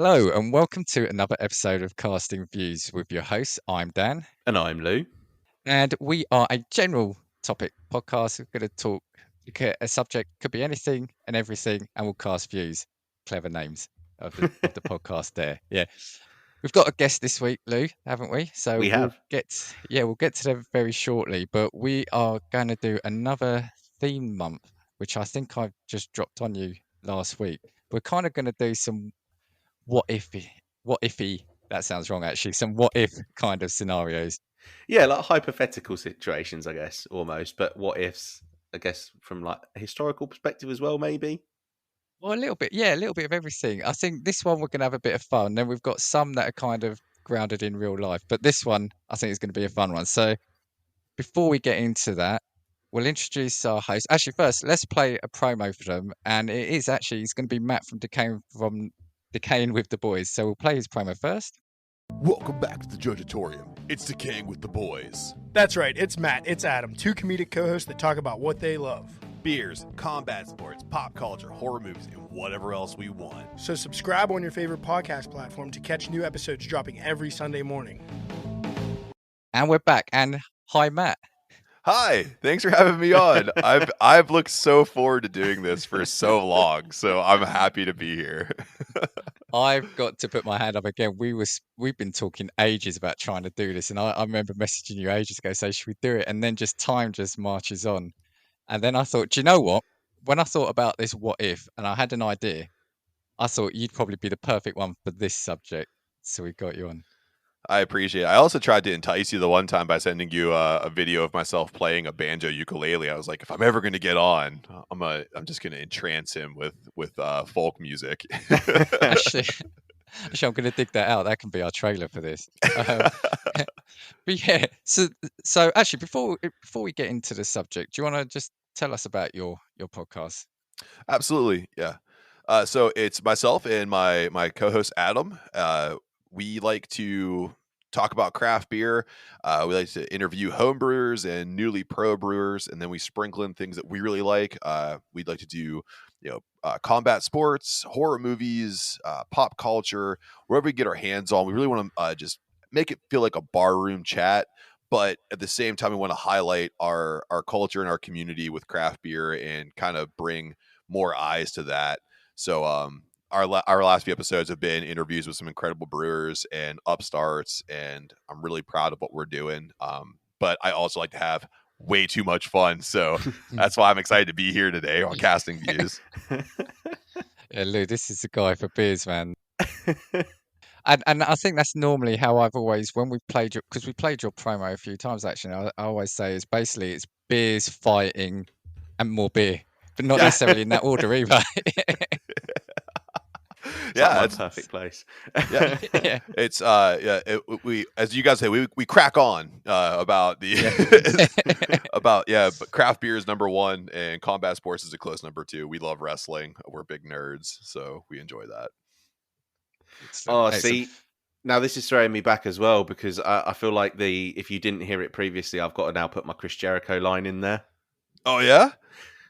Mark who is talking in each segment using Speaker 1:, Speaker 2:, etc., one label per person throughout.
Speaker 1: Hello, and welcome to another episode of Casting Views with your host. I'm Dan,
Speaker 2: And I'm Lou.
Speaker 1: and we are a general topic podcast. We're going to talk, a subject could be anything and everything, and we'll cast views. Clever names of the podcast there. Yeah. We've got a guest this week, Lou, haven't we? So
Speaker 2: We have.
Speaker 1: we'll get to them very shortly, but we are going to do another theme month, which I think I've just dropped on you last week. We're kind of going to do some what ify, that sounds wrong actually, some what if kind of scenarios.
Speaker 2: Yeah, like hypothetical situations, I guess, almost. But what ifs, I guess, from like a historical perspective as well, maybe.
Speaker 1: Well, a little bit, yeah, a little bit of everything. I think this one we're going to have a bit of fun. Then we've got some that are kind of grounded in real life, but this one I think is going to be a fun one. So before we get into that, we'll introduce our host. Actually, first, let's play a promo for them, and it's going to be Matt from Decayin With the Boys. So we'll play his promo first.
Speaker 3: Welcome back to the Judgeatorium. It's Decayin With the Boys.
Speaker 4: That's right, it's Matt, it's Adam, two comedic co-hosts that talk about what they love.
Speaker 3: Beers, combat sports, pop culture, horror movies, and whatever else we want.
Speaker 4: So subscribe on your favorite podcast platform to catch new episodes dropping every Sunday morning.
Speaker 1: And we're back. And hi, Matt.
Speaker 3: Hi, thanks for having me on. I've looked so forward to doing this for so long, so I'm happy to be here.
Speaker 1: I've got to put my hand up again. We've been talking ages about trying to do this, and I remember messaging you ages ago, say, should we do it? And then time just marches on. And then I thought, do you know what? When I thought about this what if, and I had an idea, I thought you'd probably be the perfect one for this subject. So we got you on.
Speaker 3: I appreciate it. I also tried to entice you the one time by sending you a video of myself playing a banjo ukulele. I was like, if I'm ever going to get on, I'm just going to entrance him with folk music.
Speaker 1: Actually, I'm going to dig that out. That can be our trailer for this. But yeah, so actually, before we get into the subject, do you want to just tell us about your podcast?
Speaker 3: Absolutely, yeah. So it's myself and my co-host Adam. We like to talk about craft beer. We like to interview home brewers and newly pro brewers, and then we sprinkle in things that we really like. We'd like to do, combat sports, horror movies, pop culture, wherever we get our hands on. We really want to just make it feel like a barroom chat, but at the same time, we want to highlight our culture and our community with craft beer and kind of bring more eyes to that. So, our last few episodes have been interviews with some incredible brewers and upstarts, and I'm really proud of what we're doing. But I also like to have way too much fun, so that's why I'm excited to be here today on Casting Views.
Speaker 1: Yeah, Lou, this is the guy for beers, man. And I think that's normally how I've always, when we played because we played your promo a few times actually. I always say it's beers, fighting, and more beer, but not necessarily in that order either.
Speaker 2: Yeah, that's perfect place.
Speaker 3: Yeah,
Speaker 1: Yeah.
Speaker 3: It's we, as you guys say, we crack on about the but craft beer is number one and combat sports is a close number two. We love wrestling. We're big nerds, so we enjoy that.
Speaker 2: Oh, see, now this is throwing me back as well because I feel like if you didn't hear it previously, I've got to now put my Chris Jericho line in there.
Speaker 3: Oh yeah.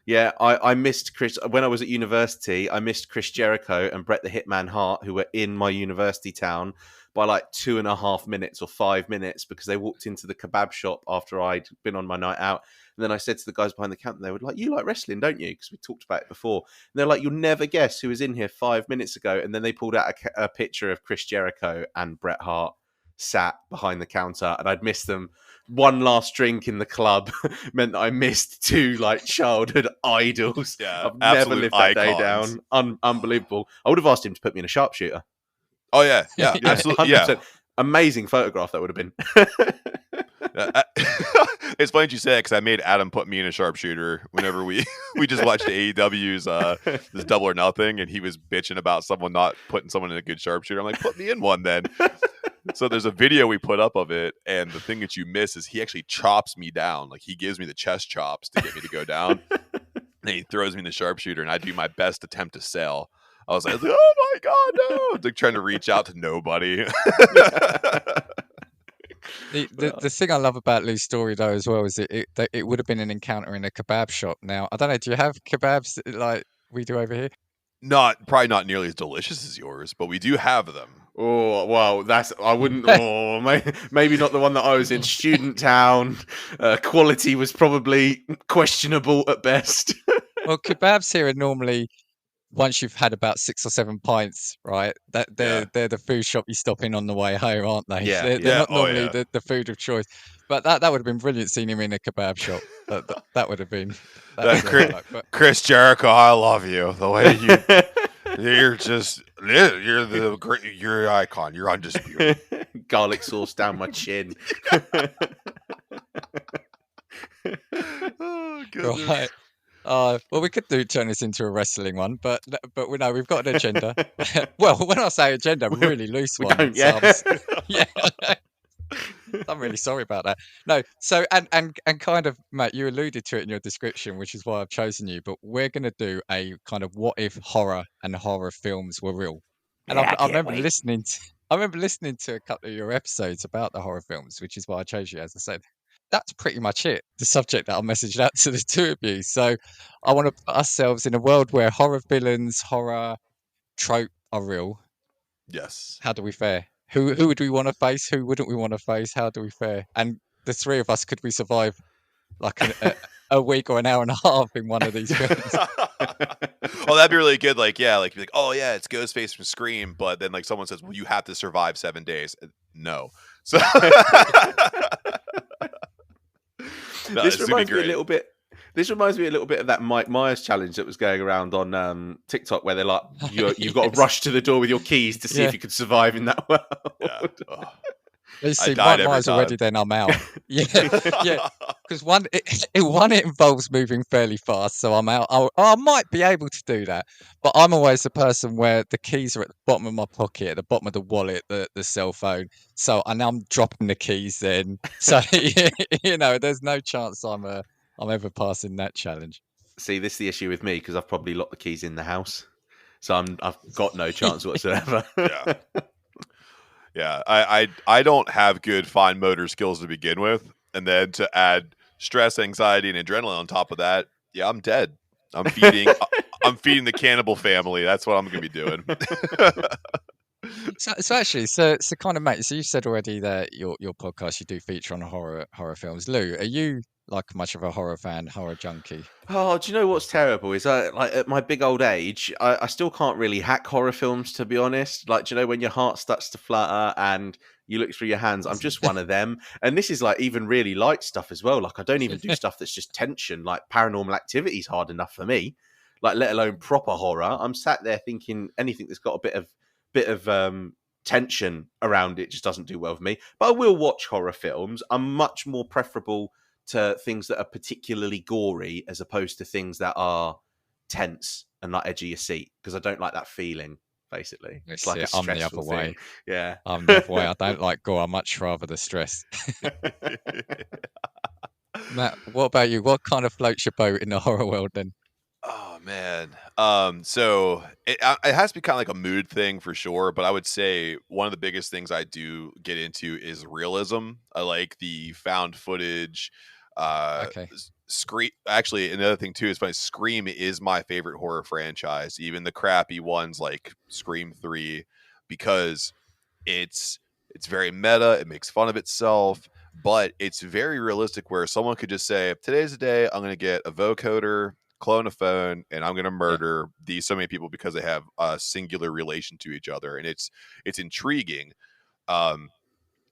Speaker 2: Yeah, I missed Chris when I was at university. I missed Chris Jericho and Bret the Hitman Hart, who were in my university town, by like 2.5 minutes or 5 minutes because they walked into the kebab shop after I'd been on my night out. And then I said to the guys behind the counter, they were like, "You like wrestling, don't you?" Because we talked about it before. And they're like, "You'll never guess who was in here 5 minutes ago." And then they pulled out a picture of Chris Jericho and Bret Hart sat behind the counter, and I'd missed them. One last drink in the club meant that I missed two like childhood idols.
Speaker 3: Yeah,
Speaker 2: I've never lived that
Speaker 3: icons.
Speaker 2: day down. Unbelievable. I would have asked him to put me in a sharpshooter.
Speaker 3: Oh yeah, absolutely. 100%.
Speaker 2: Yeah, amazing photograph that would have been.
Speaker 3: It's funny you say that because I made Adam put me in a sharpshooter whenever we just watched AEW's this Double or Nothing, and he was bitching about someone not putting someone in a good sharpshooter. I'm like, put me in one then. So there's a video we put up of it, and the thing that you miss is he actually chops me down. Like he gives me the chest chops to get me to go down. And he throws me in the sharpshooter, and I do my best attempt to sell. I was like, oh my God, no. Like trying to reach out to nobody.
Speaker 1: The thing I love about Lou's story though as well is that it would have been an encounter in a kebab shop. Now I don't know, do you have kebabs like we do over here?
Speaker 3: Probably not nearly as delicious as yours, but we do have them.
Speaker 2: Oh, well, I wouldn't. Oh, maybe not the one that I was in. Student town. Quality was probably questionable at best.
Speaker 1: Well, kebabs here are normally, once you've had about 6 or 7 pints, right? That they're the food shop you stop in on the way home, aren't they?
Speaker 2: Yeah,
Speaker 1: They're
Speaker 3: yeah.
Speaker 1: not
Speaker 3: Oh,
Speaker 1: normally
Speaker 3: yeah.
Speaker 1: the food of choice. But that would have been brilliant seeing him in a kebab shop. That would have been
Speaker 3: That
Speaker 1: a highlight. But
Speaker 3: Chris Jericho, I love you. The way you're the great, you're an icon. You're undisputed.
Speaker 2: Garlic sauce down my chin.
Speaker 3: Oh, goodness.
Speaker 1: right. Well, we could turn this into a wrestling one, but we know we've got an agenda. Well, when I say agenda, really loose
Speaker 2: We
Speaker 1: one.
Speaker 2: don't,
Speaker 1: So
Speaker 2: yeah.
Speaker 1: yeah. I'm really sorry about that. No, so and kind of, Matt, you alluded to it in your description, which is why I've chosen you. But we're going to do a kind of what if horror and horror films were real. And
Speaker 2: Yeah, I
Speaker 1: I
Speaker 2: can't
Speaker 1: remember
Speaker 2: wait.
Speaker 1: listening to a couple of your episodes about the horror films, which is why I chose you, as I said. That's pretty much it. The subject that I messaged out to the two of you. So I want to put ourselves in a world where horror villains, horror trope are real.
Speaker 3: Yes.
Speaker 1: How do we fare? Who would we want to face? Who wouldn't we want to face? How do we fare? And the three of us, could we survive like a week or an hour and a half in one of these films?
Speaker 3: Oh, that'd be really good. Like, yeah, like, be like, oh yeah, it's Ghostface from Scream, but then like someone says, well, you have to survive 7 days. No. So no,
Speaker 2: This reminds me a little bit. This reminds me a little bit of that Mike Myers challenge that was going around on TikTok, where they're like, you've got to rush to the door with your keys to see if you could survive in that world.
Speaker 3: Yeah. Oh.
Speaker 1: You see,
Speaker 3: died
Speaker 1: Mike
Speaker 3: every
Speaker 1: Myers already,
Speaker 3: time.
Speaker 1: then I'm out. Yeah. Because it involves moving fairly fast, so I'm out. I might be able to do that, but I'm always the person where the keys are at the bottom of my pocket, at the bottom of the wallet, the cell phone. So I know I'm dropping the keys then. So there's no chance I'm ever passing that challenge.
Speaker 2: See, this is the issue with me because I've probably locked the keys in the house, so I've got no chance whatsoever.
Speaker 3: Yeah. Yeah, I don't have good fine motor skills to begin with, and then to add stress, anxiety, and adrenaline on top of that, yeah, I'm dead. I'm feeding the cannibal family. That's what I'm gonna be doing.
Speaker 1: So actually, so kind of, mate. So you said already that your podcast, you do feature on horror films. Lou, are you like much of a horror fan, horror junkie?
Speaker 2: Oh, do you know what's terrible is like at my big old age, I still can't really hack horror films, to be honest. Like, do you know when your heart starts to flutter and you look through your hands? I'm just one of them. And this is like even really light stuff as well. Like, I don't even do stuff that's just tension. Like Paranormal Activity is hard enough for me. Like, let alone proper horror. I'm sat there thinking anything that's got a bit of tension around it just doesn't do well with me. But I will watch horror films. I'm much more preferable to things that are particularly gory as opposed to things that are tense and like edge of your seat, because I don't like that feeling. Basically, it's like a
Speaker 1: I'm the
Speaker 2: stressful
Speaker 1: other
Speaker 2: thing.
Speaker 1: way.
Speaker 2: Yeah,
Speaker 1: I'm the other way. I don't like gore. I much rather the stress. Matt, what about you? What kind of floats your boat in the horror world then?
Speaker 3: Oh man. So it has to be kind of like a mood thing for sure, but I would say one of the biggest things I do get into is realism. I like the found footage.
Speaker 1: Okay.
Speaker 3: Scream. Actually, another thing too is funny. Scream is my favorite horror franchise, even the crappy ones like Scream 3, because it's very meta. It makes fun of itself, but it's very realistic. Where someone could just say, "Today's the day. I'm going to get a vocoder, clone a phone, and I'm going to murder these so many people because they have a singular relation to each other," and it's intriguing.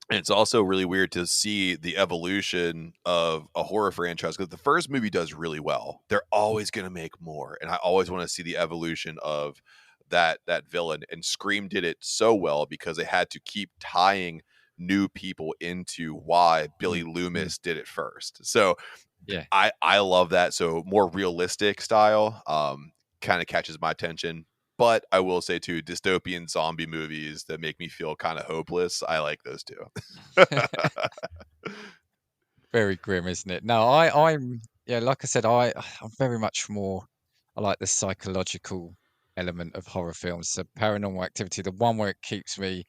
Speaker 3: And it's also really weird to see the evolution of a horror franchise, because the first movie does really well. They're always going to make more, and I always want to see the evolution of that villain. And Scream did it so well because they had to keep tying new people into why Billy Loomis did it first. So
Speaker 1: Yeah.
Speaker 3: I love that. So more realistic style kind of catches my attention. But I will say too, dystopian zombie movies that make me feel kind of hopeless, I like those too.
Speaker 1: Very grim, isn't it? No, I'm like I said, I'm very much more. I like the psychological element of horror films. So Paranormal Activity, the one where it keeps me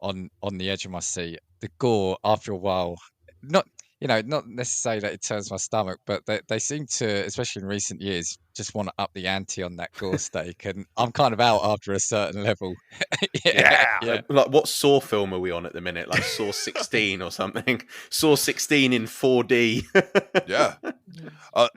Speaker 1: on the edge of my seat. The gore, after a while, not not necessarily that it turns my stomach, but they seem to, especially in recent years, just want to up the ante on that gore steak, and I'm kind of out after a certain level.
Speaker 3: Yeah.
Speaker 1: Yeah.
Speaker 2: Like, what Saw film are we on at the minute? Like Saw 16 or something? Saw 16 in 4D.
Speaker 3: Yeah.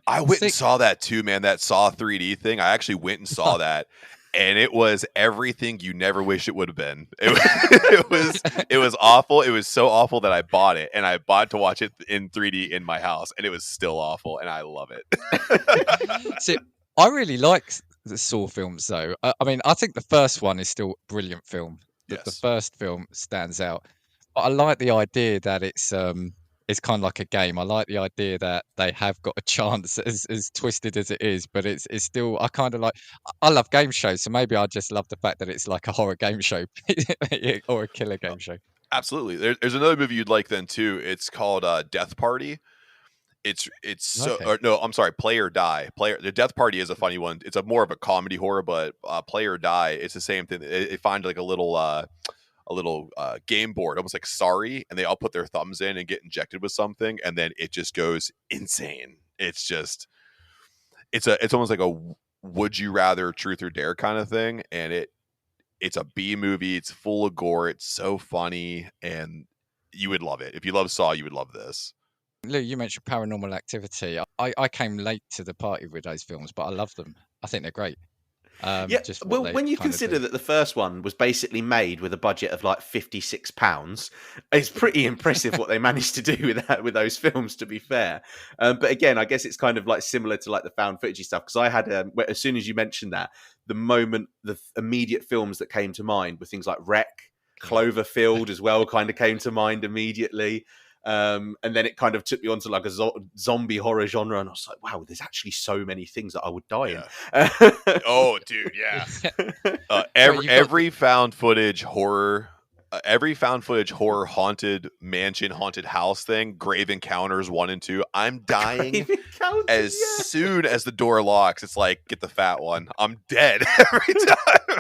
Speaker 3: I went and
Speaker 1: Sick.
Speaker 3: saw that too, man. That Saw 3D thing. I actually went and saw that, and it was everything you never wish it would have been. It was awful. It was so awful that I bought it, and I bought to watch it in 3D in my house, and it was still awful, and I love it.
Speaker 1: See, I really like the Saw films, though. I mean, I think the first one is still a brilliant film. The
Speaker 3: Yes.
Speaker 1: first film stands out. But I like the idea that it's kind of like a game. I like the idea that they have got a chance, as twisted as it is, but it's still. I kind of like. I love game shows, so maybe I just love the fact that it's like a horror game show or a killer game show.
Speaker 3: Absolutely. There's another movie you'd like then too. It's called Death Party. It's so
Speaker 1: Okay.
Speaker 3: or no, I'm sorry, Play or Die. The Death Party is a funny one. It's a more of a comedy horror, but Play or Die, it's the same thing. They find like a little game board, almost like Sorry, and they all put their thumbs in and get injected with something, and then it just goes insane. It's almost like a would you rather truth or dare kind of thing, and it's a B movie. It's full of gore. It's so funny, and you would love it. If you love Saw, you would love this.
Speaker 1: Lou, you mentioned Paranormal Activity. I came late to the party with those films, but I love them. I think they're great.
Speaker 2: Yeah,
Speaker 1: Just what
Speaker 2: well,
Speaker 1: they
Speaker 2: when you
Speaker 1: kind of
Speaker 2: consider
Speaker 1: do.
Speaker 2: that the first one was basically made with a budget of like £56, it's pretty impressive what they managed to do with that, with those films. To be fair, but again, I guess it's kind of like similar to like the found footage stuff, because I had as soon as you mentioned that, the immediate films that came to mind were things like Wreck, Cloverfield as well, kind of came to mind immediately. And then it kind of took me onto like a zombie horror genre, and I was like, wow, there's actually so many things that I would die in.
Speaker 3: Oh, dude, yeah.
Speaker 1: Well,
Speaker 3: Every found footage horror haunted mansion, haunted house thing, Grave Encounters 1 and 2. I'm dying as soon as the door locks. It's like, get the fat one. I'm dead every time.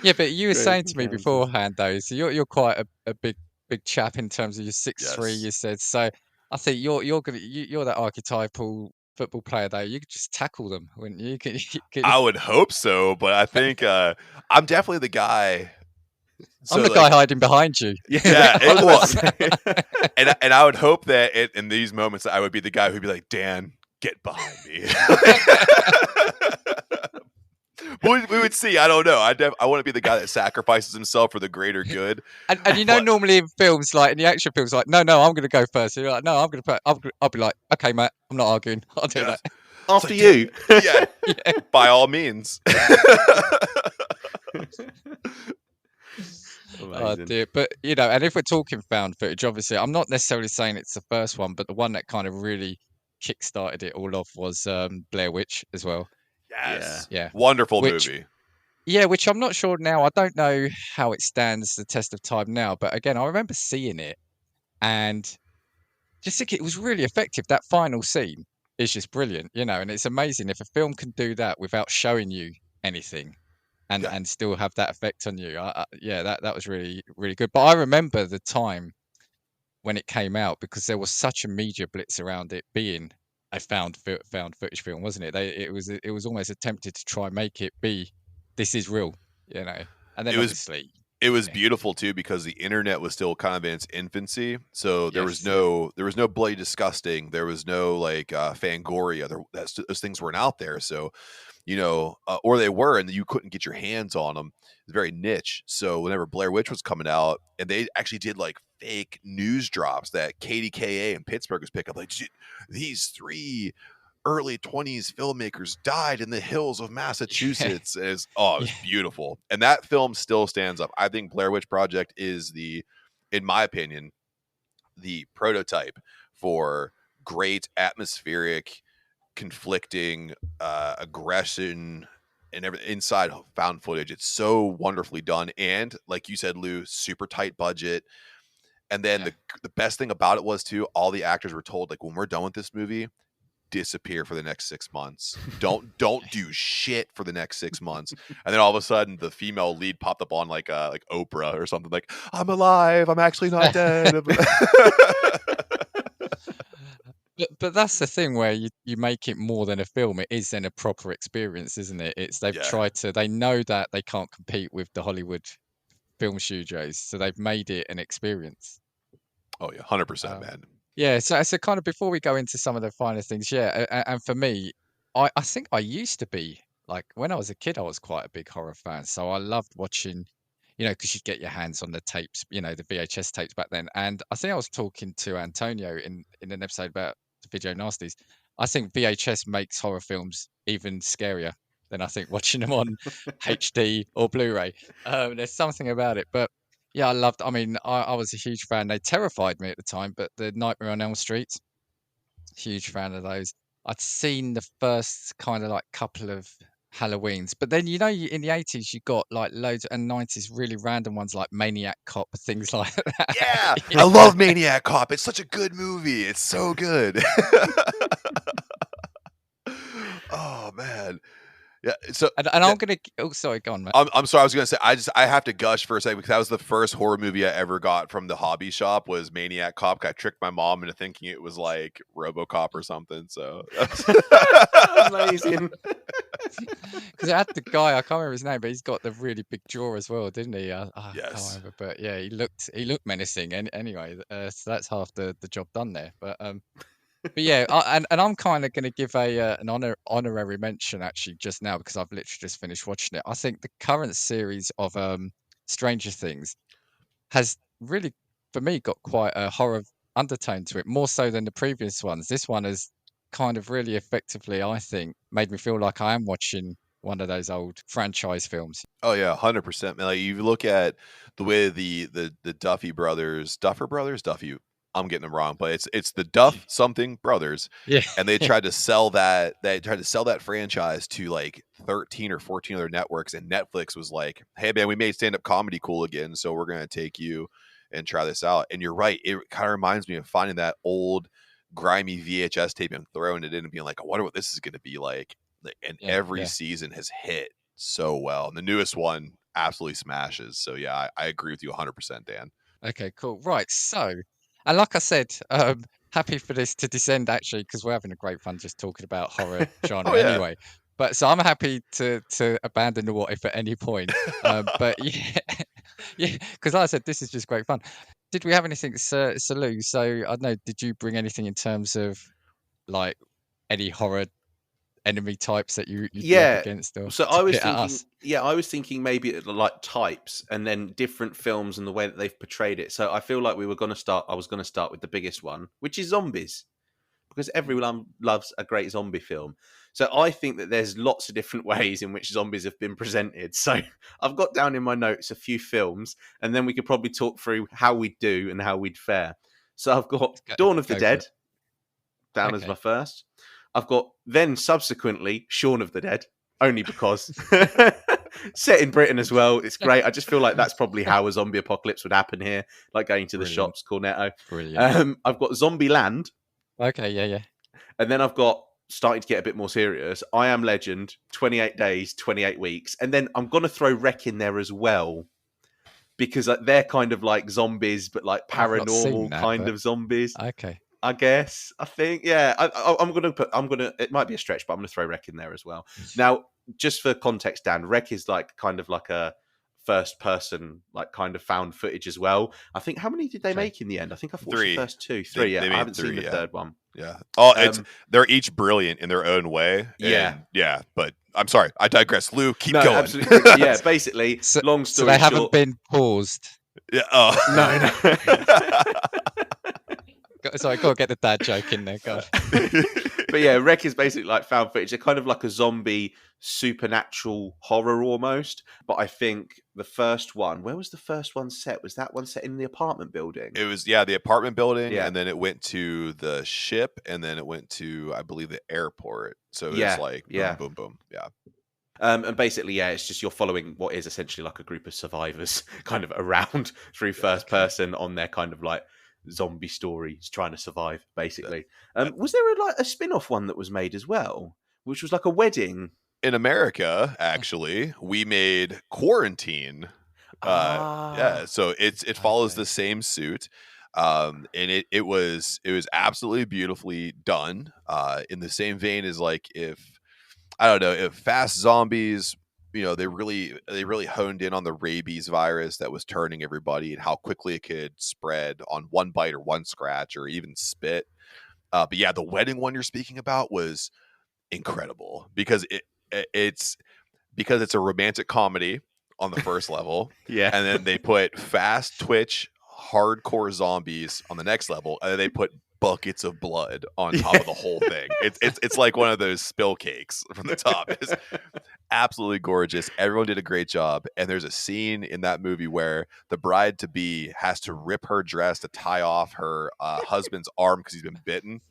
Speaker 1: Yeah, but you were
Speaker 2: Grave
Speaker 1: saying to me
Speaker 2: Encounters.
Speaker 1: beforehand, though, so you're quite a big chap in terms of your 6'3",
Speaker 3: Yes.
Speaker 1: you said. So I think you're that archetypal football player, though. You could just tackle them, wouldn't you?
Speaker 3: I would hope so, but I think I'm definitely the guy.
Speaker 1: I'm the guy hiding behind you.
Speaker 3: Yeah, and I would hope that in these moments I would be the guy who'd be like, Dan, get behind me. we would see. I don't know. I want to be the guy that sacrifices himself for the greater good.
Speaker 1: And normally in films, like in the action films, like, no, I'm going to go first. And you're like, no, I'll be like, okay, mate, I'm not arguing. I'll do that.
Speaker 2: After you.
Speaker 3: Yeah, by all means.
Speaker 1: Oh dear, but and if we're talking found footage, obviously, I'm not necessarily saying it's the first one, but the one that kind of really kick-started it all off was Blair Witch as well.
Speaker 3: Yes,
Speaker 1: Yeah,
Speaker 3: wonderful movie.
Speaker 1: Yeah, which I'm not sure now. I don't know how it stands the test of time now, but again, I remember seeing it and just think it was really effective. That final scene is just brilliant, and it's amazing if a film can do that without showing you anything. And still have that effect on you. That was really, really good. But I remember the time when it came out, because there was such a media blitz around it being a found footage film, wasn't it? It was almost attempted to try and make it be, this is real, And then obviously
Speaker 3: it was beautiful too, because the internet was still kind of in its infancy. So there was no bloody disgusting. There was no like Fangoria. Those things weren't out there. So or they were, and you couldn't get your hands on them. It's very niche. So whenever Blair Witch was coming out, and they actually did like fake news drops that KDKA in Pittsburgh was picking up, like, these 3 early 20s filmmakers died in the hills of Massachusetts. It was beautiful. And that film still stands up. I think Blair Witch Project is in my opinion, the prototype for great atmospheric, conflicting aggression and everything inside found footage. It's so wonderfully done, and like you said, Lou, super tight budget. And then the best thing about it was too, all the actors were told, like, when we're done with this movie, disappear for the next 6 months. Don't do shit for the next 6 months. And then all of a sudden the female lead popped up on like Oprah or something, like, I'm alive, I'm actually not dead.
Speaker 1: But that's the thing where you make it more than a film. It is then a proper experience, isn't it?
Speaker 3: Yeah.
Speaker 1: They know that they can't compete with the Hollywood film studios, so they've made it an experience.
Speaker 3: Oh yeah, 100%, man.
Speaker 1: Yeah, so kind of before we go into some of the finer things, yeah, and for me, I think I used to be like when I was a kid, I was quite a big horror fan, so I loved watching, because you'd get your hands on the tapes, the VHS tapes back then. And I think I was talking to Antonio in an episode about the video nasties. I think VHS makes horror films even scarier than I think watching them on HD or Blu-ray. There's something about it, but. Yeah, I mean, I was a huge fan. They terrified me at the time, but the Nightmare on Elm Street, huge fan of those. I'd seen the first kind of like couple of Halloweens, but then in the 80s you got like loads, and 90s really random ones like Maniac Cop, things like that.
Speaker 3: Yeah, I love Maniac Cop. It's such a good movie. It's so good. Oh man. Yeah, so
Speaker 1: and I'm gonna. Oh, sorry, go on, mate.
Speaker 3: I'm sorry. I was gonna say I have to gush for a second because that was the first horror movie I ever got from the hobby shop. Was Maniac Cop. I tricked my mom into thinking it was like RoboCop or something. So
Speaker 2: amazing.
Speaker 1: Because it had the guy, I can't remember his name, but he's got the really big jaw as well, didn't he? I can't
Speaker 3: Yes.
Speaker 1: remember, but yeah, he looked menacing. Anyway, so that's half the job done there. But yeah, and I'm kind of going to give an honorary mention actually just now because I've literally just finished watching it. I think the current series of Stranger Things has really, for me, got quite a horror undertone to it, more so than the previous ones. This one has kind of really effectively, I think, made me feel like I am watching one of those old franchise films.
Speaker 3: Oh yeah, 100%. Man, like you look at the way the Duffer brothers, I'm getting them wrong, but it's the Duff something brothers.
Speaker 1: Yeah.
Speaker 3: And they tried to sell that franchise to like 13 or 14 other networks, and Netflix was like, "Hey man, we made stand-up comedy cool again, so we're going to take you and try this out." And you're right, it kind of reminds me of finding that old grimy VHS tape and throwing it in and being like, "I wonder what this is going to be like." And every season has hit so well. And the newest one absolutely smashes. So yeah, I agree with you 100%, Dan.
Speaker 1: Okay, cool. Right, so, and like I said, happy for this to descend actually, because we're having a great fun just talking about horror genre anyway. But so I'm happy to abandon the what if at any point. But yeah, because like I said, this is just great fun. Did we have anything, Salou? So I don't know, did you bring anything in terms of like any horror enemy types that you'd be up against? Or
Speaker 2: so I was thinking maybe like types and then different films and the way that they've portrayed it. So I feel like I was going to start with the biggest one, which is zombies, because everyone loves a great zombie film. So I think that there's lots of different ways in which zombies have been presented. So I've got down in my notes a few films, and then we could probably talk through how we'd do and how we'd fare. So I've got Dawn of the Dead down as my first. I've got then subsequently Shaun of the Dead, only because set in Britain as well. It's great. I just feel like that's probably how a zombie apocalypse would happen here, like going to the shops, Cornetto.
Speaker 1: Brilliant.
Speaker 2: I've got Zombie Land.
Speaker 1: Okay, yeah.
Speaker 2: And then I've got, starting to get a bit more serious, I Am Legend, 28 Days, 28 Weeks. And then I'm going to throw Wreck in there as well, because they're kind of like zombies, but like paranormal of zombies.
Speaker 1: Okay.
Speaker 2: I guess. I think, yeah. I'm gonna. It might be a stretch, but I'm gonna throw Wreck in there as well. Now, just for context, Dan, Wreck is like kind of like a first-person, like kind of found footage as well. I think how many did they make in the end? I think I thought the first two, three. I haven't seen the third one.
Speaker 3: Yeah. Oh, they're each brilliant in their own way. Yeah. But I'm sorry, I digress. Lou, keep going.
Speaker 2: Absolutely. Yeah. Basically, long story
Speaker 1: so they
Speaker 2: short,
Speaker 1: haven't been paused.
Speaker 3: Yeah. Oh
Speaker 2: no.
Speaker 1: Sorry, gotta get the dad joke in there. God.
Speaker 2: But yeah, Wreck is basically like found footage. They're kind of like a zombie supernatural horror almost. But I think the first one, where was the first one set? Was that one set in the apartment building?
Speaker 3: It was, the apartment building, and then it went to the ship, and then it went to, I believe, the airport. So it was like boom, boom, boom. Yeah.
Speaker 2: And basically, it's just you're following what is essentially like a group of survivors kind of around through first person on their kind of like zombie story. He's trying to survive, basically. Was there a spin-off one that was made as well, which was like a wedding?
Speaker 3: In America, actually, we made Quarantine. Yeah, so it follows the same suit. And it was absolutely beautifully done. In the same vein as like if I don't know, if Fast Zombies, they really honed in on the rabies virus that was turning everybody and how quickly it could spread on one bite or one scratch or even spit. But yeah, the wedding one you're speaking about was incredible because it's a romantic comedy on the first level.
Speaker 2: Yeah.
Speaker 3: And then they put fast twitch hardcore zombies on the next level, and then they put buckets of blood on top of the whole thing. It's like one of those spill cakes from the top. It's absolutely gorgeous. Everyone did a great job. And there's a scene in that movie where the bride to be has to rip her dress to tie off her husband's arm because he's been bitten.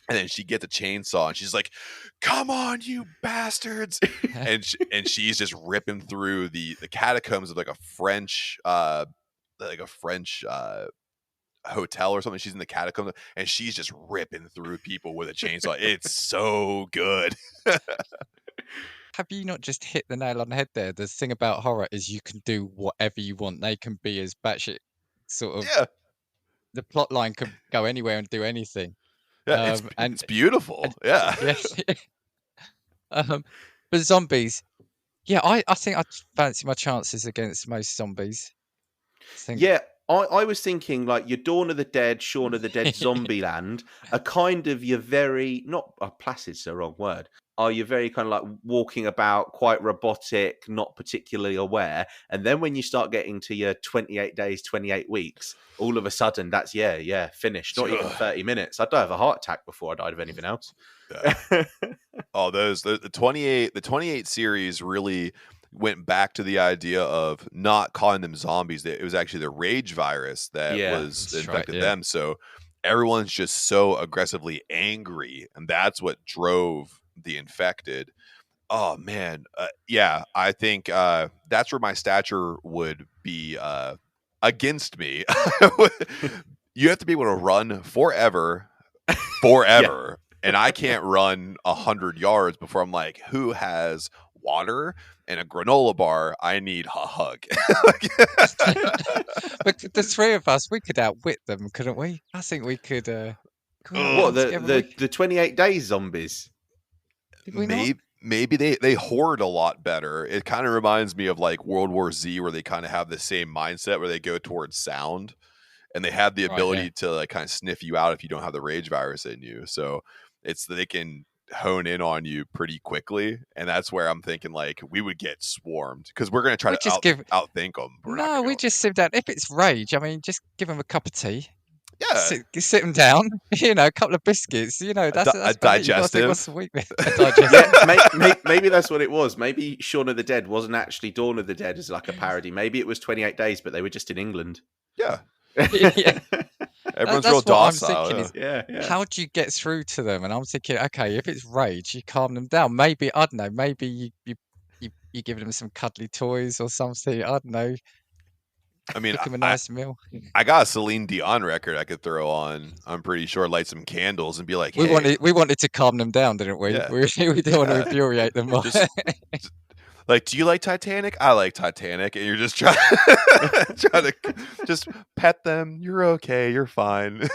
Speaker 3: And then she gets a chainsaw and she's like, "Come on, you bastards!" and she's just ripping through the catacombs of like a French hotel or something. She's in the catacombs and she's just ripping through people with a chainsaw. It's so good.
Speaker 1: Have you not just hit the nail on the head there? The thing about horror is you can do whatever you want. They can be as batshit sort of.
Speaker 3: Yeah.
Speaker 1: The plot line could go anywhere and do anything.
Speaker 3: Yeah, it's beautiful. Yeah.
Speaker 1: But zombies, yeah, I think I'd fancy my chances against most zombies.
Speaker 2: Yeah, I was thinking like your Dawn of the Dead, Shaun of the Dead, Zombieland are kind of your very not placid's the wrong word. Are you very kind of like walking about, quite robotic, not particularly aware? And then when you start getting to your 28 days, 28 weeks, all of a sudden that's finished. Not even 30 minutes. I'd die of a heart attack before I died of anything else.
Speaker 3: Yeah. Oh, the 28 series really went back to the idea of not calling them zombies. It was actually the rage virus that was infected them. So everyone's just so aggressively angry, and that's what drove the infected. Oh man, I think that's where my stature would be against me. You have to be able to run forever. And I can't run 100 yards before I'm like, who has water and a granola bar? I need a hug.
Speaker 1: But the three of us, we could outwit them, couldn't we? I think we could.
Speaker 2: What the 28 days zombies?
Speaker 3: Maybe they hoard a lot better. It kind of reminds me of like World War Z, where they kind of have the same mindset where they go towards sound, and they have the ability to like kind of sniff you out if you don't have the rage virus in you. So they can hone in on you pretty quickly, and that's where I'm thinking like we would get swarmed because we're going to try to outthink them.
Speaker 1: We just sit down. If it's rage, I mean, just give them a cup of tea.
Speaker 3: Yeah,
Speaker 1: sit them down. A couple of biscuits. That's
Speaker 3: a digestive.
Speaker 1: What's the weakness?
Speaker 2: Maybe that's what it was. Maybe Shaun of the Dead wasn't actually Dawn of the Dead as like a parody. Maybe it was 28 days, but they were just in England.
Speaker 3: Yeah. Everyone's
Speaker 1: That's
Speaker 3: real
Speaker 1: what
Speaker 3: docile.
Speaker 1: I'm thinking how do you get through to them? And I'm thinking, okay, if it's rage, you calm them down. Maybe I don't know. Maybe you give them some cuddly toys or something. I don't know.
Speaker 3: I mean,
Speaker 1: cook them a nice meal.
Speaker 3: I got a Celine Dion record I could throw on. I'm pretty sure, light some candles and be like,
Speaker 1: hey. We wanted to calm them down, didn't we? Yeah. We didn't want to infuriate them.
Speaker 3: Like, do you like Titanic? I like Titanic, and you're just trying to just pet them. You're okay. You're fine.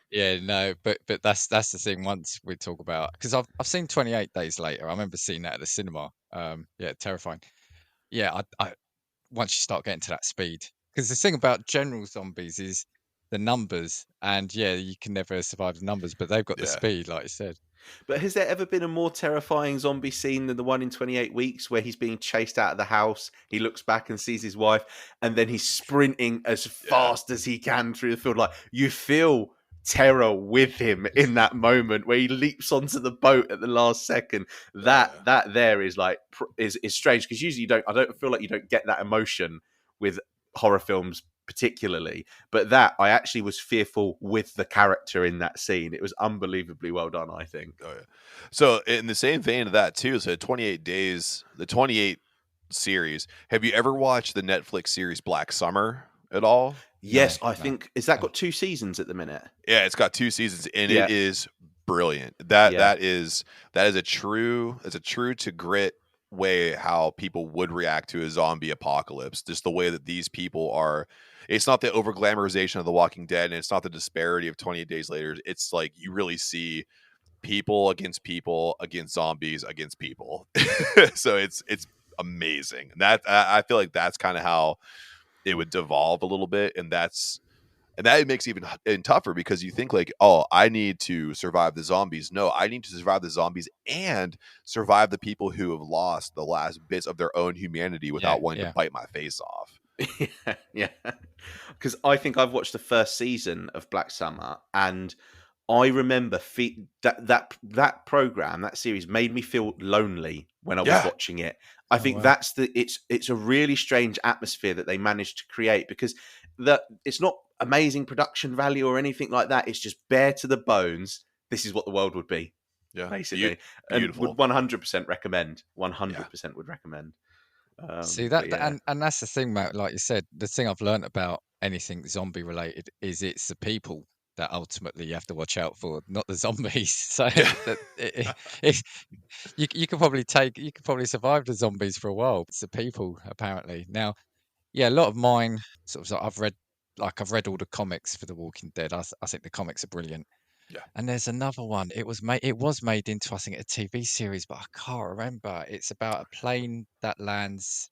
Speaker 1: Yeah, no, but that's the thing. Once we talk about, because I've seen 28 Days Later. I remember seeing that at the cinema. Terrifying. Yeah, I once you start getting to that speed, because the thing about general zombies is the numbers, and you can never survive the numbers, but they've got the speed, like you said.
Speaker 2: But has there ever been a more terrifying zombie scene than the one in 28 Weeks where he's being chased out of the house, he looks back and sees his wife, and then he's sprinting as fast as he can through the field? Like, you feel terror with him in that moment where he leaps onto the boat at the last second. That there is like is strange, because usually I don't feel like you don't get that emotion with horror films particularly, but that I actually was fearful with the character in that scene. It was unbelievably well done, I think.
Speaker 3: So in the same vein of that too, so 28 days, the 28 series, have you ever watched the Netflix series Black Summer at all?
Speaker 2: Yes,
Speaker 1: No,
Speaker 2: I
Speaker 1: no.
Speaker 2: think is that got 2 seasons at the minute?
Speaker 3: Yeah, it's got 2 seasons and
Speaker 2: Yeah.
Speaker 3: it is brilliant. That
Speaker 2: Yeah.
Speaker 3: that is a true to grit way how people would react to a zombie apocalypse. Just the way that these people are. It's not the over glamorization of The Walking Dead, and it's not the disparity of 28 Days Later. It's like you really see people against zombies against people. So it's amazing. And that I feel like that's kind of how it would devolve a little bit, and that it makes it even tougher because you think like, oh, I need to survive the zombies. No, I need to survive the zombies and survive the people who have lost the last bits of their own humanity without wanting to bite my face off.
Speaker 2: Yeah. Because I think I've watched the first season of Black Summer, and I remember that program, that series, made me feel lonely when I was watching it. I think that's it's a really strange atmosphere that they managed to create, because it's not amazing production value or anything like that. It's just bare to the bones. This is what the world would be, basically,
Speaker 3: beautiful.
Speaker 2: And would 100% recommend. 100% would recommend.
Speaker 1: See that, and that's the thing, Matt. Like you said, the thing I've learned about anything zombie related is it's the people that ultimately you have to watch out for, not the zombies. So you could probably survive the zombies for a while. It's the people, apparently. Now, yeah, a lot of mine I've read all the comics for The Walking Dead. I think the comics are brilliant.
Speaker 3: Yeah.
Speaker 1: And there's another one. It was made into, I think, a TV series, but I can't remember. It's about a plane that lands.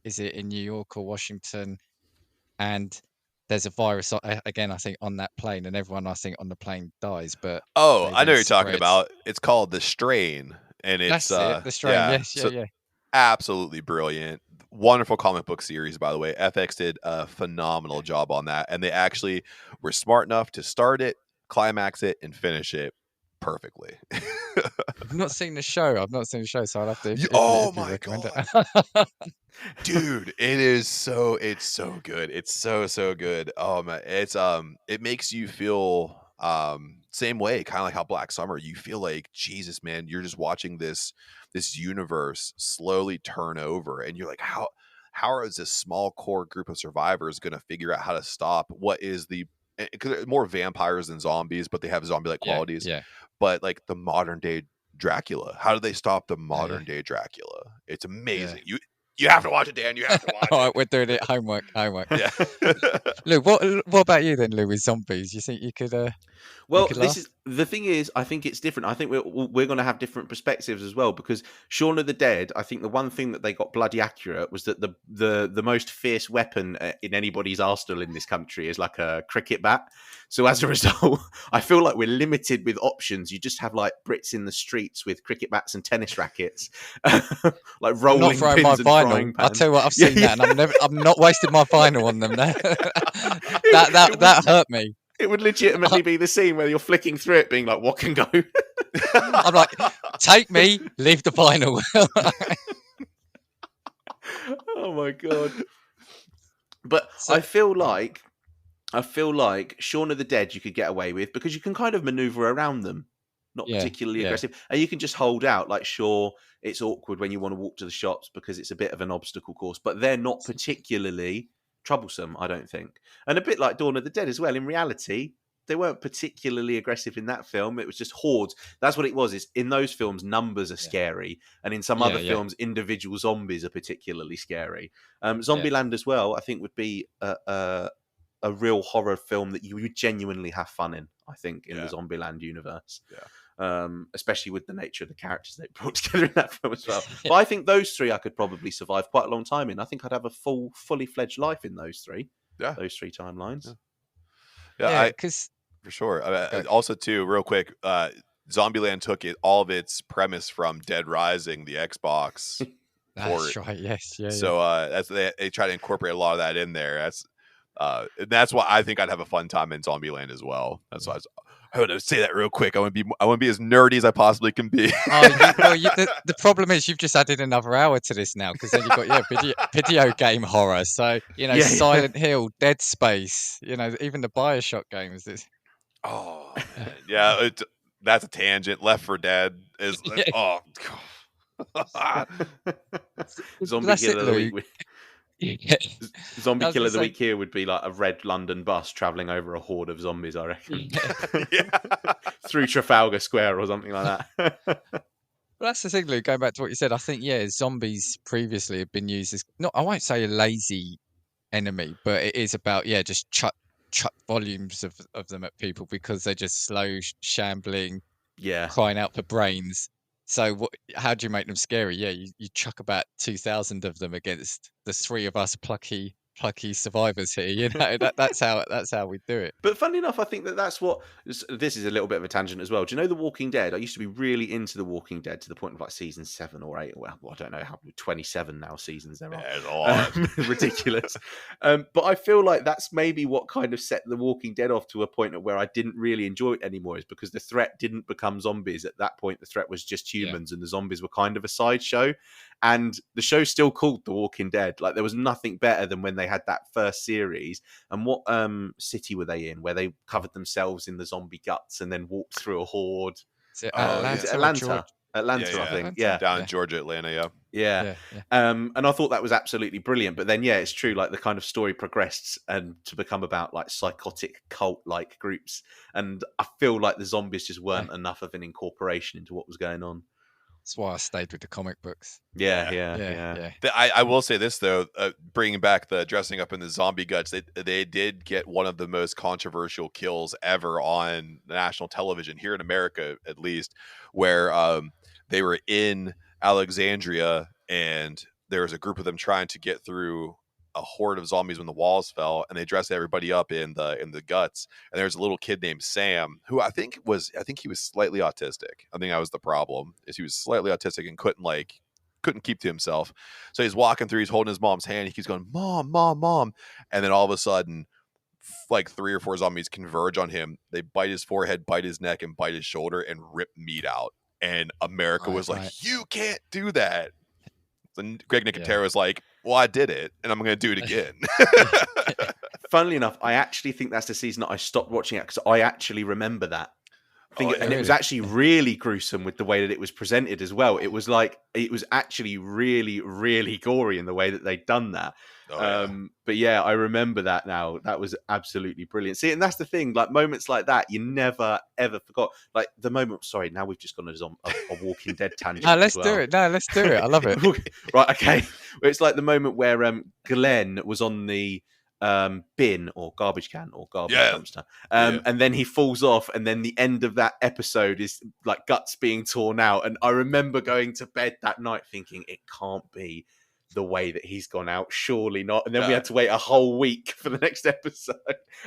Speaker 1: Is it in New York or Washington? And there's a virus again, I think, on that plane, and everyone, I think, on the plane dies. But
Speaker 3: Oh,
Speaker 1: they
Speaker 3: I know
Speaker 1: then
Speaker 3: what you're talking
Speaker 1: spread.
Speaker 3: about. It's called The Strain, and it's
Speaker 1: That's it, The Strain. Yes,
Speaker 3: so
Speaker 1: yeah.
Speaker 3: absolutely brilliant. Wonderful comic book series, by the way. FX did a phenomenal job on that, and they actually were smart enough to start it, climax it, and finish it perfectly.
Speaker 1: I've not seen the show. So I'll have to.
Speaker 3: Oh
Speaker 1: If you
Speaker 3: my
Speaker 1: recommend
Speaker 3: god,
Speaker 1: it.
Speaker 3: dude, it's so good. It's so good. Oh man, it makes you feel same way, kind of like how Black Summer. You feel like, Jesus, man, you're just watching this universe slowly turn over, and you're like, how is this small core group of survivors going to figure out how to stop what is the, because more vampires than zombies, but they have zombie-like qualities.
Speaker 1: Yeah.
Speaker 3: But like the modern day Dracula, how do they stop the modern
Speaker 1: Yeah.
Speaker 3: day Dracula? It's amazing. You have to watch it, Dan. You have to watch
Speaker 1: All right,
Speaker 3: it.
Speaker 1: we're doing it. Homework.
Speaker 3: Yeah.
Speaker 1: Lou, what about you then, Lou? With zombies, you think you could?
Speaker 2: Well,
Speaker 1: could
Speaker 2: this
Speaker 1: laugh?
Speaker 2: is the thing is, I think it's different. I think we're going to have different perspectives as well, because Shaun of the Dead, I think the one thing that they got bloody accurate was that the most fierce weapon in anybody's arsenal in this country is like a cricket bat. So as a result, I feel like we're limited with options. You just have like Brits in the streets with cricket bats and tennis rackets, like
Speaker 1: I'm
Speaker 2: rolling
Speaker 1: not throwing my
Speaker 2: pins and frying
Speaker 1: vinyl. I'll
Speaker 2: pans.
Speaker 1: tell you what, I've seen that, and I'm not wasting my vinyl on them. That hurt me.
Speaker 2: It would legitimately be the scene where you're flicking through it, being like, "What can go?"
Speaker 1: I'm like, take me, leave the vinyl.
Speaker 2: Oh my god! But I feel like Shaun of the Dead you could get away with, because you can kind of maneuver around them, not particularly aggressive, and you can just hold out. Like, sure, it's awkward when you want to walk to the shops because it's a bit of an obstacle course, but they're not particularly troublesome, I don't think. And a bit like Dawn of the Dead as well. In reality, they weren't particularly aggressive in that film. It was just hordes. That's what it was. Is in those films, numbers are scary, and in some other films, individual zombies are particularly scary. Zombieland as well, I think, would be a real horror film that you would genuinely have fun in, I think, in the Zombieland universe. Especially with the nature of the characters they brought together in that film as well. But I think those three I could probably survive quite a long time in. I think I'd have a fully fledged life in those three.
Speaker 3: Yeah.
Speaker 2: Those three timelines.
Speaker 3: Yeah,
Speaker 1: because
Speaker 3: for sure. Also, too, real quick, Zombieland took all of its premise from Dead Rising, the Xbox.
Speaker 1: That's right. Yes. Yeah.
Speaker 3: So that's they try to incorporate a lot of that in there. That's why I think I'd have a fun time in Zombieland as well. That's why I want to say that real quick. I want to be as nerdy as I possibly can be.
Speaker 1: The problem is you've just added another hour to this now, because then you've got video game horror. So Silent Hill, Dead Space. Even the BioShock games.
Speaker 3: Oh man. Yeah, that's a tangent. Left 4 Dead is
Speaker 2: Zombie Killer of the Week.
Speaker 1: Yeah.
Speaker 2: Zombie
Speaker 1: I was
Speaker 2: Killer
Speaker 1: gonna
Speaker 2: of the
Speaker 1: say,
Speaker 2: Week here would be like a red London bus travelling over a horde of zombies, I reckon.
Speaker 3: Yeah.
Speaker 2: Through Trafalgar Square or something like that.
Speaker 1: well, that's the thing, Luke. Going back to what you said, I think zombies previously have been used as not. I won't say a lazy enemy, but it is about just chuck volumes of them at people because they're just slow, shambling,
Speaker 2: Yeah.
Speaker 1: crying out for brains. So how do you make them scary? Yeah, you chuck about 2,000 of them against the three of us plucky survivors here. That's how we do it.
Speaker 2: But funny enough, I think that's what. This is a little bit of a tangent as well. Do you know The Walking Dead? I used to be really into The Walking Dead to the point of like season 7 or 8. Well, I don't know how 27 now seasons there are.
Speaker 3: There's a lot.
Speaker 2: Ridiculous. But I feel like that's maybe what kind of set The Walking Dead off to a point at where I didn't really enjoy it anymore, is because the threat didn't become zombies. At that point, the threat was just humans, and the zombies were kind of a sideshow. And the show's still called The Walking Dead. Like, there was nothing better than when they had that first series. And what city were they in, where they covered themselves in the zombie guts and then walked through a horde?
Speaker 1: Is it
Speaker 2: Is it
Speaker 1: Atlanta?
Speaker 2: Atlanta, I think.
Speaker 1: Atlanta?
Speaker 2: Yeah.
Speaker 3: Down in Georgia, Atlanta, yeah.
Speaker 2: Yeah. And I thought that was absolutely brilliant. But then, it's true. Like, the kind of story progressed and to become about like psychotic cult-like groups. And I feel like the zombies just weren't enough of an incorporation into what was going on.
Speaker 1: That's why I stayed with the comic books.
Speaker 2: Yeah.
Speaker 3: I will say this though, bringing back the dressing up in the zombie guts, they did get one of the most controversial kills ever on national television here in America, at least, where they were in Alexandria and there was a group of them trying to get through a horde of zombies when the walls fell, and they dressed everybody up in the guts. And there's a little kid named Sam who I think he was slightly autistic. I think that was the problem, is he was slightly autistic and couldn't keep to himself. So he's walking through, he's holding his mom's hand, he keeps going, "Mom, mom, mom," and then all of a sudden, like 3 or 4 zombies converge on him. They bite his forehead, bite his neck, and bite his shoulder and rip meat out. And America was like, "You can't do that." And Greg Nicotero was like, "Well, I did it, and I'm going to do it again."
Speaker 2: Funnily enough, I actually think that's the season that I stopped watching it, because I actually remember that. And it was actually really gruesome with the way that it was presented as well. It was actually really, really gory in the way that they'd done that. But I remember that now. That was absolutely brilliant. See, and that's the thing, like moments like that, you never, ever forgot. Like the moment, sorry, now we've just gone a Walking Dead tangent.
Speaker 1: Let's do it. I love it.
Speaker 2: Right, okay. It's like the moment where Glenn was on the bin or garbage can or garbage dumpster, and then he falls off, and then the end of that episode is like guts being torn out. And I remember going to bed that night thinking, it can't be the way that he's gone out, surely not. And then we had to wait a whole week for the next episode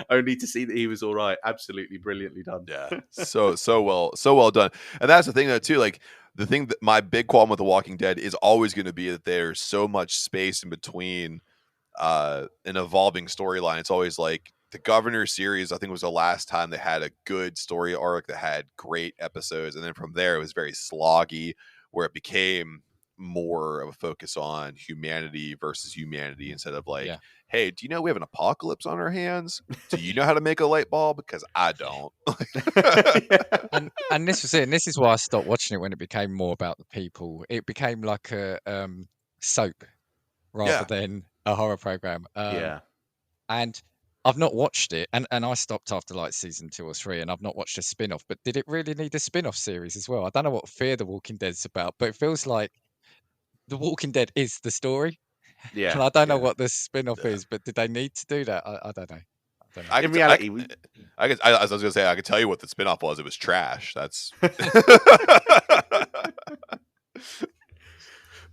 Speaker 2: only to see that he was all right. Absolutely brilliantly done.
Speaker 3: So well done. And that's the thing though too, like the thing that my big qualm with The Walking Dead is always going to be that there's so much space in between an evolving storyline. It's always like the Governor series, I think, was the last time they had a good story arc that had great episodes, and then from there it was very sloggy, where it became more of a focus on humanity versus humanity instead of like, hey, do you know we have an apocalypse on our hands? Do you know how to make a light bulb? Because I don't.
Speaker 1: and this was it. And this is why I stopped watching it when it became more about the people. It became like a soap rather than a horror program. And I've not watched it, and I stopped after like season 2 or 3, and I've not watched a spin-off. But did it really need a spin-off series as well? I don't know what Fear the Walking Dead's about, but it feels like The Walking Dead is the story. And I don't know what the spin-off is, but did they need to do that? I don't know.
Speaker 2: In reality,
Speaker 3: I was going to say, I could tell you what the spin-off was. It was trash. That's.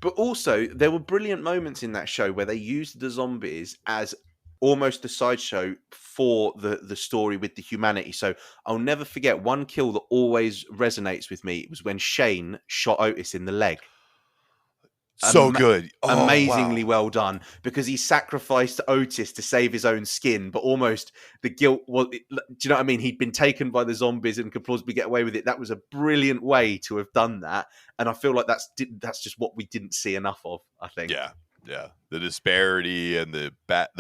Speaker 2: But also, there were brilliant moments in that show where they used the zombies as almost a sideshow for the story with the humanity. So I'll never forget one kill that always resonates with me. It was when Shane shot Otis in the leg.
Speaker 3: So good.
Speaker 2: Amazingly well done, because he sacrificed Otis to save his own skin, but almost the guilt was, do you know what I mean? He'd been taken by the zombies and could plausibly get away with it. That was a brilliant way to have done that. And I feel like that's just what we didn't see enough of, I think.
Speaker 3: Yeah. Yeah, the disparity and the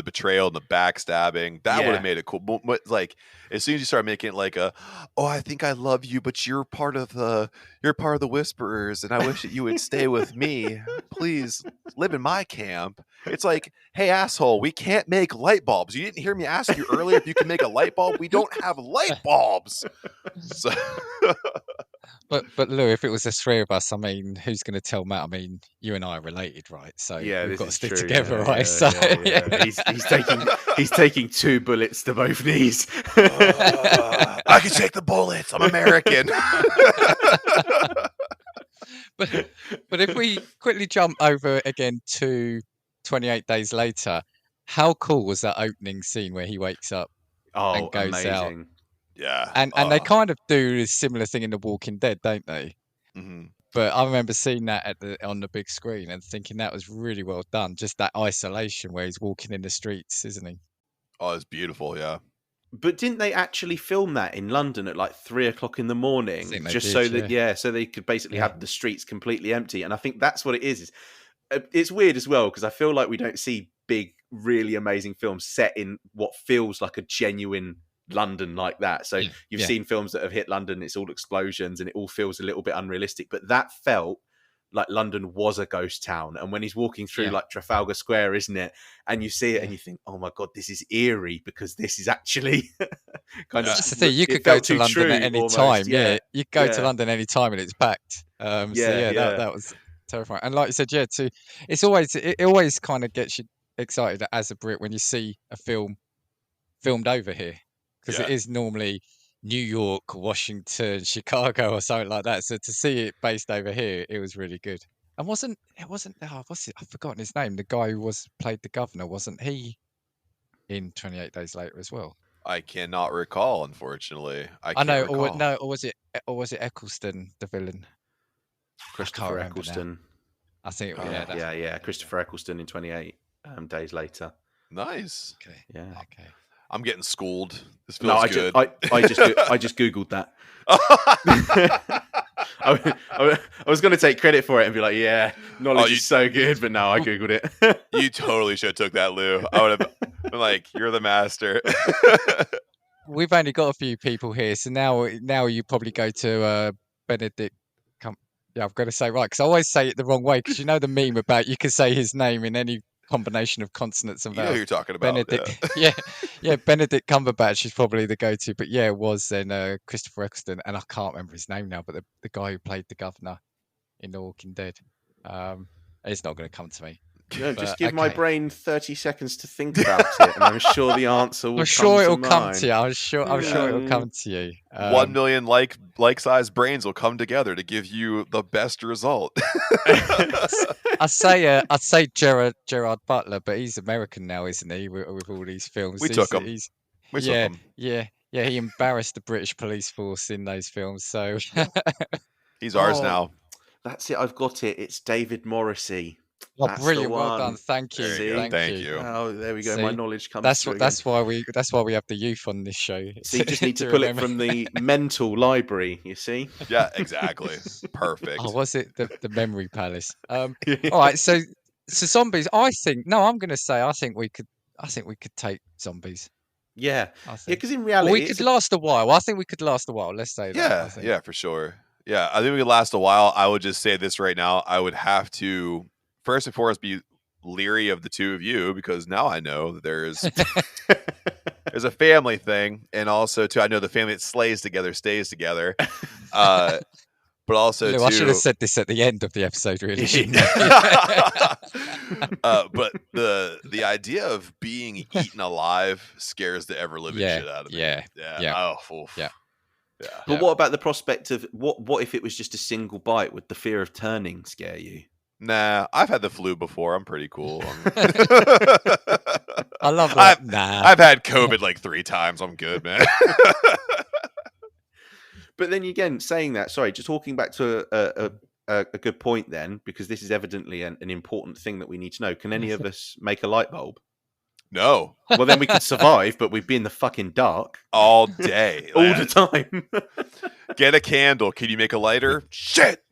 Speaker 3: betrayal and the backstabbing, that would have made it cool. But like, as soon as you start making it like oh, I think I love you, but you're part of the Whisperers, and I wish that you would stay with me. Please live in my camp. It's like, hey, asshole, we can't make light bulbs. You didn't hear me ask you earlier if you can make a light bulb? We don't have light bulbs. So
Speaker 1: But Lou, if it was the three of us, I mean, who's going to tell Matt? I mean, you and I are related, right? So we've got to stick together, right?
Speaker 2: He's taking 2 bullets to both knees.
Speaker 3: I can take the bullets. I'm American.
Speaker 1: But if we quickly jump over again to 28 days later, how cool was that opening scene where he wakes up and goes
Speaker 2: amazing.
Speaker 1: out?
Speaker 3: Yeah,
Speaker 1: and they kind of do a similar thing in The Walking Dead, don't they?
Speaker 3: Mm-hmm.
Speaker 1: But I remember seeing that on the big screen and thinking that was really well done. Just that isolation where he's walking in the streets, isn't he?
Speaker 3: Oh, it's beautiful, yeah.
Speaker 2: But didn't they actually film that in London at like 3:00 in the morning, so they could basically have the streets completely empty? And I think that's what it is. It's weird as well because I feel like we don't see big, really amazing films set in what feels like a genuine London like that. So you've seen films that have hit London, it's all explosions and it all feels a little bit unrealistic, but that felt like London was a ghost town. And when he's walking through like Trafalgar Square, isn't it, and you see it and you think, oh my god, this is eerie because this is actually kind of
Speaker 1: that's the thing. You could go to London at any time. You could go to London any time and it's packed. That was terrifying. And like you said, it always kind of gets you excited as a Brit when you see a film filmed over here. Because it is normally New York, Washington, Chicago, or something like that. So to see it based over here, it was really good. And wasn't what's it? I've forgotten his name. The guy who played the governor, wasn't he in 28 Days Later as well?
Speaker 3: I cannot recall, unfortunately.
Speaker 1: I know, or was it Eccleston, the villain?
Speaker 2: Christopher Eccleston.
Speaker 1: I think
Speaker 2: Christopher Eccleston in 28 Days Later.
Speaker 3: Nice.
Speaker 1: Okay.
Speaker 2: Yeah.
Speaker 1: Okay.
Speaker 3: I'm getting schooled. This feels good.
Speaker 2: I just googled that. I was going to take credit for it and be like, yeah, knowledge is so good, but no, I googled it.
Speaker 3: You totally should have took that, Lou. I would have been like, you're the master.
Speaker 1: We've only got a few people here, so now you probably go to Benedict. I've got to say right because I always say it the wrong way because you know the meme about you can say his name in any combination of consonants and vowels.
Speaker 3: You know who you're talking about.
Speaker 1: Benedict, Benedict Cumberbatch is probably the go-to, but it was then Christopher Eccleston, and I can't remember his name now, but the guy who played the governor in The Walking Dead. It's not going to come to me.
Speaker 2: Just give my brain 30 seconds to think about it, and I'm sure the answer will.
Speaker 1: I'm sure it'll come to you. I'm sure it'll come to you.
Speaker 3: 1 million like-sized brains will come together to give you the best result.
Speaker 1: I'd say Gerard Butler, but he's American now, isn't he? With all these films,
Speaker 3: we took him.
Speaker 1: Yeah. He embarrassed the British police force in those films. So
Speaker 3: he's ours now.
Speaker 2: That's it. I've got it. It's David Morrissey.
Speaker 1: Oh, brilliant! Well done. Thank you.
Speaker 3: Thank you.
Speaker 2: Oh, there we go. My knowledge comes.
Speaker 1: That's why we have the youth on this show.
Speaker 2: So you just need to pull it from the mental library. You see?
Speaker 3: Yeah, exactly. Perfect.
Speaker 1: Oh, was it the memory palace? All right. So zombies. I think we could take zombies.
Speaker 2: Yeah. Because in reality,
Speaker 1: we could last a while. I think we could last a while. Let's say that.
Speaker 3: Yeah, for sure. Yeah, I think we could last a while. I would just say this right now. I would have to first and foremost be leery of the two of you because now I know that there's a family thing, and also too I know the family that slays together stays together. But also
Speaker 1: I should have said this at the end of the episode, really.
Speaker 3: But the idea of being eaten alive scares the ever living shit out of me.
Speaker 1: Yeah.
Speaker 3: Oh,
Speaker 1: yeah.
Speaker 2: Yeah. But what about the prospect of what if it was just a single bite? Would the fear of turning scare you?
Speaker 3: Nah, I've had the flu before. I'm pretty cool.
Speaker 1: I love that.
Speaker 3: I've had COVID like 3 times. I'm good, man.
Speaker 2: But then again, saying that, sorry, just talking back to a good point then, because this is evidently an important thing that we need to know. Can any of us make a light bulb?
Speaker 3: No.
Speaker 2: Well, then we could survive, but we'd be in the fucking dark.
Speaker 3: All day.
Speaker 2: All the time.
Speaker 3: Get a candle. Can you make a lighter? Shit.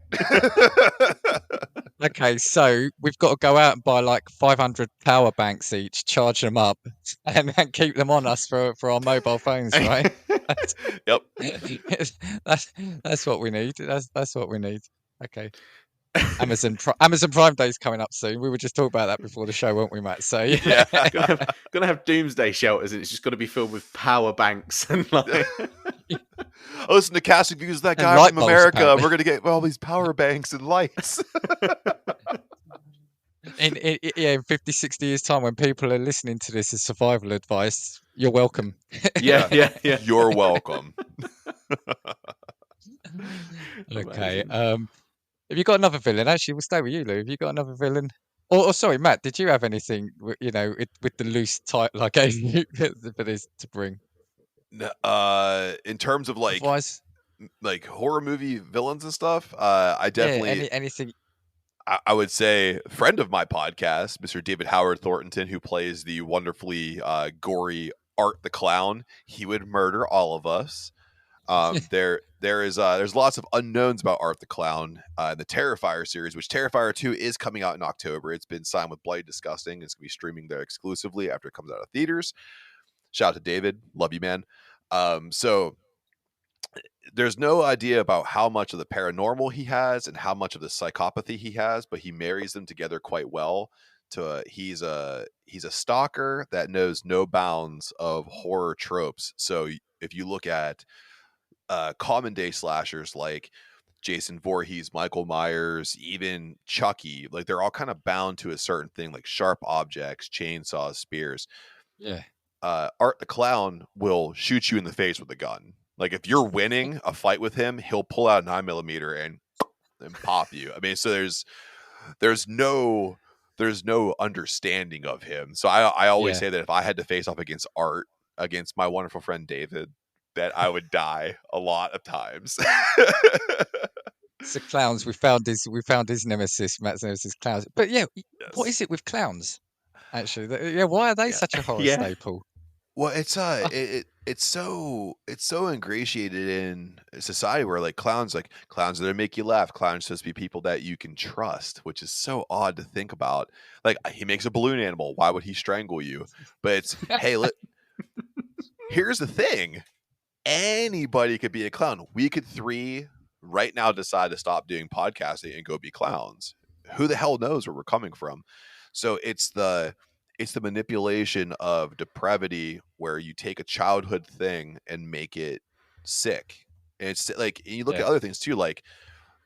Speaker 1: Okay, so we've got to go out and buy like 500 power banks each, charge them up, and keep them on us for our mobile phones, right? That's,
Speaker 3: Yep.
Speaker 1: that's that's what we need. That's what we need. Okay. Amazon Prime Day's coming up soon. We were just talking about that before the show, weren't we, Matt? So yeah.
Speaker 3: Yeah.
Speaker 2: gonna have doomsday shelters, and it's just got to be filled with power banks and like.
Speaker 3: Listen to casting views of that
Speaker 1: And
Speaker 3: guy
Speaker 1: light
Speaker 3: from
Speaker 1: bulbs,
Speaker 3: America.
Speaker 1: apparently.
Speaker 3: We're gonna get all these power banks and lights.
Speaker 1: In 50, 60 years time, when people are listening to this as survival advice, you're welcome.
Speaker 2: Yeah.
Speaker 3: You're welcome.
Speaker 1: Okay.
Speaker 2: Amazing.
Speaker 1: Have you got another villain? Actually, we'll stay with you, Lou. Have you got another villain? Or sorry, Matt, did you have anything, with the loose title I gave you for this to bring?
Speaker 3: In terms of like
Speaker 1: Otherwise,
Speaker 3: horror movie villains and stuff, I
Speaker 1: yeah,
Speaker 3: definitely
Speaker 1: anything.
Speaker 3: I would say a friend of my podcast, Mr. David Howard Thornton, who plays the wonderfully gory Art the Clown. He would murder all of us. There's lots of unknowns about Art the Clown in the Terrifier series, which Terrifier 2 is coming out in October. It's been signed with Bloody Disgusting. It's gonna be streaming there exclusively after it comes out of theaters. Shout out to David, love you, man. So there's no idea about how much of the paranormal he has and how much of the psychopathy he has, but he marries them together quite well. He's a stalker that knows no bounds of horror tropes. So if you look at common day slashers like Jason Voorhees, Michael Myers, even Chucky, like they're all kind of bound to a certain thing, like sharp objects, chainsaws, spears.
Speaker 1: Yeah.
Speaker 3: Art the Clown will shoot you in the face with a gun. Like if you're winning a fight with him, he'll pull out a 9mm and pop you. I mean, so there's no understanding of him. So I always
Speaker 1: Yeah.
Speaker 3: say that if I had to face off against Art, against my wonderful friend David, that I would die a lot of times.
Speaker 1: So clowns, we found his nemesis, Matt's nemesis, clowns. But yeah, what
Speaker 3: Yes.
Speaker 1: is it with clowns? Actually, yeah, why are they such a horror
Speaker 2: Yeah.
Speaker 1: staple?
Speaker 3: Well, it's so ingratiated in society where like clowns are there to make you laugh. Clowns are supposed to be people that you can trust, which is so odd to think about. Like he makes a balloon animal. Why would he strangle you? But it's hey, here's the thing. Anybody could be a clown. We could three right now decide to stop doing podcasting and go be clowns. Who the hell knows where we're coming from? So it's the manipulation of depravity where you take a childhood thing and make it sick. And it's like, and you look
Speaker 1: Yeah.
Speaker 3: at other things too, like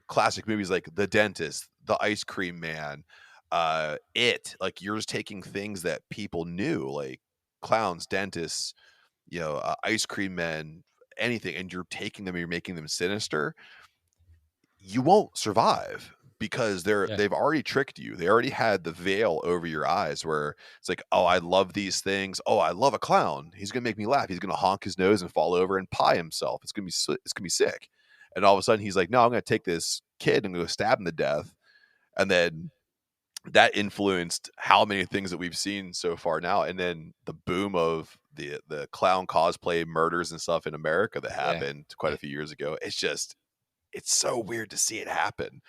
Speaker 3: classic movies like The Dentist, The Ice Cream Man, It. Like you're just taking things that people knew, like clowns, dentists, ice cream men, anything, and you're taking them and you're making them sinister. You won't survive because
Speaker 1: Yeah.
Speaker 3: they've already tricked you. They already had the veil over your eyes where it's like, oh, I love these things. Oh, I love a clown. He's gonna make me laugh. He's gonna honk his nose and fall over and pie himself. It's gonna be sick. And all of a sudden he's like, no, I'm gonna take this kid and go stab him to death. And then that influenced how many things that we've seen so far now. And then the boom of the clown cosplay murders and stuff in America that happened quite a few years ago. It's so weird to see it happen.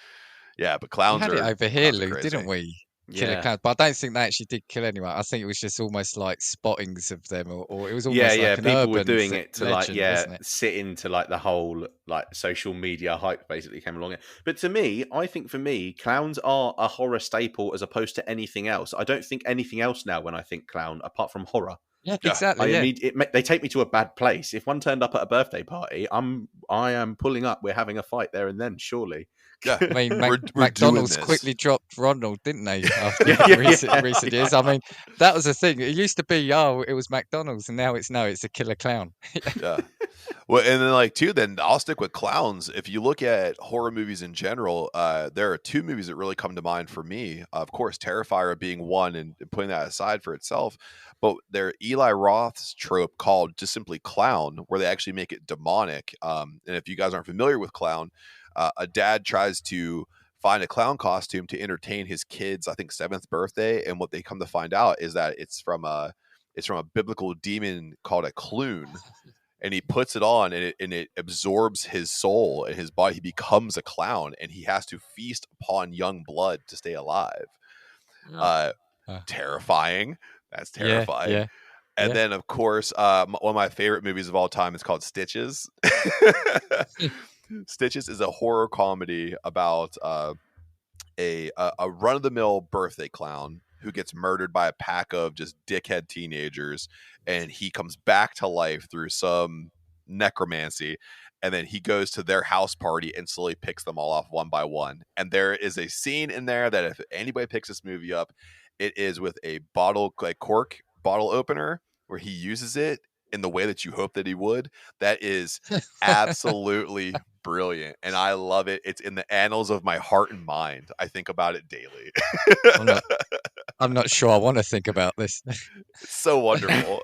Speaker 3: Yeah, but
Speaker 1: We
Speaker 3: clowns
Speaker 1: had it
Speaker 3: are
Speaker 1: over here,
Speaker 3: crazy.
Speaker 1: Lou, didn't we? Killer
Speaker 2: Yeah.
Speaker 1: clowns, but I don't think they actually did kill anyone. I think it was just almost like spottings of them, or it was almost
Speaker 2: Yeah,
Speaker 1: like an
Speaker 2: people were
Speaker 1: urban
Speaker 2: doing it to
Speaker 1: legend, wasn't it?
Speaker 2: sit into like the whole like social media hype basically came along. But to me, I think for me, clowns are a horror staple as opposed to anything else. I don't think anything else now when I think clown apart from horror.
Speaker 1: Yeah,
Speaker 3: Yeah.
Speaker 1: exactly. Yeah.
Speaker 2: They take me to a bad place. If one turned up at a birthday party, I am pulling up. We're having a fight there and then, surely.
Speaker 3: Yeah,
Speaker 1: I mean,
Speaker 3: we're
Speaker 1: McDonald's
Speaker 3: doing this.
Speaker 1: quickly dropped Ronald, didn't they? After
Speaker 2: Yeah,
Speaker 1: recent years. I mean, that was the thing. It used to be, it was McDonald's, and now it's a killer clown.
Speaker 3: Yeah. Well, and then then I'll stick with clowns. If you look at horror movies in general, there are two movies that really come to mind for me. Of course, Terrifier being one, and putting that aside for itself. But they're Eli Roth's trope called just simply clown, where they actually make it demonic. And if you guys aren't familiar with clown, a dad tries to find a clown costume to entertain his kid's, I think, 7th birthday. And what they come to find out is that it's from a biblical demon called a clown. and he puts it on, and it absorbs his soul and his body. He becomes a clown, and he has to feast upon young blood to stay alive.
Speaker 1: Uh,
Speaker 3: Terrifying. That's
Speaker 1: yeah,
Speaker 3: terrifying.
Speaker 1: yeah,
Speaker 3: And
Speaker 1: yeah.
Speaker 3: then, of course, one of my favorite movies of all time is called Stitches. Stitches is a horror comedy about a run-of-the-mill birthday clown who gets murdered by a pack of just dickhead teenagers, and he comes back to life through some necromancy, and then he goes to their house party and slowly picks them all off one by one. And there is a scene in there that if anybody picks this movie up, it is with a bottle, like cork bottle opener, where he uses it in the way that you hope that he would. That is absolutely brilliant, and I love it. It's in the annals of my heart and mind. I think about it daily.
Speaker 1: I'm not sure I want to think about this.
Speaker 3: It's so wonderful.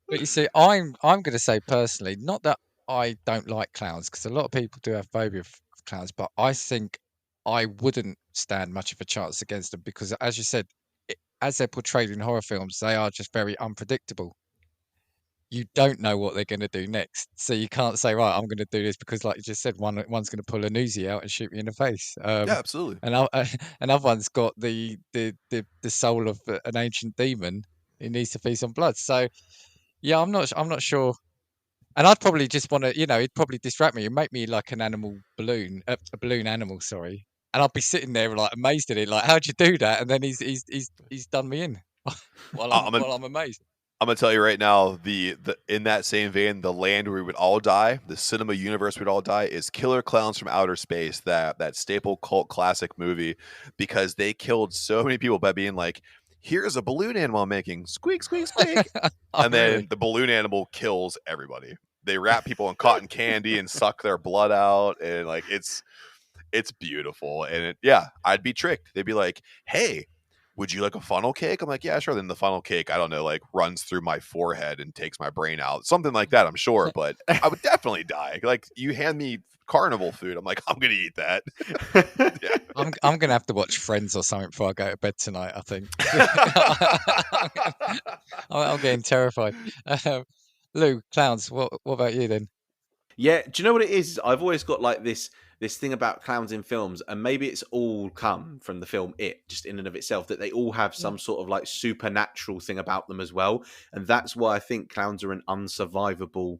Speaker 1: But you see, I'm going to say personally, not that I don't like clowns, because a lot of people do have phobia of clowns, but I think I wouldn't stand much of a chance against them because, as you said, as they're portrayed in horror films, they are just very unpredictable. You don't know what they're going to do next, so you can't say, right, I'm going to do this because, like you just said, one's going to pull a Uzi out and shoot me in the face.
Speaker 3: Yeah, absolutely.
Speaker 1: And another one's got the soul of an ancient demon who needs to feast on blood. So yeah, I'm not sure. And I'd probably just want to, it'd probably distract me. It'd make me like an animal balloon, a balloon animal, sorry. And I'd be sitting there like amazed at it, like, how'd you do that? And then he's done me in while I'm amazed.
Speaker 3: I'm gonna tell you right now, the in that same vein, the land where we would all die, the cinema universe we'd all die, is Killer Clowns from Outer Space, that staple cult classic movie, because they killed so many people by being like, here's a balloon animal I'm making, squeak, squeak, squeak. And then
Speaker 1: Really?
Speaker 3: the balloon animal kills everybody. They wrap people in cotton candy and suck their blood out, and like it's beautiful. And I'd be tricked. They'd be like, hey, would you like a funnel cake? I'm like, yeah, sure. Then the funnel cake, I don't know, like runs through my forehead and takes my brain out. Something like that, I'm sure. But I would definitely die. Like, you hand me carnival food, I'm like, I'm gonna eat that. Yeah.
Speaker 1: I'm gonna have to watch Friends or something before I go to bed tonight, I think. I'm getting terrified. Lou, clowns, what about you then?
Speaker 2: Yeah, do you know what it is? I've always got like this thing about clowns in films, and maybe it's all come from the film It, just in and of itself, that they all have some sort of like supernatural thing about them as well. And that's why I think clowns are an unsurvivable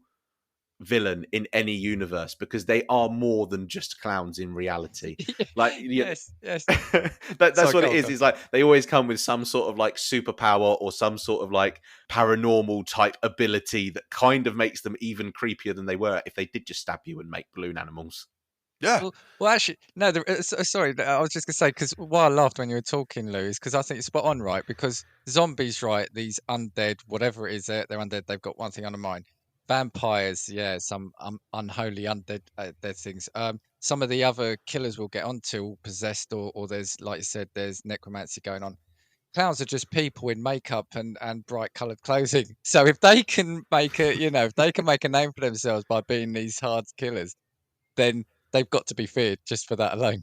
Speaker 2: villain in any universe, because they are more than just clowns in reality. Like,
Speaker 1: yes.
Speaker 2: that's
Speaker 1: Sorry,
Speaker 2: what
Speaker 1: go
Speaker 2: it
Speaker 1: on,
Speaker 2: is.
Speaker 1: go on.
Speaker 2: Is like they always come with some sort of like superpower or some sort of like paranormal type ability that kind of makes them even creepier than they were if they did just stab you and make balloon animals.
Speaker 3: Yeah.
Speaker 1: Well, actually, no. Sorry, I was just gonna say, because why I laughed when you were talking, Lou, is because I think it's spot on, right? Because zombies, right? These undead, whatever it is, they're undead. They've got one thing on their mind. Vampires, yeah, some unholy undead dead things. Some of the other killers we'll get onto, all possessed, or there's, like you said, there's necromancy going on. Clowns are just people in makeup and bright coloured clothing. So if they can make if they can make a name for themselves by being these hard killers, then they've got to be feared just for that alone.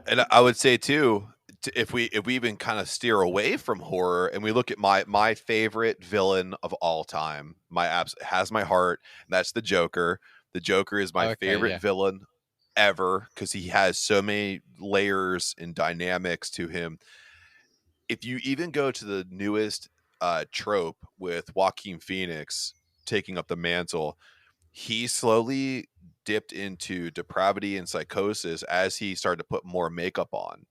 Speaker 3: And I would say too, if we even kind of steer away from horror and we look at my favorite villain of all time, has my heart, and that's the Joker. The Joker is my favorite villain ever because he has so many layers and dynamics to him. If you even go to the newest trope with Joaquin Phoenix taking up the mantle, he slowly dipped into depravity and psychosis as he started to put more makeup on.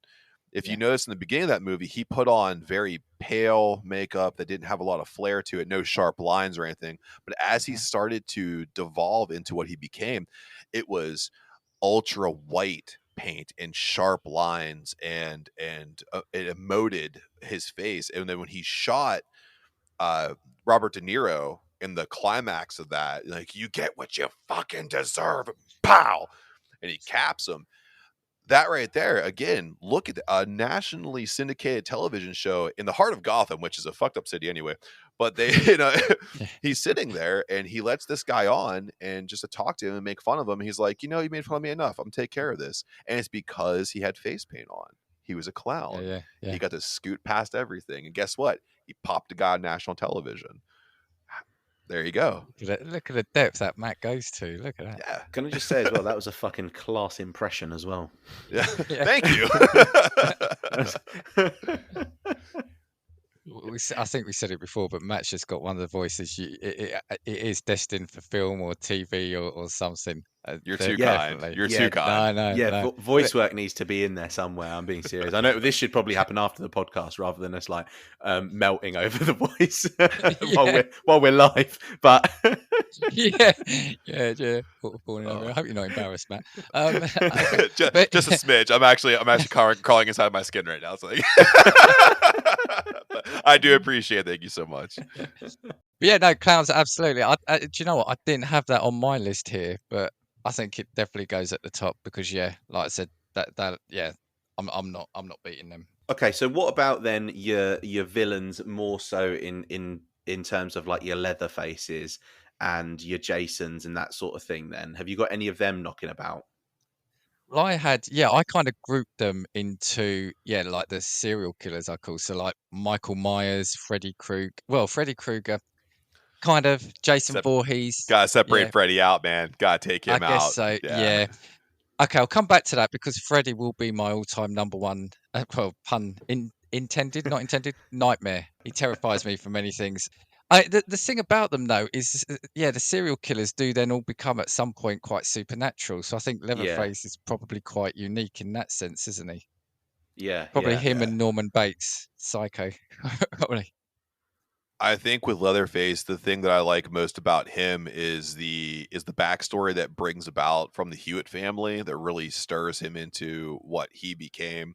Speaker 3: If you notice in the beginning of that movie, he put on very pale makeup that didn't have a lot of flair to it, no sharp lines or anything. But as he started to devolve into what he became, it was ultra white paint and sharp lines, and it emoted his face. And then when he shot Robert De Niro in the climax of that, like, you get what you fucking deserve, pow, and he caps him. That right there, again, look at a nationally syndicated television show in the heart of Gotham, which is a fucked up city anyway. But they, he's sitting there and he lets this guy on and just to talk to him and make fun of him. He's like, you made fun of me enough. I'm gonna take care of this. And it's because he had face paint on. He was a clown.
Speaker 1: Yeah.
Speaker 3: He got to scoot past everything. And guess what? He popped a guy on national television. There you go.
Speaker 1: Look at the depth that Matt goes to. Look at that.
Speaker 3: Yeah.
Speaker 2: Can I just say as well, that was a fucking class impression as well.
Speaker 3: Yeah.
Speaker 1: Yeah.
Speaker 3: Thank you.
Speaker 1: I think we said it before, but Matt's just got one of the voices. It is destined for film or TV or something.
Speaker 3: You're too
Speaker 2: Yeah.
Speaker 3: kind. You're
Speaker 2: Yeah.
Speaker 3: too kind.
Speaker 1: No.
Speaker 2: Voice work needs to be in there somewhere. I'm being serious. I know this should probably happen after the podcast rather than us like melting over the voice while we're live. But
Speaker 1: yeah. I hope you're not embarrassed, Matt.
Speaker 3: Just a smidge. I'm actually crawling inside my skin right now. It's like, I do appreciate it. Thank you so much.
Speaker 1: But yeah, no, clowns, absolutely. Do you know what? I didn't have that on my list here, but I think it definitely goes at the top because, yeah, like I said, I'm not beating them.
Speaker 2: okay, so what about then your villains more so in terms of like your Leatherfaces and your Jasons and that sort of thing? Then have you got any of them knocking about?
Speaker 1: Well, I kind of grouped them into, like the serial killers I call. So like Michael Myers, Freddy Krueger, kind of Jason Voorhees.
Speaker 3: Gotta separate
Speaker 1: Yeah,
Speaker 3: Freddy out, man. Gotta take
Speaker 1: I
Speaker 3: him
Speaker 1: guess
Speaker 3: out.
Speaker 1: so. Yeah. Okay, I'll come back to that because Freddy will be my all-time number one. Pun intended, not intended. Nightmare. He terrifies me for many things. The thing about them though is, the serial killers do then all become at some point quite supernatural. So I think Leatherface is probably quite unique in that sense, isn't he?
Speaker 2: Yeah,
Speaker 1: Probably
Speaker 2: yeah.
Speaker 1: him and Norman Bates, Psycho. Probably.
Speaker 3: I think with Leatherface, the thing that I like most about him is the backstory that brings about from the Hewitt family that really stirs him into what he became.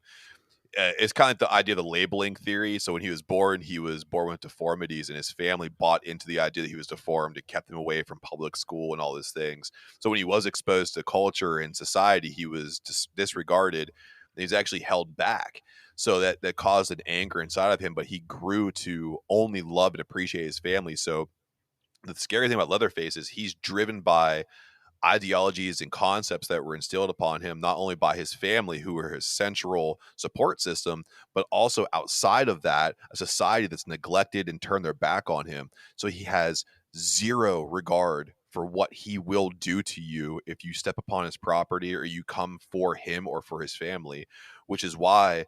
Speaker 3: It's kind of the idea of the labeling theory. So when he was born with deformities, and his family bought into the idea that he was deformed and kept him away from public school and all these things. So when he was exposed to culture and society, he was disregarded. And he was actually held back. So that caused an anger inside of him, but he grew to only love and appreciate his family. So the scary thing about Leatherface is he's driven by ideologies and concepts that were instilled upon him, not only by his family, who were his central support system, but also outside of that, a society that's neglected and turned their back on him. So he has zero regard for what he will do to you if you step upon his property or you come for him or for his family, which is why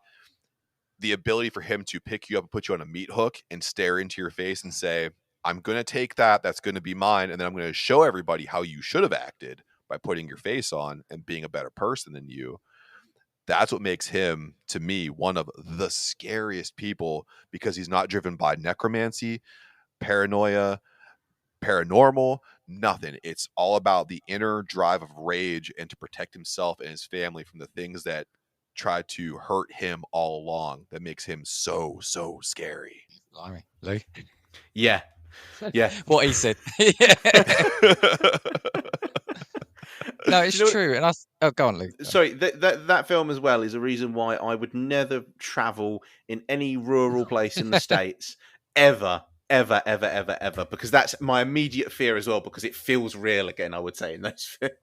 Speaker 3: the ability for him to pick you up and put you on a meat hook and stare into your face and say, I'm going to take that's going to be mine, and then I'm going to show everybody how you should have acted by putting your face on and being a better person than you. That's what makes him, to me, one of the scariest people, because he's not driven by necromancy, paranoia, paranormal, nothing. It's all about the inner drive of rage and to protect himself and his family from the things that tried to hurt him all along. That makes him so scary.
Speaker 1: Blimey, Lou.
Speaker 2: Yeah.
Speaker 1: What he said. No, it's true. And go on, Lou.
Speaker 2: Sorry, that film as well is a reason why I would never travel in any rural place in the States ever, because that's my immediate fear as well, because it feels real again, I would say, in those films.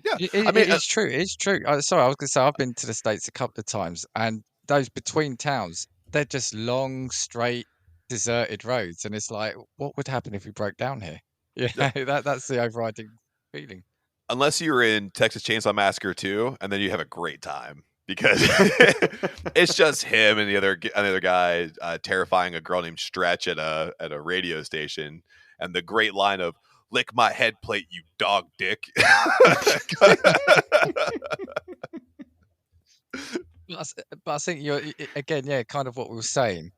Speaker 3: Yeah,
Speaker 1: it's true. It's true. Sorry, I was going to say I've been to the States a couple of times, and those between towns, they're just long, straight, deserted roads, and it's like, what would happen if we broke down here? Yeah, that's the overriding feeling.
Speaker 3: Unless you're in Texas Chainsaw Massacre 2, and then you have a great time, because it's just him and the other guy terrifying a girl named Stretch at a radio station, and the great line of "Lick my head plate, you dog dick."
Speaker 1: But I think you're again, kind of what we were saying.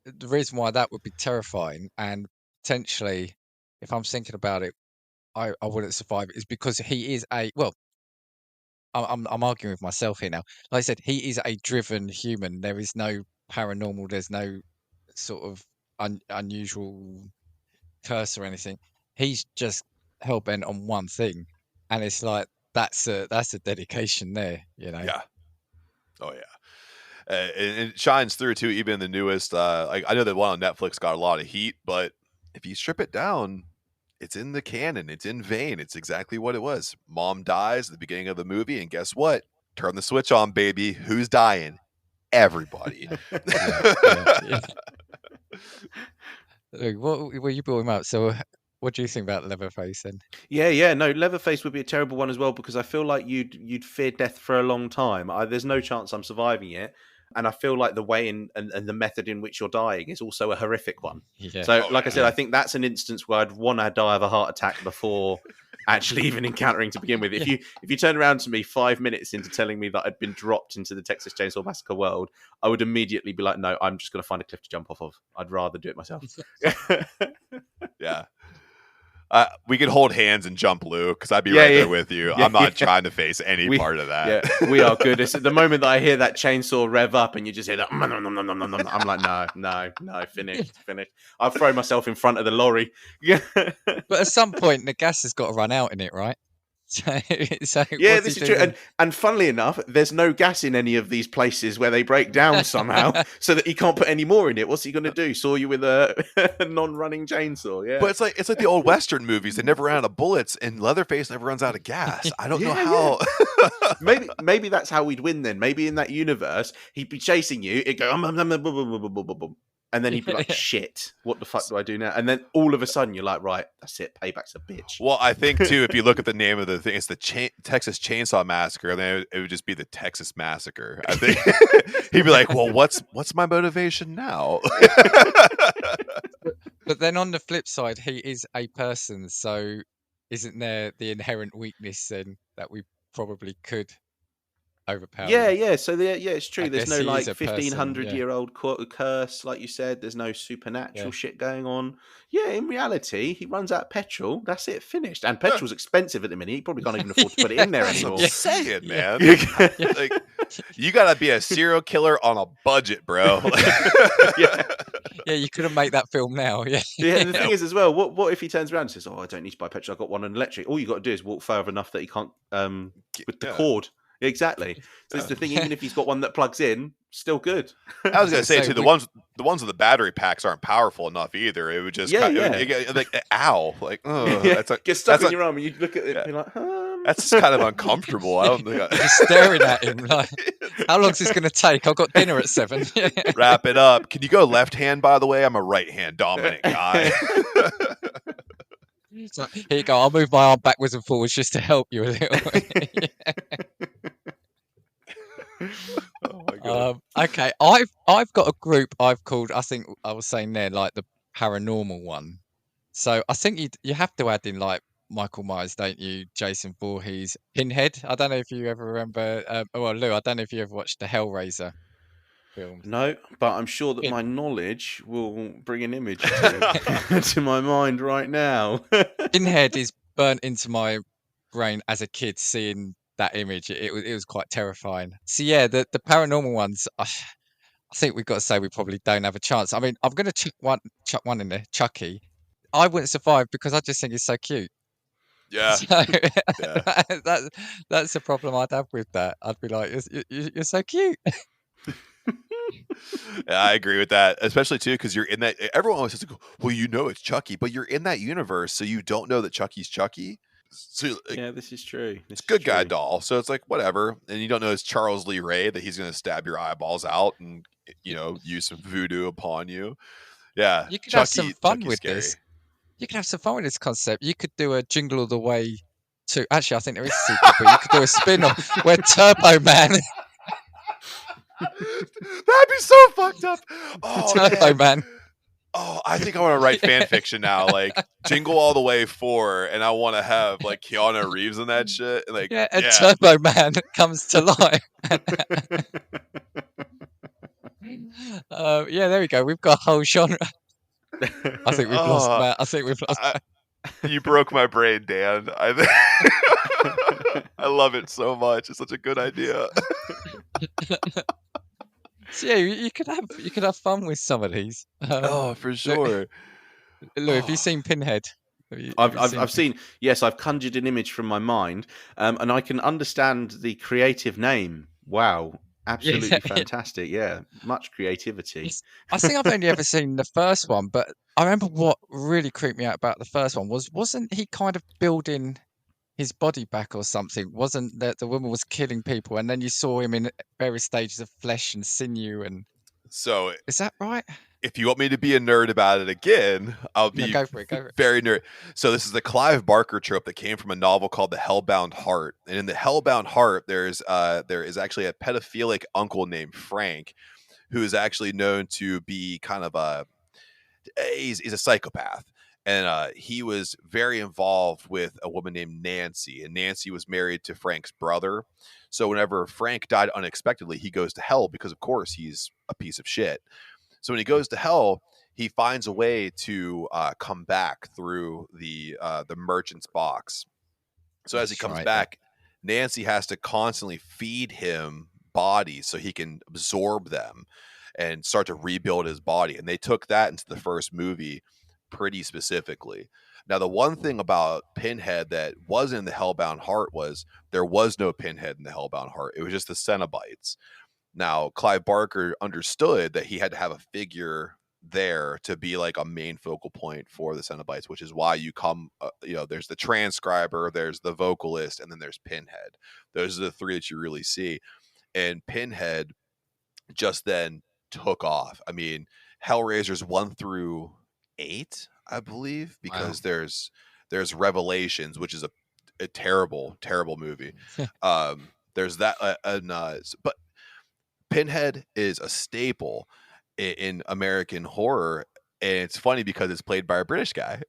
Speaker 1: The reason why that would be terrifying, and potentially, if I'm thinking about it, I wouldn't survive it, is because he is I'm arguing with myself here now. Like I said, he is a driven human. There is no paranormal. There's no sort of unusual curse or anything. He's just hell bent on one thing, and it's like that's a dedication there.
Speaker 3: Yeah. Oh yeah. And it shines through too, even in the newest. Like I know the one on Netflix got a lot of heat, but if you strip it down, it's in the canon. It's in vein. It's exactly what it was. Mom dies at the beginning of the movie, and guess what? Turn the switch on, baby. Who's dying? Everybody.
Speaker 1: Yeah. Luke, well, you brought him up. So, what do you think about Leatherface then?
Speaker 2: Yeah, no, Leatherface would be a terrible one as well because I feel like you'd fear death for a long time. There's no chance I'm surviving it, and I feel like the way and the method in which you're dying is also a horrific one.
Speaker 1: Yeah.
Speaker 2: So,
Speaker 3: Oh,
Speaker 2: like I
Speaker 3: yeah.
Speaker 2: said, I think that's an instance where I'd want to die of a heart attack before actually even encountering to begin with. If you turn around to me 5 minutes into telling me that I'd been dropped into the Texas Chainsaw Massacre world, I would immediately be like, no, I'm just going to find a cliff to jump off of. I'd rather do it myself.
Speaker 3: Yeah. We could hold hands and jump, Luke, because I'd be
Speaker 2: Yeah,
Speaker 3: right
Speaker 2: yeah.
Speaker 3: there with you.
Speaker 2: Yeah,
Speaker 3: I'm not
Speaker 2: yeah.
Speaker 3: trying to face any part of that.
Speaker 2: Yeah, we are good. It's at the moment that I hear that chainsaw rev up and you just hear that, I'm like, no, finished. I'll throw myself in front of the lorry.
Speaker 1: But at some point, the gas has got to run out in it, right? So
Speaker 2: Yeah,
Speaker 1: what's
Speaker 2: this
Speaker 1: he
Speaker 2: is
Speaker 1: do
Speaker 2: true.
Speaker 1: then?
Speaker 2: And funnily enough, there's no gas in any of these places where they break down somehow, so that he can't put any more in it. What's he going to do? Saw you with a non-running chainsaw? Yeah,
Speaker 3: But it's like the old Western movies. They never run out of bullets, and Leatherface never runs out of gas. I don't know how.
Speaker 2: maybe that's how we'd win then. Maybe in that universe, he'd be chasing you. It'd go, and then he'd be like, shit, what the fuck do I do now? And then all of a sudden, you're like, right, that's it. Payback's a bitch.
Speaker 3: Well, I think too, if you look at the name of the thing, it's the Texas Chainsaw Massacre, and then it would just be the Texas Massacre. I think he'd be like, "Well, what's my motivation now?"
Speaker 1: But then on the flip side, he is a person, so isn't there the inherent weakness then that we probably could overpower him?
Speaker 2: Yeah. So it's true.
Speaker 1: I
Speaker 2: There's
Speaker 1: guess
Speaker 2: no
Speaker 1: he
Speaker 2: like
Speaker 1: is a person,
Speaker 2: 1500-year-old curse, like you said. There's no supernatural
Speaker 1: Yeah.
Speaker 2: shit going on. Yeah, in reality, he runs out of petrol. That's it, finished. And petrol's expensive at the minute. He probably can't even afford to put it in there
Speaker 3: That's what
Speaker 2: anymore.
Speaker 3: I'm saying,
Speaker 1: Yeah.
Speaker 3: man. Like, you gotta be a serial killer on a budget, bro.
Speaker 2: Yeah.
Speaker 1: Yeah, you couldn't make that film now. Yeah.
Speaker 2: Yeah, the thing is as well, what if he turns around and says, "Oh, I don't need to buy petrol. I've got one on electric." All you got to do is walk further enough that he can't with the
Speaker 3: Yeah.
Speaker 2: cord. Exactly. So it's the thing. Even if he's got one that plugs in, still good.
Speaker 3: I was gonna say
Speaker 1: So
Speaker 3: too, the ones with the battery packs aren't powerful enough either. It would just
Speaker 2: Yeah,
Speaker 3: like ow, like
Speaker 2: Yeah,
Speaker 3: that's like
Speaker 2: get stuck
Speaker 3: that's
Speaker 2: in your arm, and you look at it and be like,
Speaker 3: that's just kind of uncomfortable. I don't think
Speaker 1: Just staring at him like, how long is this going to take? I've got dinner at 7.
Speaker 3: Wrap it up. Can you go left hand, by the way? I'm a right hand dominant guy.
Speaker 1: So, here you go. I'll move my arm backwards and forwards just to help you a little.
Speaker 3: Oh my god.
Speaker 1: Okay, I've got a group I've called. I think I was saying there like the paranormal one. So I think you have to add in like Michael Myers, don't you? Jason Voorhees, Pinhead. I don't know if you ever remember. Well, Lou, I don't know if you ever watched the Hellraiser films.
Speaker 2: No, but I'm sure that
Speaker 1: Pin-
Speaker 2: my knowledge will bring an image to my mind right now.
Speaker 1: Pinhead is burnt into my brain as a kid seeing that image. It was quite terrifying. So yeah, the paranormal ones. I think we've got to say we probably don't have a chance. I mean, I'm going to chuck one in there, Chucky. I wouldn't survive because I just think it's so cute.
Speaker 3: Yeah.
Speaker 1: So
Speaker 3: Yeah.
Speaker 1: that's the problem I'd have with that. I'd be like, you're so cute.
Speaker 3: Yeah, I agree with that, especially too because you're in that. Everyone always says, to go, "Well, you know it's Chucky," but you're in that universe, so you don't know that Chucky's Chucky. So like,
Speaker 2: Yeah, this is true.
Speaker 3: it's a good guy doll, so it's like whatever, and you don't know it's Charles Lee Ray that he's going to stab your eyeballs out and use some voodoo upon you. Yeah,
Speaker 1: You could have some fun
Speaker 3: Chucky's
Speaker 1: with
Speaker 3: scary.
Speaker 1: this. You could have some fun with this concept. You could do a Jingle All the Way to. Actually, I think there is a sequel, but you could do a spin-off where Turbo Man,
Speaker 3: That'd be so fucked up. Oh,
Speaker 1: Turbo
Speaker 3: man.
Speaker 1: Man.
Speaker 3: Oh, I think I want to write fan fiction now, like Jingle All the Way 4, and I want to have like Keanu Reeves in that shit. Like,
Speaker 1: Yeah, and Turbo Man comes to life. Yeah, there we go. We've got a whole genre. I think we've lost Matt. I think we've lost Matt.
Speaker 3: You broke my brain, Dan. I love it so much. It's such a good idea.
Speaker 1: So yeah, you could have fun with some of these.
Speaker 3: Oh, for sure.
Speaker 1: Look, have you seen Pinhead?
Speaker 2: I've seen. Yes, I've conjured an image from my mind, and I can understand the creative name. Wow, absolutely fantastic. Yeah, much creativity.
Speaker 1: I think I've only ever seen the first one, but I remember what really creeped me out about the first one wasn't he kind of building his body back or something? Wasn't that the woman was killing people, and then you saw him in various stages of flesh and sinew, and
Speaker 3: So
Speaker 1: is that right?
Speaker 3: if you want me to be a nerd about it again, I'll
Speaker 1: No,
Speaker 3: be
Speaker 1: go for it. Go for it.
Speaker 3: very nerd. So this is the Clive Barker trope that came from a novel called The Hellbound Heart. And in The Hellbound Heart, there is actually a pedophilic uncle named Frank, who is actually known to be kind of he's a psychopath. And he was very involved with a woman named Nancy, and Nancy was married to Frank's brother. So whenever Frank died unexpectedly, he goes to hell because, of course, he's a piece of shit. So when he goes to hell, he finds a way to come back through the merchant's box. So as he
Speaker 1: That's
Speaker 3: comes
Speaker 1: right,
Speaker 3: back, Nancy has to constantly feed him bodies so he can absorb them and start to rebuild his body. And they took that into the first movie pretty specifically. Now, the one thing about Pinhead that wasn't in the Hellbound Heart was there was no Pinhead in the Hellbound Heart. It was just the Cenobites. Now, Clive Barker understood that he had to have a figure there to be like a main focal point for the Cenobites, which is why you come, there's the transcriber, there's the vocalist, and then there's Pinhead. Those are the three that you really see. And Pinhead just then took off. I mean, Hellraisers 1 through 8, I believe, because there's Revelations, which is a terrible movie. There's that, but Pinhead is a staple in American horror, and it's funny because it's played by a British guy.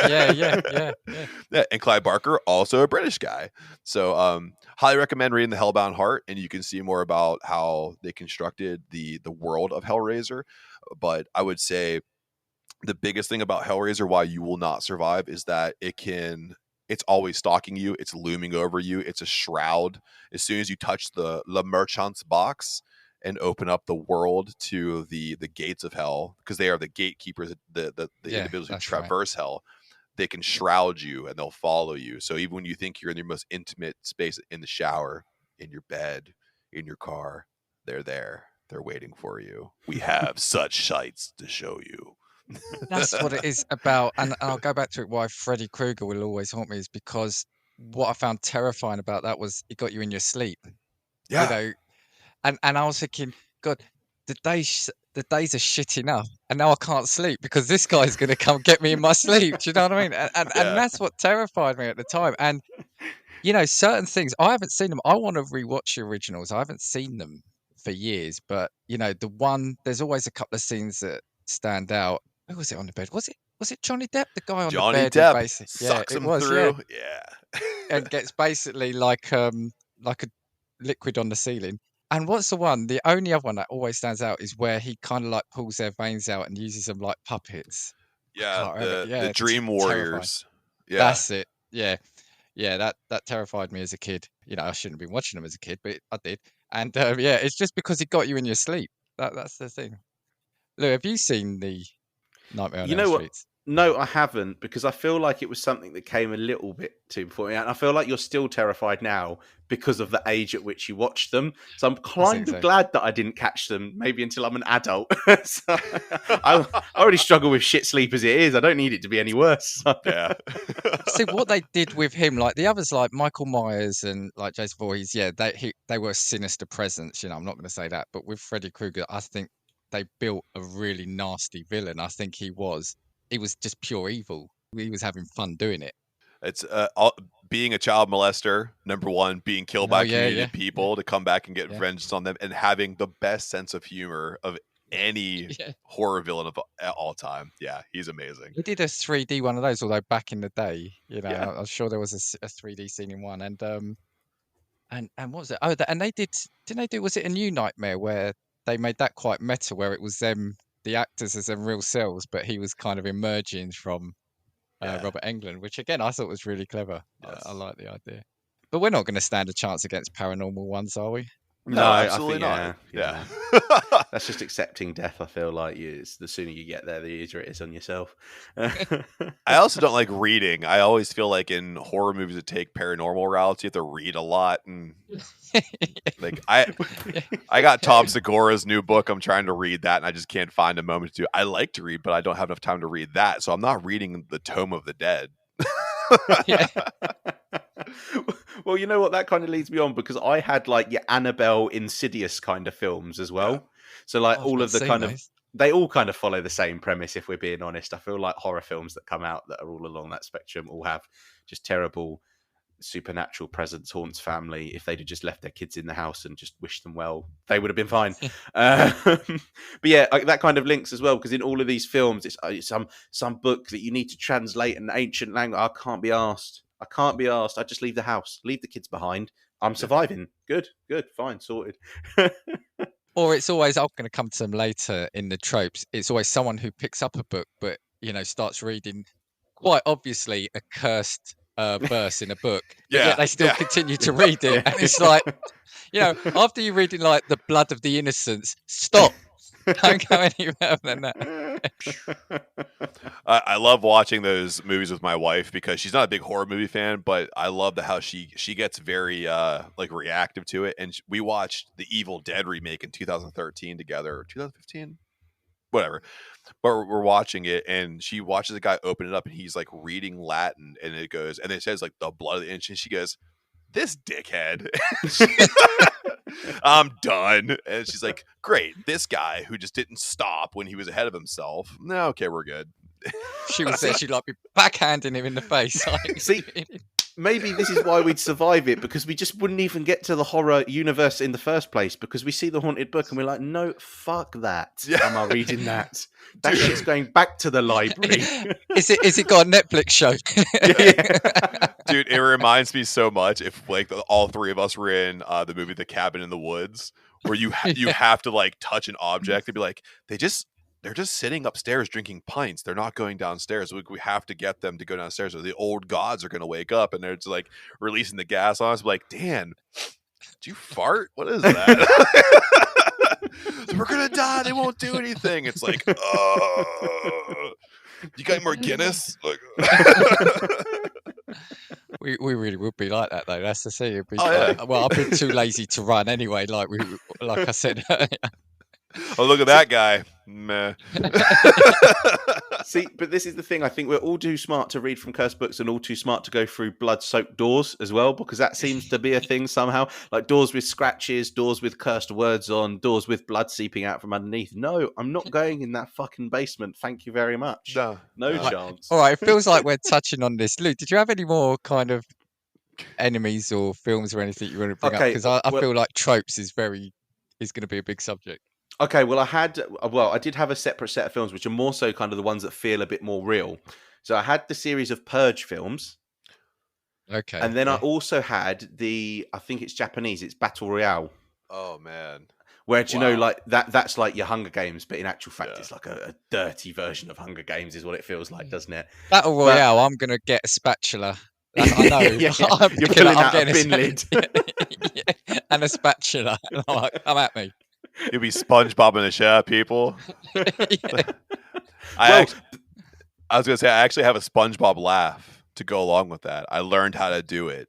Speaker 1: yeah.
Speaker 3: And Clive Barker, also a British guy. So highly recommend reading The Hellbound Heart, and you can see more about how they constructed the world of Hellraiser. But I would say the biggest thing about Hellraiser, why you will not survive, is that it's always stalking you. It's looming over you. It's a shroud. As soon as you touch the Le Merchant's box and open up the world to the gates of hell, because they are the gatekeepers, the individuals who traverse hell, they can shroud you and they'll follow you. So even when you think you're in your most intimate space, in the shower, in your bed, in your car, they're there. They're waiting for you. We have such sights to show you.
Speaker 1: That's what it is about. And I'll go back to it. Why Freddy Krueger will always haunt me is because what I found terrifying about that was it got you in your sleep.
Speaker 3: Yeah.
Speaker 1: You know, and I was thinking, God, the days are shit enough, and now I can't sleep because this guy's going to come get me in my sleep. Do you know what I mean? And that's what terrified me at the time. And certain things I haven't seen them. I want to rewatch the originals. I haven't seen them for years, but there's always a couple of scenes that stand out. Who was it on the bed? Was it Johnny Depp, the guy on
Speaker 3: Johnny
Speaker 1: the bed?
Speaker 3: Depp sucks him
Speaker 1: was,
Speaker 3: through. Yeah.
Speaker 1: And gets basically like a liquid on the ceiling. And what's the one? The only other one that always stands out is where he kind of like pulls their veins out and uses them like puppets.
Speaker 3: Yeah, the Dream Warriors. Yeah,
Speaker 1: that's it. Yeah, that terrified me as a kid. I shouldn't have been watching them as a kid, but I did. And it's just because it got you in your sleep. That's the thing. Lou, have you seen the Nightmare on Elm Street?
Speaker 2: No, I haven't, because I feel like it was something that came a little bit too before me. And I feel like you're still terrified now because of the age at which you watched them. So I'm kind of glad that I didn't catch them, maybe until I'm an adult. So I already struggle with shit sleep as it is. I don't need it to be any worse.
Speaker 3: Yeah.
Speaker 1: See, what they did with him, like the others, like Michael Myers and like Jason Voorhees, they were sinister presence. I'm not going to say that. But with Freddy Krueger, I think they built a really nasty villain. I think he was just pure evil. He was having fun doing it.
Speaker 3: It's being a child molester, number one, being killed by community people to come back and get vengeance on them, and having the best sense of humor of any horror villain of all time. Yeah, he's amazing.
Speaker 1: He did a 3D one of those, although back in the day, I'm sure there was a 3D scene in one. And what was it? Oh, and didn't they do, was it a New Nightmare where they made that quite meta, where it was them, the actors as them real cells, but he was kind of emerging from Robert Englund, which again I thought was really clever.
Speaker 3: Yes.
Speaker 1: I like the idea. But we're not going to stand a chance against paranormal ones, are we?
Speaker 3: No, absolutely not. Yeah.
Speaker 2: That's just accepting death. I feel like the sooner you get there, the easier it is on yourself.
Speaker 3: I also don't like reading. I always feel like in horror movies that take paranormal routes, you have to read a lot. And like I got Tom Segura's new book. I'm trying to read that, and I just can't find a moment to do. I like to read, but I don't have enough time to read that. So I'm not reading the Tome of the Dead.
Speaker 2: Well, you know what? That kind of leads me on, because I had like your Annabelle, Insidious kind of films as well. So like all of the kind of they all kind of follow the same premise, if we're being honest. I feel like horror films that come out that are all along that spectrum all have just terrible supernatural presence haunts family. If they'd have just left their kids in the house and just wished them well, they would have been fine. But yeah, that kind of links as well, because in all of these films, it's some book that you need to translate an ancient language. I can't be asked. I just leave the house, leave the kids behind. I'm surviving. Good, fine, sorted.
Speaker 1: Or it's always, I'm going to come to them later in the tropes. It's always someone who picks up a book, but starts reading quite obviously a cursed verse in a book.
Speaker 3: Yeah,
Speaker 1: yet they still continue to read it, and it's like, after you're reading like the blood of the innocents, stop. Don't go any further than that.
Speaker 3: I love watching those movies with my wife because she's not a big horror movie fan, but I love how she gets very like reactive to it. And we watched the Evil Dead remake in 2013 together, or 2015, whatever. But we're watching it, and she watches the guy open it up, and he's like reading Latin, and it says like the blood of the innocent. And she goes, "This dickhead." I'm done. And she's like, great, this guy who just didn't stop when he was ahead of himself. No, okay, we're good.
Speaker 1: She was there, she'd like be backhanding him in the face. Like,
Speaker 2: see, maybe this is why we'd survive it, because we just wouldn't even get to the horror universe in the first place, because we see the haunted book and we're like, no, fuck that. Am I reading that? That shit's going back to the library.
Speaker 1: Is it got a Netflix show?
Speaker 2: Yeah.
Speaker 3: Dude, it reminds me so much if like all three of us were in the movie The Cabin in the Woods, where you have to like touch an object and be like, they're just sitting upstairs drinking pints. They're not going downstairs. We have to get them to go downstairs, or the old gods are going to wake up, and they're just like releasing the gas on us. We're like, Dan, did you fart? What is that? We're gonna die. They won't do anything. It's like, oh, you got any more Guinness? Like,
Speaker 1: we really would be like that though. That's the thing. It'd be,
Speaker 3: yeah.
Speaker 1: Well, I've been too lazy to run anyway. Like I said earlier.
Speaker 3: Oh, look at that guy. Meh.
Speaker 2: See, but this is the thing. I think we're all too smart to read from cursed books and all too smart to go through blood-soaked doors as well, because that seems to be a thing somehow. Like doors with scratches, doors with cursed words on, doors with blood seeping out from underneath. No, I'm not going in that fucking basement. Thank you very much. No chance.
Speaker 1: All right, it feels like we're touching on this. Luke, did you have any more kind of enemies or films or anything you want to bring up? Because I feel like tropes is going to be a big subject.
Speaker 2: Okay, well, I did have a separate set of films, which are more so kind of the ones that feel a bit more real. So I had the series of Purge films.
Speaker 1: Okay.
Speaker 2: And then I also had I think it's Japanese, it's Battle Royale.
Speaker 3: Oh, man.
Speaker 2: Where, do you know, like that's like your Hunger Games, but in actual fact, it's like a dirty version of Hunger Games is what it feels like, doesn't it?
Speaker 1: Battle Royale, I'm going to get a spatula. I know.
Speaker 2: Yeah. You're pulling out a bin lid.
Speaker 1: And a spatula. Come at me.
Speaker 3: You'll be SpongeBob in the show, people. I was going to say, I actually have a SpongeBob laugh to go along with that. I learned how to do it.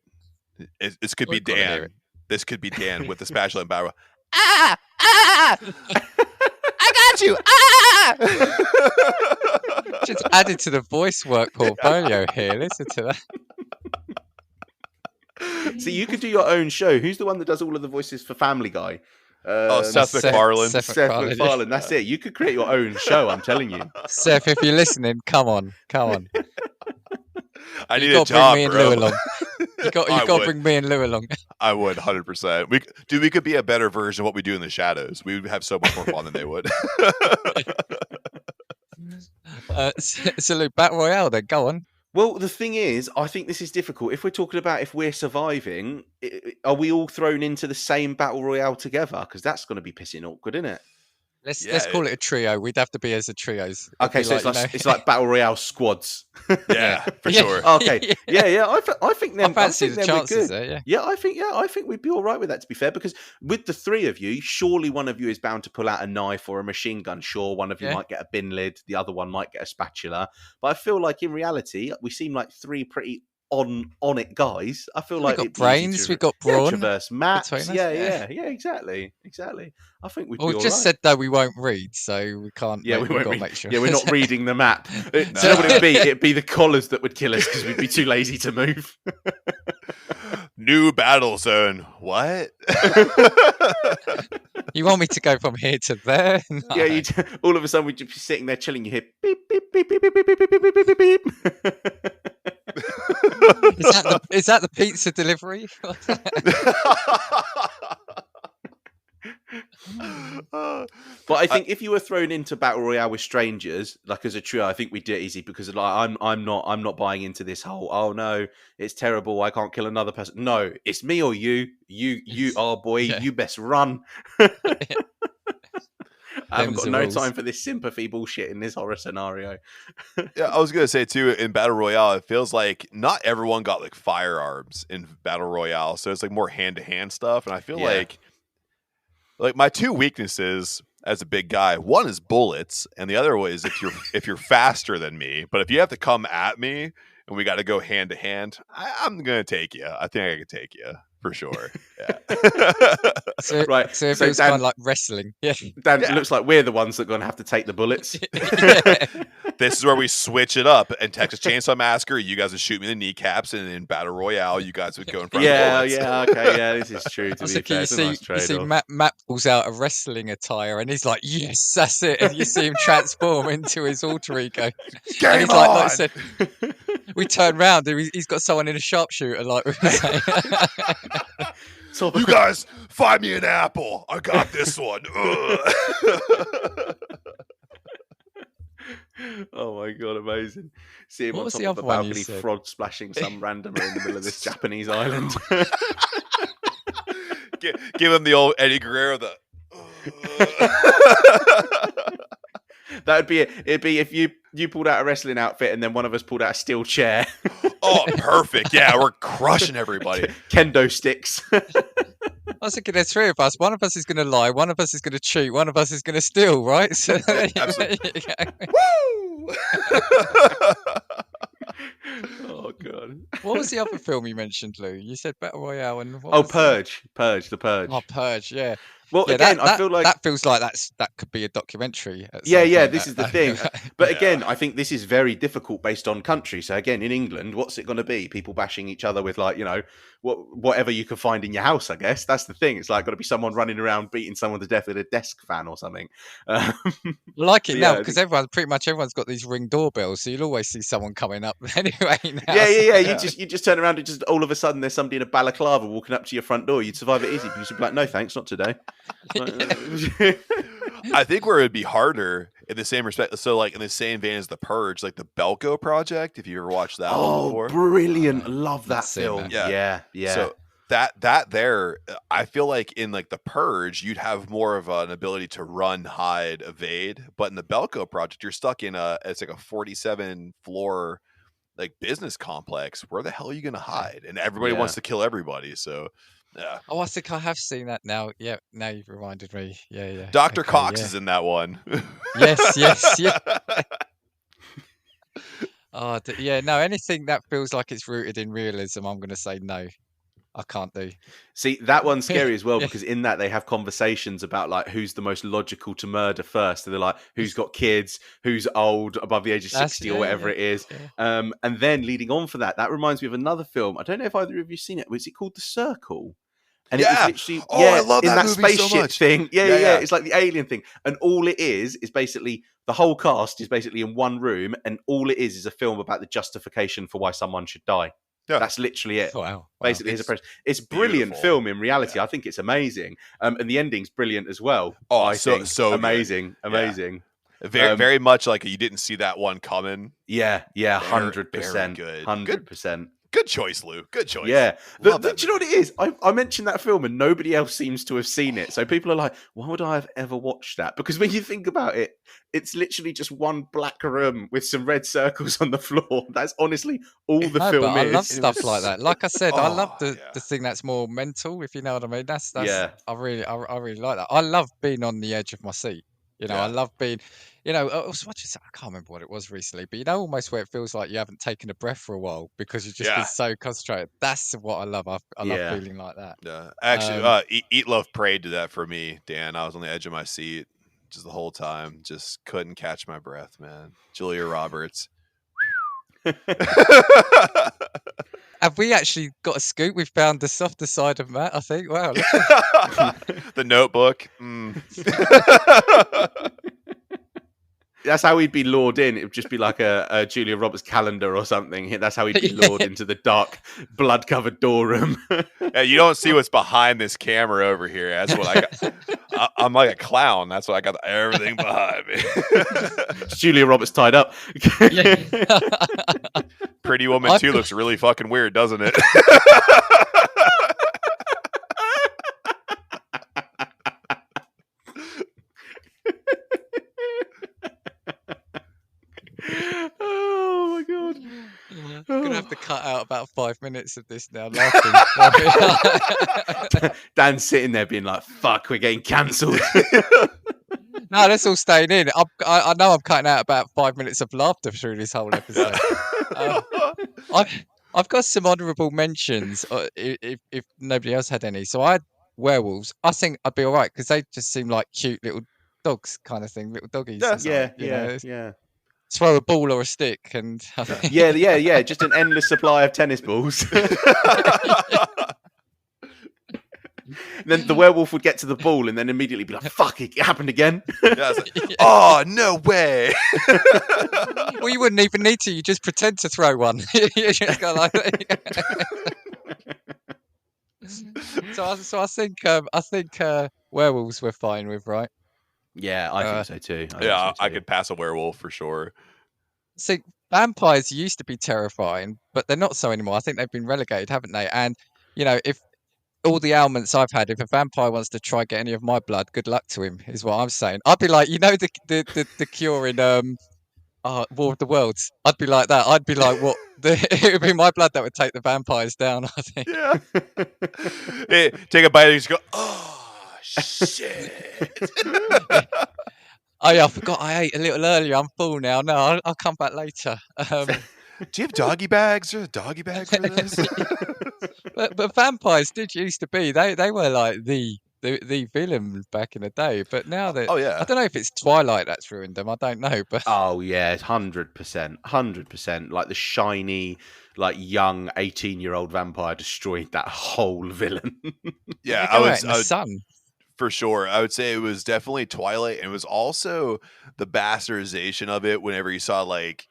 Speaker 3: This could be Dan. This could be Dan with the spatula and barrel. Ah! I got you! Ah!
Speaker 1: Just added to the voice work portfolio here. Listen to that.
Speaker 2: So you could do your own show. Who's the one that does all of the voices for Family Guy?
Speaker 3: Seth MacFarlane.
Speaker 2: Seth MacFarlane. That's it. You could create your own show. I'm telling you,
Speaker 1: Seth. If you're listening, come on.
Speaker 3: I need a job,
Speaker 1: bring me
Speaker 3: bro.
Speaker 1: And Lou along. You got to bring me and Lou along.
Speaker 3: I would 100%. We could be a better version of what we do in the shadows. We would have so much more fun than they would.
Speaker 1: So Luke, Battle Royale. Then go on.
Speaker 2: Well, the thing is, I think this is difficult. If we're talking about if we're surviving, are we all thrown into the same battle royale together? Because that's going to be pissing awkward, isn't it?
Speaker 1: Let's call it a trio. We'd have to be as a trios.
Speaker 2: Okay, so it's like battle royale squads.
Speaker 3: Yeah, for sure.
Speaker 2: Okay, yeah. I think them.
Speaker 1: I fancy
Speaker 2: I think
Speaker 1: the chances there.
Speaker 2: Yeah, I think we'd be all right with that. To be fair, because with the three of you, surely one of you is bound to pull out a knife or a machine gun. Sure, one of you might get a bin lid, the other one might get a spatula. But I feel like in reality, we seem like three pretty on it guys. I feel like
Speaker 1: we've got brains, we've got brawn,
Speaker 2: traverse maps. Yeah, exactly. I think we'd be all right.
Speaker 1: Just said though we won't read, so we can't.
Speaker 2: Yeah, we won't read.
Speaker 1: Make sure.
Speaker 2: Yeah, we're not reading the map. So what it'd be? It'd be the collars that would kill us because we'd be too lazy to move.
Speaker 3: New battle zone. What?
Speaker 1: You want me to go from here to there? No.
Speaker 2: Yeah, all of a sudden we'd just be sitting there chilling. You hear beep beep beep beep beep beep beep beep beep beep beep.
Speaker 1: Is that the pizza delivery?
Speaker 2: But I think if you were thrown into battle royale with strangers, like as a trio, I think we'd do it easy because like I'm not buying into this whole oh no, it's terrible, I can't kill another person. No, it's me or you. You boy,
Speaker 1: Yeah.
Speaker 2: you best run. I haven't
Speaker 1: Them's
Speaker 2: got
Speaker 1: the
Speaker 2: no
Speaker 1: rules.
Speaker 2: time for this sympathy bullshit in this horror scenario.
Speaker 3: Yeah, I was gonna say too, in Battle Royale, it feels like not everyone got like firearms in Battle Royale, so it's like more hand-to-hand stuff. And I feel
Speaker 2: Yeah.
Speaker 3: like my two weaknesses as a big guy, one is bullets, and the other one is if you're faster than me. But if you have to come at me and we got to go hand to hand, I'm gonna take you. I think I can take you for sure. Yeah.
Speaker 1: So,
Speaker 2: Right,
Speaker 1: so if
Speaker 2: so
Speaker 1: it was
Speaker 2: Dan-
Speaker 1: kind of like wrestling, yeah.
Speaker 2: Dan,
Speaker 3: Yeah.
Speaker 2: it looks like we're the ones that are going to have to take the bullets.
Speaker 1: Yeah.
Speaker 3: This is where we switch it up. In Texas Chainsaw Massacre, you guys would shoot me in the kneecaps, and in Battle Royale, you guys would go in front of
Speaker 2: Yeah,
Speaker 3: bullets.
Speaker 2: yeah, okay, yeah, this is true.
Speaker 1: I
Speaker 2: To
Speaker 1: was
Speaker 2: be
Speaker 1: thinking,
Speaker 2: fair, it's a nice
Speaker 1: you see
Speaker 2: trade-off.
Speaker 1: Matt pulls out a wrestling attire and he's like, yes, that's it. And you see him transform into his alter ego. And
Speaker 3: Game
Speaker 1: he's like I
Speaker 3: on!
Speaker 1: said, we turn round and he's got someone in a sharpshooter, like we were saying.
Speaker 2: So
Speaker 3: You guys, find me an apple. I got this one.
Speaker 2: Oh my god, amazing! See him
Speaker 1: What
Speaker 2: on
Speaker 1: was
Speaker 2: top
Speaker 1: the
Speaker 2: of a
Speaker 1: other one you
Speaker 2: balcony,
Speaker 1: said?
Speaker 2: frog splashing some randomer in the middle of this Japanese island.
Speaker 3: Give him the old Eddie Guerrero.
Speaker 2: That'd be it. It'd be if you pulled out a wrestling outfit and then one of us pulled out a steel chair,
Speaker 3: Oh, perfect. Yeah, we're crushing everybody.
Speaker 2: kendo sticks.
Speaker 1: I was thinking there's three of us. One of us is going to lie. One of us is going to cheat. One of us is going to steal, right? So
Speaker 3: Absolutely.
Speaker 1: there you go.
Speaker 3: Woo!
Speaker 2: Oh god.
Speaker 1: What was the other film you mentioned, Lou? You said Battle Royale and what
Speaker 2: Oh,
Speaker 1: was the-
Speaker 2: Purge, the Purge.
Speaker 1: Oh, Purge, yeah.
Speaker 2: Well,
Speaker 1: Yeah,
Speaker 2: again,
Speaker 1: that
Speaker 2: I feel like
Speaker 1: that feels like that could be a documentary. At
Speaker 2: Yeah,
Speaker 1: some
Speaker 2: yeah,
Speaker 1: point,
Speaker 2: this
Speaker 1: that-
Speaker 2: is the
Speaker 1: that-
Speaker 2: thing. But
Speaker 3: Yeah.
Speaker 2: again, I think this is very difficult based on country. So again, in England, what's it going to be? People bashing each other with like, whatever you can find in your house, I guess. That's the thing. It's like got to be someone running around beating someone to death with a desk fan or something.
Speaker 1: I like it
Speaker 2: But
Speaker 1: now
Speaker 2: yeah,
Speaker 1: because pretty much everyone's got these Ring doorbells, so you'll always see someone coming up anyway. Now,
Speaker 2: yeah. You just turn around and just all of a sudden there's somebody in a balaclava walking up to your front door. You'd survive it easy because you'd be like, no, thanks, not today.
Speaker 3: I think where it'd be harder in the same respect. So, like in the same vein as The Purge, like the Belko Project. If you ever watched that one
Speaker 2: Oh,
Speaker 3: before,
Speaker 2: brilliant! Love that
Speaker 1: Not seen
Speaker 2: film.
Speaker 1: that.
Speaker 2: Yeah.
Speaker 3: So that there, I feel like in like The Purge, you'd have more of an ability to run, hide, evade. But in the Belko Project, you're stuck in it's like a 47 floor like business complex. Where the hell are you gonna hide? And everybody
Speaker 2: Yeah.
Speaker 3: wants to kill everybody. So yeah.
Speaker 1: Oh, I think I have seen that now. Yeah, now you've reminded me. Yeah.
Speaker 3: Dr.
Speaker 1: Okay,
Speaker 3: Cox
Speaker 1: yeah.
Speaker 3: is in that one.
Speaker 1: Yes. Oh, yeah. No, anything that feels like it's rooted in realism, I'm going to say no. I can't do.
Speaker 2: See, that one's scary as well
Speaker 1: Yeah.
Speaker 2: because in that they have conversations about like who's the most logical to murder first. And they're like, who's got kids, who's old, above the age of 60 or whatever it is.
Speaker 1: Yeah.
Speaker 2: And then leading on for that reminds me of another film. I don't know if either of you've seen it. Was it called The Circle? And
Speaker 3: Yeah.
Speaker 2: it was literally,
Speaker 3: Oh, I love
Speaker 2: in
Speaker 3: that
Speaker 2: that
Speaker 3: movie so
Speaker 2: spaceship
Speaker 3: much.
Speaker 2: thing. Yeah.
Speaker 3: Yeah.
Speaker 2: It's like the alien thing. And all it is basically the whole cast is basically in one room. And all it is a film about the justification for why someone should die.
Speaker 3: Yeah.
Speaker 2: That's literally it.
Speaker 1: Wow.
Speaker 2: Basically, it's brilliant
Speaker 3: beautiful.
Speaker 2: film in reality.
Speaker 3: Yeah.
Speaker 2: I think it's amazing, and the ending's brilliant as well.
Speaker 3: Oh,
Speaker 2: I
Speaker 3: so-
Speaker 2: think.
Speaker 3: so good.
Speaker 2: amazing.
Speaker 3: Very, very much like you didn't see that one coming.
Speaker 2: Yeah,
Speaker 3: Very
Speaker 2: 100%,
Speaker 3: good.
Speaker 2: 100%.
Speaker 3: Good choice, Lou. Good choice.
Speaker 2: Yeah,
Speaker 3: Love
Speaker 2: do
Speaker 3: that
Speaker 2: you know what it is? I mentioned that film and nobody else seems to have seen it. So people are like, "Why would I have ever watched that?" Because when you think about it, it's literally just one black room with some red circles on the floor. That's honestly all the
Speaker 1: No,
Speaker 2: film
Speaker 1: but I
Speaker 2: is.
Speaker 1: love stuff like that. Like I said, I love
Speaker 3: Oh,
Speaker 1: the
Speaker 3: yeah.
Speaker 1: thing that's more mental, if you know what I mean. That's
Speaker 2: Yeah.
Speaker 1: I really like that. I love being on the edge of my seat. I
Speaker 3: Yeah.
Speaker 1: love being, I was watching I can't remember what it was recently, but almost where it feels like you haven't taken a breath for a while because you've just
Speaker 3: Yeah.
Speaker 1: been so concentrated. That's what I love. I
Speaker 2: Yeah.
Speaker 1: love feeling like that.
Speaker 3: Yeah. Actually, Eat Love Prayed did that for me, Dan. I was on the edge of my seat just the whole time. Just couldn't catch my breath, man. Julia Roberts.
Speaker 1: And have we actually got a scoop? We've found the softer side of Matt, I think. Wow.
Speaker 3: The Notebook.
Speaker 2: That's how he'd be lured in. It would just be like a Julia Roberts calendar or something. That's how he'd be lured into the dark, blood-covered door room.
Speaker 3: Yeah, you don't see what's behind this camera over here. That's what I got. I'm like a clown. That's what I got everything behind me.
Speaker 2: It's Julia Roberts tied up.
Speaker 3: Pretty Woman 2 looks really fucking weird, doesn't it?
Speaker 2: Oh my god!
Speaker 1: I'm gonna have to cut out about 5 minutes of this now. Laughing.
Speaker 2: Dan's sitting there being like, "Fuck, we're getting cancelled."
Speaker 1: No, that's all staying in. I know I'm cutting out about 5 minutes of laughter through this whole episode. I've got some honourable mentions if nobody else had any. So I had werewolves. I think I'd be all right because they just seem like cute little dogs kind of thing, little doggies.
Speaker 2: Yeah,
Speaker 1: or
Speaker 2: yeah, yeah.
Speaker 1: Throw a ball or a stick and
Speaker 2: Yeah. Just an endless supply of tennis balls. And then the werewolf would get to the ball and then immediately be like, "Fuck, it happened again."
Speaker 3: Yeah, like, oh, no way.
Speaker 1: Well, you wouldn't even need to. You just pretend to throw one. You just go like So I think werewolves we're fine with, right?
Speaker 2: Yeah, I think so too.
Speaker 3: I could pass a werewolf for sure.
Speaker 1: See, vampires used to be terrifying, but they're not so anymore. I think they've been relegated, haven't they? And if all the ailments I've had, if a vampire wants to try get any of my blood, good luck to him, is what I'm saying. I'd be like, the cure in War of the Worlds. I'd be like that. I'd be like, what? It would be my blood that would take the vampires down, I think.
Speaker 3: Yeah. Take a bite and just go, oh, shit.
Speaker 1: Oh yeah, I forgot I ate a little earlier. I'm full now. No, I'll come back later.
Speaker 3: Do you have doggy bags? There's a doggy bag for this?
Speaker 1: but vampires did used to be. They were like the villain back in the day. But now that I don't know if it's Twilight that's ruined them. I don't know. But
Speaker 2: oh yeah, 100%. Like the shiny, like young 18-year-old vampire destroyed that whole villain.
Speaker 3: Yeah,
Speaker 1: I was the sun.
Speaker 3: For sure. I would say it was definitely Twilight, and it was also the bastardization of it whenever you saw like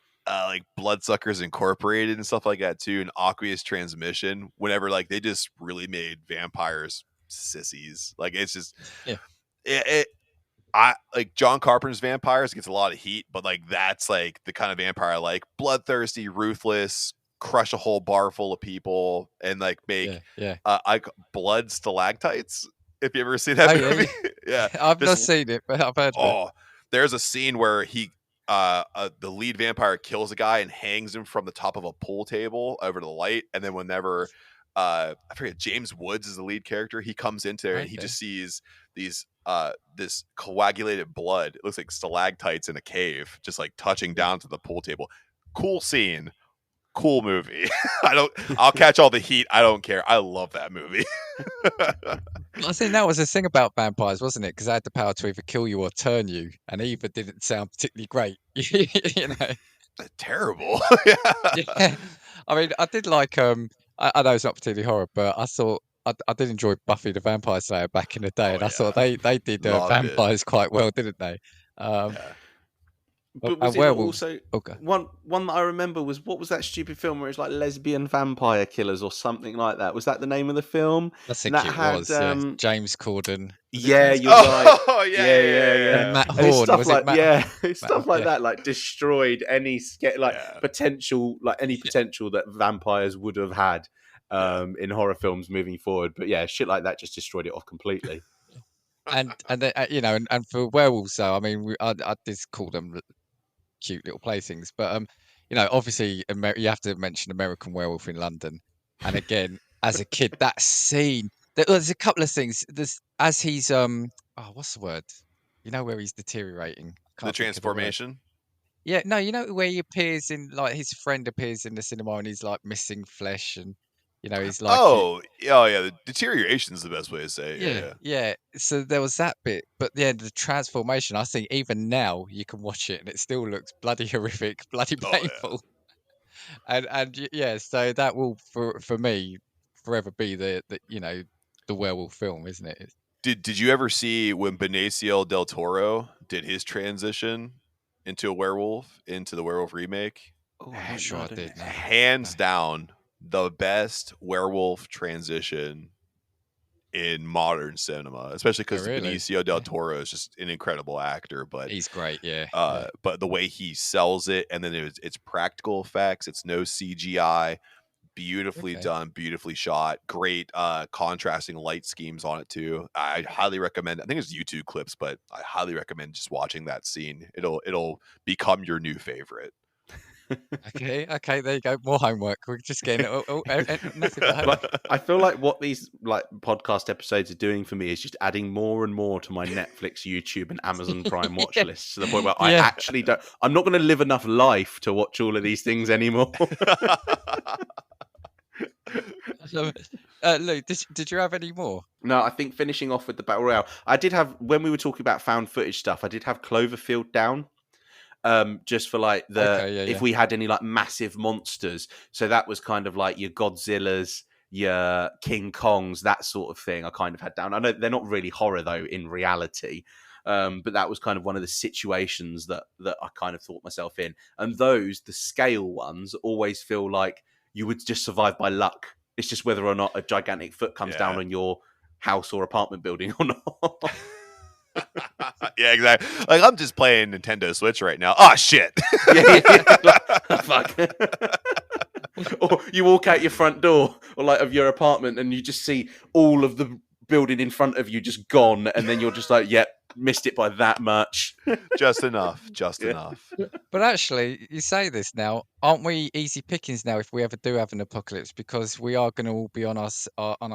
Speaker 3: Bloodsuckers Incorporated and stuff like that too, and Aqueous Transmission, whenever like they just really made vampires sissies. Like it's just I like John Carpenter's vampires gets a lot of heat, but like that's like the kind of vampire I like. Bloodthirsty, ruthless, crush a whole bar full of people and like make blood stalactites. If you ever seen that movie. Yeah.
Speaker 1: I've not seen it, but I've heard of it.
Speaker 3: There's a scene where the lead vampire kills a guy and hangs him from the top of a pool table over the light, and then whenever I forget, James Woods is the lead character, he comes into there and he just sees these this coagulated blood. It looks like stalactites in a cave just like touching down to the pool table. Cool scene. Cool movie. I'll catch all the heat. I don't care. I love that movie.
Speaker 1: I think that was the thing about vampires, wasn't it? Because they had the power to either kill you or turn you, and either didn't sound particularly great.
Speaker 3: Terrible.
Speaker 1: Yeah. I mean, I did like I know it's not particularly horror, but I thought I did enjoy Buffy the Vampire Slayer back in the day, and I thought they did vampires quite well, didn't they?
Speaker 2: But was it also one that I remember was, what was that stupid film where it's like lesbian vampire killers or something like that? Was that the name of the film?
Speaker 1: I think it was. James Corden.
Speaker 2: Yeah, you're right.
Speaker 3: Oh yeah.
Speaker 1: And Matt Horn.
Speaker 2: Stuff like that, like destroyed any potential, like any potential that vampires would have had in horror films moving forward. But yeah, shit like that just destroyed it off completely.
Speaker 1: And for werewolves, though, I mean, I did call them cute little playthings, but obviously you have to mention American Werewolf in London. And again, as a kid, that scene, there's a couple of things. There's as he's what's the word? Where he's deteriorating.
Speaker 3: The transformation.
Speaker 1: Yeah, no, where he appears in, like, his friend appears in the cinema and he's like missing flesh and he's like,
Speaker 3: the deterioration is the best way to say it.
Speaker 1: Yeah. So there was that bit, but the transformation, I think even now you can watch it and it still looks bloody horrific, bloody painful. Yeah, so that will for me forever be the the werewolf film, isn't it?
Speaker 3: Did you ever see when Benicio del Toro did his transition into a werewolf into the werewolf remake?
Speaker 2: Oh,
Speaker 1: I'm not sure I did. No,
Speaker 3: Hands
Speaker 1: no.
Speaker 3: down, the best werewolf transition in modern cinema, especially
Speaker 1: Oh,
Speaker 3: because
Speaker 1: really?
Speaker 3: Benicio del
Speaker 1: Yeah.
Speaker 3: Toro is just an incredible actor. But
Speaker 1: He's great. Yeah.
Speaker 3: but the way he sells it, and then it's practical effects, it's no CGI, beautifully
Speaker 1: Okay.
Speaker 3: done, beautifully shot, great contrasting light schemes on it too. I highly recommend. I think it's YouTube clips, but I highly recommend just watching that scene. It'll become your new favorite.
Speaker 1: Okay, there you go. More homework. We're just getting nothing but homework.
Speaker 2: Like, I feel like what these like podcast episodes are doing for me is just adding more and more to my Netflix, YouTube, and Amazon Prime watch
Speaker 1: Yeah.
Speaker 2: lists to the point where I
Speaker 1: Yeah.
Speaker 2: actually don't. I'm not going to live enough life to watch all of these things anymore.
Speaker 1: Lou, did you have any more?
Speaker 2: No, I think finishing off with the Battle Royale, I did have, when we were talking about found footage stuff, I did have Cloverfield down. Just for like if we had any like massive monsters. So that was kind of like your Godzillas, your King Kongs, that sort of thing I kind of had down. I know they're not really horror though in reality. But that was kind of one of the situations that I kind of thought myself in. And those, the scale ones, always feel like you would just survive by luck. It's just whether or not a gigantic foot comes down on your house or apartment building or not.
Speaker 3: Yeah, exactly. Like I'm just playing Nintendo Switch right now. Oh shit!
Speaker 2: Like, fuck. Or you walk out your front door or like of your apartment and you just see all of the building in front of you just gone, and then you're just like, yep, missed it by that much.
Speaker 3: Just enough. Just enough.
Speaker 1: But actually, you say this now, aren't we easy pickings now if we ever do have an apocalypse? Because we are going to all be on our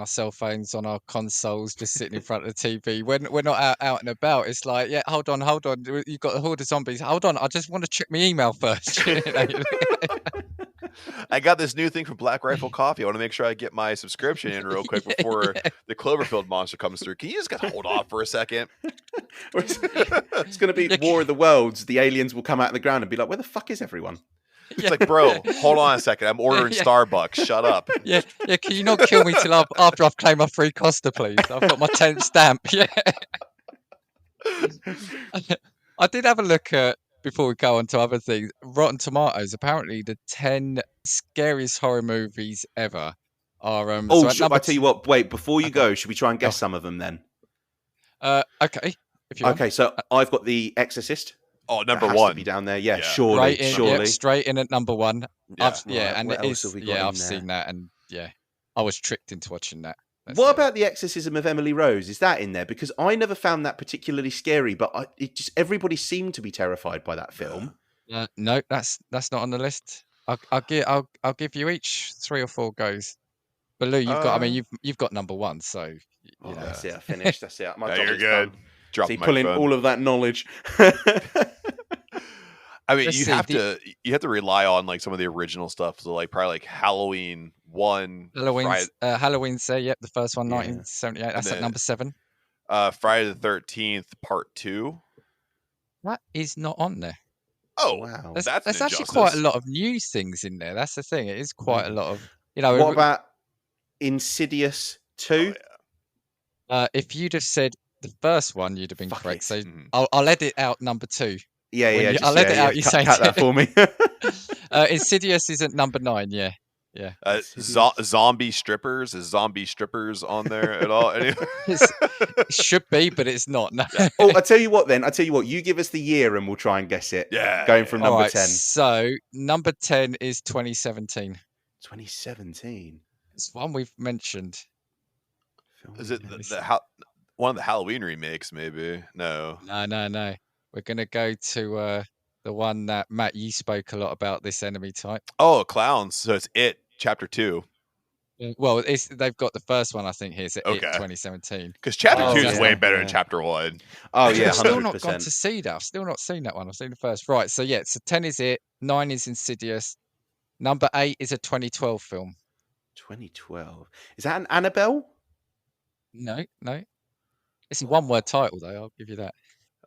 Speaker 1: cell phones, on our consoles, just sitting in front of the TV. When we're not out and about, it's like, yeah, hold on, you've got a horde of zombies. Hold on, I just want to check my email first.
Speaker 3: I got this new thing from Black Rifle Coffee. I want to make sure I get my subscription in real quick before the Cloverfield monster comes through. Can you just hold off for a second?
Speaker 2: It's going to be War of the Worlds. The aliens will come out of the ground and be like, where the fuck is everyone?
Speaker 3: It's like, bro, hold on a second. I'm ordering Starbucks. Shut up.
Speaker 1: Yeah. Can you not kill me till after I've claimed my free Costa, please? I've got my 10th stamp. Yeah. I did have a look at, before we go on to other things, Rotten Tomatoes. Apparently, the 10 scariest horror movies ever are.
Speaker 2: I tell you what. Wait, before you go, should we try and guess some of them then?
Speaker 1: Okay. If you want.
Speaker 2: Okay, so I've got The Exorcist.
Speaker 3: Oh, number
Speaker 2: that has
Speaker 3: one.
Speaker 2: to be down there. Yeah, surely.
Speaker 1: Straight in at number one.
Speaker 3: Yeah.
Speaker 1: And
Speaker 2: what
Speaker 1: it
Speaker 2: else
Speaker 1: is.
Speaker 2: have we got
Speaker 1: Yeah,
Speaker 2: in
Speaker 1: I've
Speaker 2: there?
Speaker 1: seen that, and yeah, I was tricked into watching that.
Speaker 2: What about The Exorcism of Emily Rose? Is that in there? Because I never found that particularly scary, but everybody seemed to be terrified by that film.
Speaker 1: No, that's not on the list. I'll give you each 3 or 4 goes. But Lou, you've got. I mean, you've got number one, so you know.
Speaker 2: That's it. I finished. That's it. My job
Speaker 3: you're
Speaker 2: is
Speaker 3: good.
Speaker 2: done.
Speaker 3: Drop
Speaker 2: See,
Speaker 3: the
Speaker 2: pulling
Speaker 3: microphone.
Speaker 2: all of that knowledge.
Speaker 3: I mean, you have to rely on like some of the original stuff. So like probably like Halloween 1,
Speaker 1: Halloween's there. Yep, the first one,
Speaker 2: Yeah.
Speaker 1: 1978. That's at number 7.
Speaker 3: Friday the 13th Part 2.
Speaker 1: That is not on there.
Speaker 3: Oh
Speaker 2: wow,
Speaker 1: There's actually quite a lot of new things in there. That's the thing. It is quite a lot of, you know.
Speaker 2: What about Insidious 2?
Speaker 1: If you'd have said the first one, you'd have been correct. So
Speaker 3: Mhm.
Speaker 1: I'll edit out number 2.
Speaker 2: I'll
Speaker 1: let it out. You say
Speaker 2: cut that for me.
Speaker 1: Insidious is at number 9. Yeah.
Speaker 3: Zombie strippers. Is zombie strippers on there at all? Anyway?
Speaker 1: It should be, but it's not. No.
Speaker 2: I tell you what. Then I tell you what. You give us the year, and we'll try and guess it.
Speaker 3: Yeah.
Speaker 2: Going from number 10.
Speaker 1: So number 10 is 2017.
Speaker 2: 2017.
Speaker 1: It's one we've mentioned.
Speaker 3: Is it one of the Halloween remakes? Maybe. No.
Speaker 1: No. We're gonna go to the one that Matt, you spoke a lot about, this enemy type.
Speaker 3: Oh, clowns. So it's It Chapter 2.
Speaker 1: Well, they've got the first one, I think. Here, so It
Speaker 3: Okay.
Speaker 1: 2017.
Speaker 3: Because Chapter 2 is
Speaker 2: yeah,
Speaker 3: way better than
Speaker 2: yeah.
Speaker 3: Chapter 1.
Speaker 2: Oh yeah,
Speaker 1: I've still not
Speaker 2: 100%.
Speaker 1: gone to see that. I've still not seen that one. I've seen the first. Right. So yeah. So 10 is It. 9 is Insidious. Number 8 is a 2012 film.
Speaker 2: 2012. Is that an Annabelle?
Speaker 1: No. It's a one-word title, though. I'll give you that.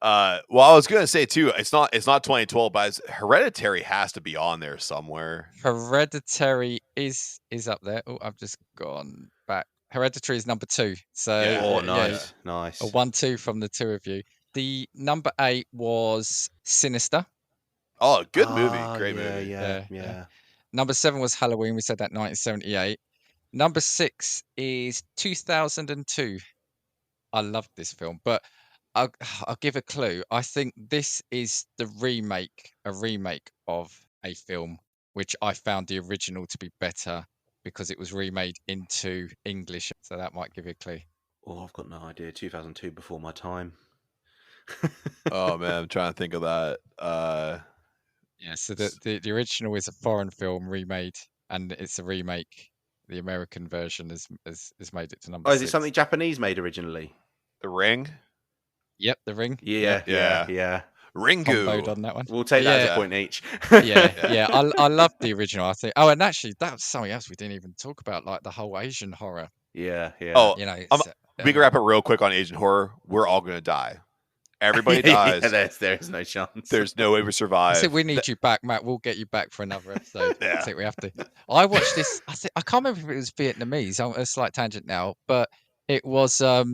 Speaker 3: Well, I was gonna say too, it's not 2012, but Hereditary has to be on there somewhere.
Speaker 1: Hereditary is up there. Oh, I've just gone back. Hereditary is number 2. So
Speaker 3: Yeah.
Speaker 2: Oh,
Speaker 1: yeah,
Speaker 2: nice, nice.
Speaker 1: a 1-2 from the two of you. The number 8 was Sinister.
Speaker 3: Oh, good movie,
Speaker 2: Ah,
Speaker 3: great
Speaker 2: yeah,
Speaker 3: movie.
Speaker 2: yeah.
Speaker 1: Number 7 was Halloween. We said that 1978. Number 6 is 2002. I loved this film, but I'll, I'll give a clue. I think this is a remake of a film, which I found the original to be better because it was remade into English. So that might give you a clue.
Speaker 2: Oh, I've got no idea. 2002, before my time.
Speaker 3: Oh man, I'm trying to think of that.
Speaker 1: Yeah, so the original is a foreign film remade, and it's a remake. The American version has made it to number
Speaker 2: Oh, is it
Speaker 1: 6.
Speaker 2: something Japanese made originally?
Speaker 3: The Ring.
Speaker 1: Yep, The Ring.
Speaker 2: Yeah,
Speaker 3: Yeah.
Speaker 2: yeah.
Speaker 1: Comboed
Speaker 3: Ringu.
Speaker 1: on that one.
Speaker 2: We'll take that as
Speaker 1: Yeah.
Speaker 2: a point each.
Speaker 1: Yeah. I love the original. I think. Oh, and actually, that was something else we didn't even talk about, like the whole Asian horror.
Speaker 2: Yeah.
Speaker 3: Oh,
Speaker 1: You know,
Speaker 3: we can wrap it real quick on Asian horror. We're all gonna die. Everybody
Speaker 2: Yeah,
Speaker 3: dies.
Speaker 2: there's no chance.
Speaker 3: There's no way we
Speaker 1: I
Speaker 3: survive.
Speaker 1: think we need you back, Matt. We'll get you back for another episode.
Speaker 3: Yeah.
Speaker 1: I think we have to. I watched this. I can't remember if it was Vietnamese. I'm a slight tangent now, but it was a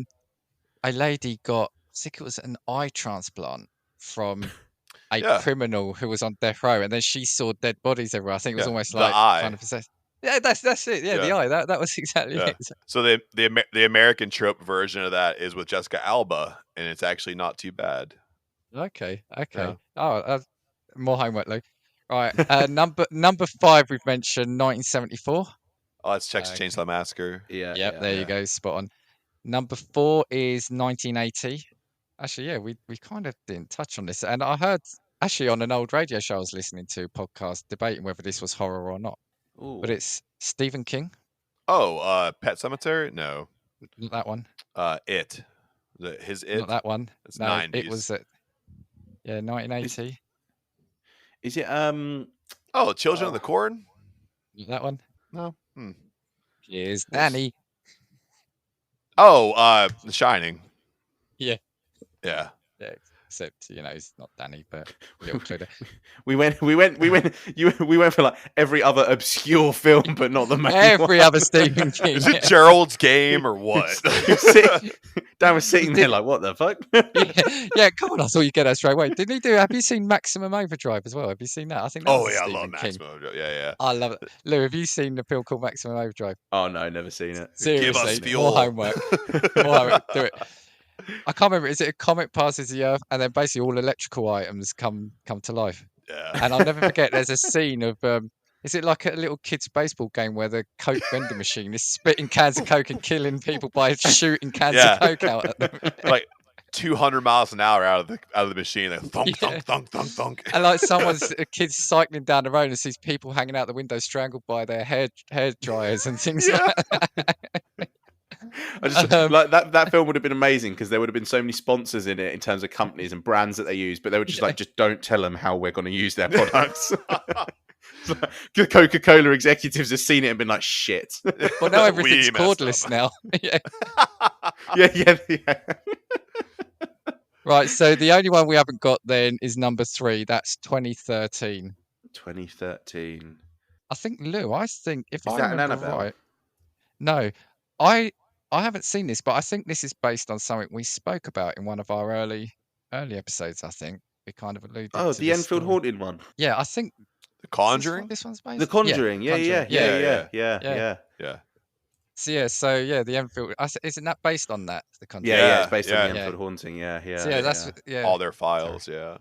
Speaker 1: lady got. I think it was an eye transplant from a
Speaker 3: Yeah.
Speaker 1: criminal who was on death row, and then she saw dead bodies everywhere. I think it was
Speaker 3: Yeah,
Speaker 1: almost
Speaker 3: the
Speaker 1: like
Speaker 3: eye.
Speaker 1: kind of possessed. Yeah, that's it. Yeah, the
Speaker 3: Yeah.
Speaker 1: eye. That was exactly
Speaker 3: Yeah.
Speaker 1: it.
Speaker 3: So the American trope version of that is with Jessica Alba, and it's actually not too bad.
Speaker 1: Okay.
Speaker 3: Yeah.
Speaker 1: Oh, more homework, Lou. Right. Number 5 we've mentioned 1974.
Speaker 3: Oh, it's Texas
Speaker 1: Okay.
Speaker 3: Chainsaw Massacre.
Speaker 2: Yeah.
Speaker 1: Yep, there
Speaker 2: yeah.
Speaker 1: you go, spot on. Number 4 is 1980. Actually, yeah, we kind of didn't touch on this, and I heard actually on an old radio show I was listening to podcast debating whether this was horror or not.
Speaker 2: Ooh.
Speaker 1: But it's Stephen King.
Speaker 3: Oh, Pet Cemetery? No.
Speaker 1: Not that one.
Speaker 3: It. His It.
Speaker 1: Not that one.
Speaker 3: It's
Speaker 1: No,
Speaker 3: 90s.
Speaker 1: it was 1980.
Speaker 2: Is it
Speaker 3: Oh, Children of the Corn?
Speaker 1: Not that one.
Speaker 3: No.
Speaker 1: Here's Danny.
Speaker 3: Oh, The Shining.
Speaker 1: Yeah.
Speaker 3: Yeah.
Speaker 1: Yeah, except he's not Danny, but little clue there.
Speaker 2: we went for like every other obscure film, but not the main
Speaker 1: Every
Speaker 2: one.
Speaker 1: other Stephen King.
Speaker 3: Is it Gerald's Game or what?
Speaker 2: Dan was sitting there like, what the fuck?
Speaker 1: Yeah, come on, I thought you'd get that straight away. Didn't he do? Have you seen Maximum Overdrive as well? Have you seen that? I think. That
Speaker 3: Oh
Speaker 1: was a
Speaker 3: yeah, I
Speaker 1: Stephen
Speaker 3: love
Speaker 1: King.
Speaker 3: Maximum Overdrive. Yeah.
Speaker 1: I love it. Lou, have you seen the film called Maximum Overdrive?
Speaker 2: Oh no, never seen it.
Speaker 1: Seriously,
Speaker 3: Give us
Speaker 1: more
Speaker 3: fuel.
Speaker 1: homework. More homework. Do it. I can't remember. Is it a comet passes the Earth and then basically all electrical items come to life?
Speaker 3: Yeah.
Speaker 1: And I'll never forget. There's a scene of is it like a little kids' baseball game where the Coke vending machine is spitting cans of Coke and killing people by shooting cans of Coke out at them?
Speaker 3: Like 200 miles an hour out of the machine, like thunk, thunk, thunk, thunk, thunk.
Speaker 1: And like a kid's cycling down the road and sees people hanging out the window strangled by their hair dryers and things like that.
Speaker 2: I just like that film would have been amazing because there would have been so many sponsors in it in terms of companies and brands that they use, but they were just like, just don't tell them how we're going to use their products. The Coca-Cola executives have seen it and been like, shit.
Speaker 1: Well, now everything's
Speaker 3: We messed
Speaker 1: cordless
Speaker 3: up.
Speaker 1: now.
Speaker 2: Yeah.
Speaker 1: Right, so the only one we haven't got then is number 3. That's 2013.
Speaker 2: 2013.
Speaker 1: I think Lou. I think if
Speaker 2: Is
Speaker 1: I
Speaker 2: that an
Speaker 1: remember
Speaker 2: Annabelle?
Speaker 1: right, no, I haven't seen this, but I think this is based on something we spoke about in one of our early episodes. I think we kind of alluded.
Speaker 2: Oh,
Speaker 1: to
Speaker 2: the
Speaker 1: this
Speaker 2: Enfield
Speaker 1: story.
Speaker 2: Haunted one.
Speaker 1: Yeah, I think
Speaker 3: The
Speaker 1: is this what
Speaker 3: Conjuring?
Speaker 1: this one's based.
Speaker 2: The Conjuring. Yeah.
Speaker 1: Conjuring.
Speaker 3: Yeah.
Speaker 1: So the Enfield. Isn't that based on that? The Conjuring.
Speaker 2: Yeah, it's based on
Speaker 3: yeah.
Speaker 2: the Enfield Haunting. Yeah.
Speaker 1: So that's
Speaker 3: All their files, yeah.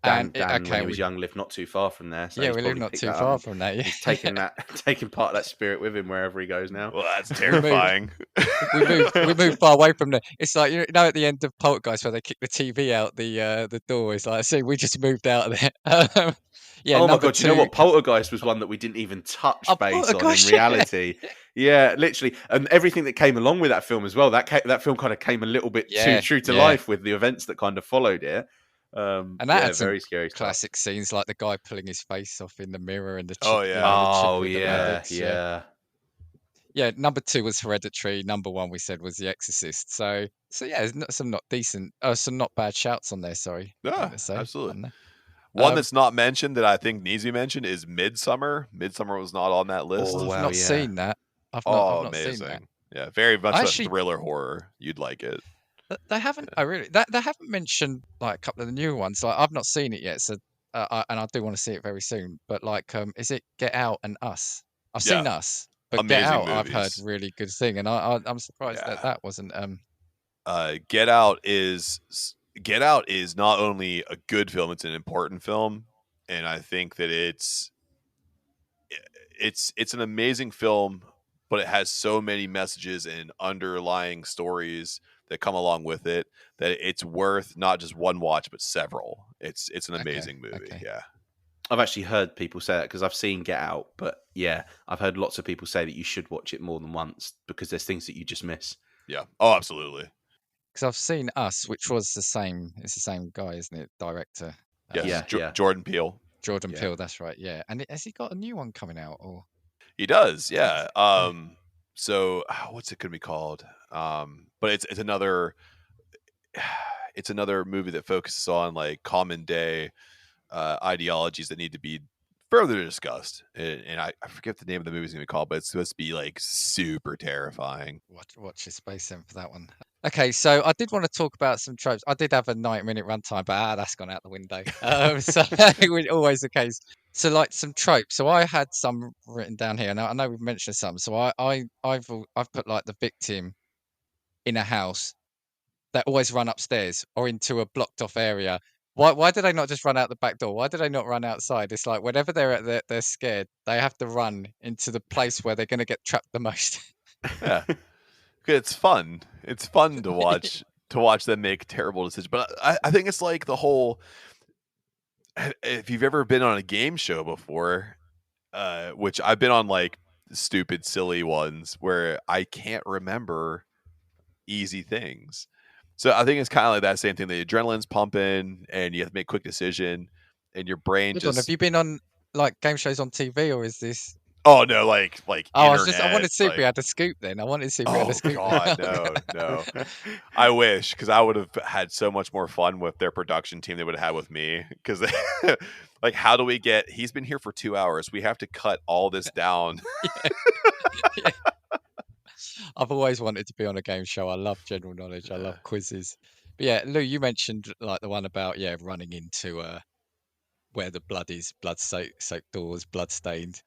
Speaker 2: Dan,
Speaker 1: And
Speaker 2: when he was young, lived not too far from there. So
Speaker 1: yeah,
Speaker 2: he's
Speaker 1: we live
Speaker 2: probably
Speaker 1: not
Speaker 2: picked
Speaker 1: too
Speaker 2: that
Speaker 1: far
Speaker 2: up.
Speaker 1: from that. Yeah.
Speaker 2: He's taking part of that spirit with him wherever he goes now.
Speaker 3: Well, that's terrifying.
Speaker 1: we moved far away from there. It's like at the end of Poltergeist where they kick the TV out the door. It's like, see, we just moved out of there. Yeah.
Speaker 2: Oh my
Speaker 1: number
Speaker 2: god!
Speaker 1: 2,
Speaker 2: You know what? Poltergeist was one that we didn't even touch
Speaker 1: Oh,
Speaker 2: base on in
Speaker 1: Poltergeist, yeah.
Speaker 2: reality. Yeah, literally, and everything that came along with that film as well. That film kind of came a little bit too true to life with the events that kind of followed it.
Speaker 1: And that had some
Speaker 2: very scary stuff.
Speaker 1: classic scenes like the guy pulling his face off in the mirror and the chick.
Speaker 3: Oh, yeah.
Speaker 1: the chick
Speaker 2: Oh
Speaker 1: with the
Speaker 2: yeah,
Speaker 1: rabbits,
Speaker 2: yeah.
Speaker 1: yeah, number 2 was Hereditary. Number 1 we said was The Exorcist. So yeah, there's some not bad shouts on there. Sorry, I'm
Speaker 3: Yeah,
Speaker 1: gonna say
Speaker 3: absolutely.
Speaker 1: on there.
Speaker 3: One
Speaker 1: Um,
Speaker 3: that's not mentioned that I think needs to be mentioned is Midsummer. Midsummer was not on that list.
Speaker 2: Oh,
Speaker 1: I've
Speaker 2: wow,
Speaker 1: not
Speaker 2: yeah.
Speaker 1: seen that. I've
Speaker 3: Oh,
Speaker 1: not seen that.
Speaker 3: amazing. Yeah, very much
Speaker 1: I
Speaker 3: a
Speaker 1: actually
Speaker 3: thriller horror. You'd like it.
Speaker 1: they haven't. I really they haven't mentioned like a couple of the new ones. Like I've not seen it yet. So and I do want to see it very soon. But like, is it Get Out and Us? I've
Speaker 3: Yeah,
Speaker 1: seen Us, but Get
Speaker 3: amazing
Speaker 1: Out I've heard
Speaker 3: movies.
Speaker 1: really good thing, and I'm surprised
Speaker 3: Yeah.
Speaker 1: that wasn't
Speaker 3: Get Out is not only a good film, it's an important film, and I think that it's an amazing film, but it has so many messages and underlying stories that come along with it that it's worth not just one watch but several. It's an amazing movie.
Speaker 1: okay.
Speaker 3: Yeah.
Speaker 2: I've actually heard people say that because I've seen Get Out, but yeah, I've heard lots of people say that you should watch it more than once because there's things that you just miss.
Speaker 3: Yeah. Oh, absolutely.
Speaker 1: Because I've seen Us, which was the same. It's the same guy, isn't it? Director.
Speaker 3: Yes.
Speaker 2: Yeah.
Speaker 3: Jordan Peele.
Speaker 1: Jordan
Speaker 2: Yeah.
Speaker 1: Peele. That's right. Yeah. And has he got a new one coming out? Or
Speaker 3: He does. Yeah. So what's it going to be called? But it's another movie that focuses on like common day ideologies that need to be further discussed. And I forget the name of the movie is going to be called, but it's supposed to be like super terrifying.
Speaker 1: watch your space then for that one. Okay, so I did want to talk about some tropes. I did have a 90-minute runtime, but that's gone out the window. So always the case. So like some tropes. So I had some written down here, and I know we've mentioned some. So I've put like the victim in a house that always run upstairs or into a blocked off area. Why do they not just run out the back door? Why do they not run outside? It's like whenever they're scared, they have to run into the place where they're going to get trapped the most.
Speaker 3: Yeah. It's fun. It's fun to watch them make terrible decisions. But I think it's like the whole. If you've ever been on a game show before, which I've been on like stupid, silly ones where I can't remember easy things. So I think it's kind of like that same thing. The adrenaline's pumping, and you have to make a quick decision, and your brain
Speaker 1: Hold on, have you been on like game shows on TV, or is this?
Speaker 3: Oh no, like
Speaker 1: Oh,
Speaker 3: internet,
Speaker 1: I wanted to see if we
Speaker 3: like...
Speaker 1: had a scoop. Then I wanted to see if we had a scoop.
Speaker 3: God, no. I wish, because I would have had so much more fun with their production team they would have had with me. Because like, how do we get? He's been here for 2 hours. We have to cut all this down.
Speaker 1: Yeah. I've always wanted to be on a game show. I love general knowledge. I love quizzes. But yeah, Lou, you mentioned like the one about running into where the blood soaked doors, blood stained.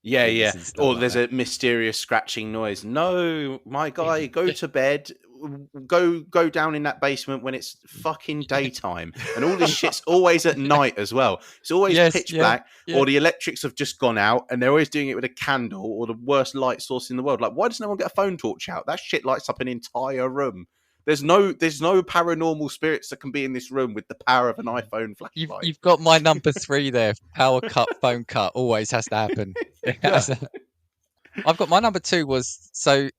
Speaker 2: Yeah. Or
Speaker 1: like
Speaker 2: there's
Speaker 1: that.
Speaker 2: a mysterious scratching noise. No, my guy, go to bed. Go down in that basement when it's fucking daytime, and all this shit's always at night as well. It's always pitch black, or the electrics have just gone out, and they're always doing it with a candle or the worst light source in the world. Like, why does no one get a phone torch out? That shit lights up an entire room. There's no paranormal spirits that can be in this room with the power of an iPhone flashlight.
Speaker 1: You've got my number 3 there. Power cut, phone cut, always has to happen. I've got my number 2 was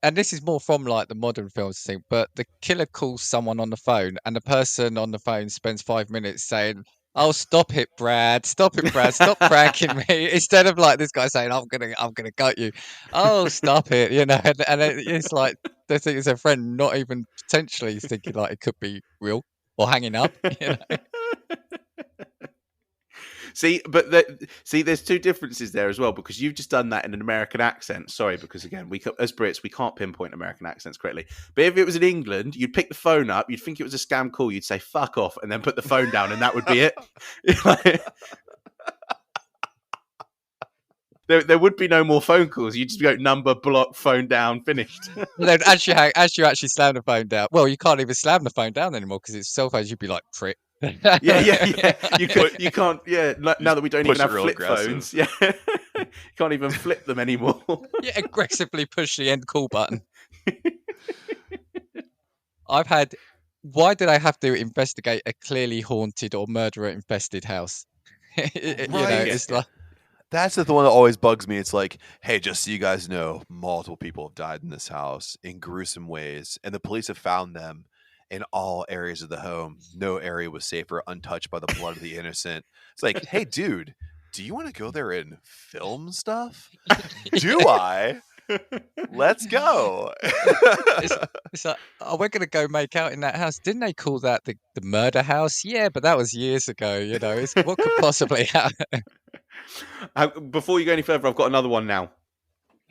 Speaker 1: and this is more from like the modern films thing, but the killer calls someone on the phone, and the person on the phone spends 5 minutes saying, "Oh, stop it, Brad! Stop it, Brad! Stop pranking me!" Instead of like this guy saying, "I'm gonna gut you." Oh, stop it! And it's like they think it's a friend, not even potentially thinking like it could be real or hanging up.
Speaker 2: See, there's two differences there as well, because you've just done that in an American accent. Sorry, because again, as Brits, we can't pinpoint American accents correctly. But if it was in England, you'd pick the phone up, you'd think it was a scam call, you'd say "fuck off" and then put the phone down, and that would be it. There would be no more phone calls. You'd just go number block, phone down, finished.
Speaker 1: Then as you actually slam the phone down, well, you can't even slam the phone down anymore because it's cell phones. You'd be like, prick.
Speaker 2: Yeah. You can't. Yeah. Now that we don't even have flip phones, yeah, you can't even flip them anymore.
Speaker 1: Yeah, aggressively push the end call button. I've had. Why did I have to investigate a clearly haunted or murderer infested house? It's like.
Speaker 3: That's the one that always bugs me. It's like, hey, just so you guys know, multiple people have died in this house in gruesome ways, and the police have found them in all areas of the home. No area was safe or untouched by the blood of the innocent. It's like, hey, dude, do you want to go there and film stuff? Do I? Let's go.
Speaker 1: It's like, oh, we're gonna go make out in that house. Didn't they call that the murder house? Yeah, but that was years ago. What could possibly happen?
Speaker 2: Before you go any further, I've got another one now.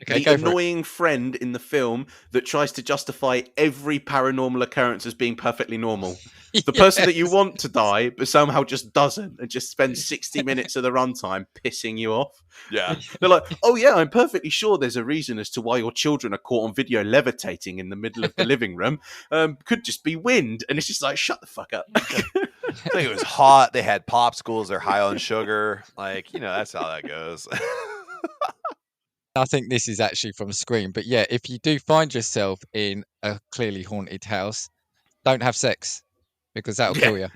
Speaker 1: Okay,
Speaker 2: The
Speaker 1: go for it.
Speaker 2: annoying friend in the film that tries to justify every paranormal occurrence as being perfectly normal. The person that you
Speaker 1: Yes.
Speaker 2: want to die, but somehow just doesn't, and just spends 60 minutes of the runtime pissing you off.
Speaker 3: Yeah.
Speaker 2: They're like, oh yeah, I'm perfectly sure there's a reason as to why your children are caught on video levitating in the middle of the living room. Could just be wind. And it's just like, shut the fuck up.
Speaker 3: I think it was hot. They had popsicles. They're high on sugar. Like, that's how that goes.
Speaker 1: I think this is actually from Scream, but yeah, if you do find yourself in a clearly haunted house, don't have sex because that'll kill you.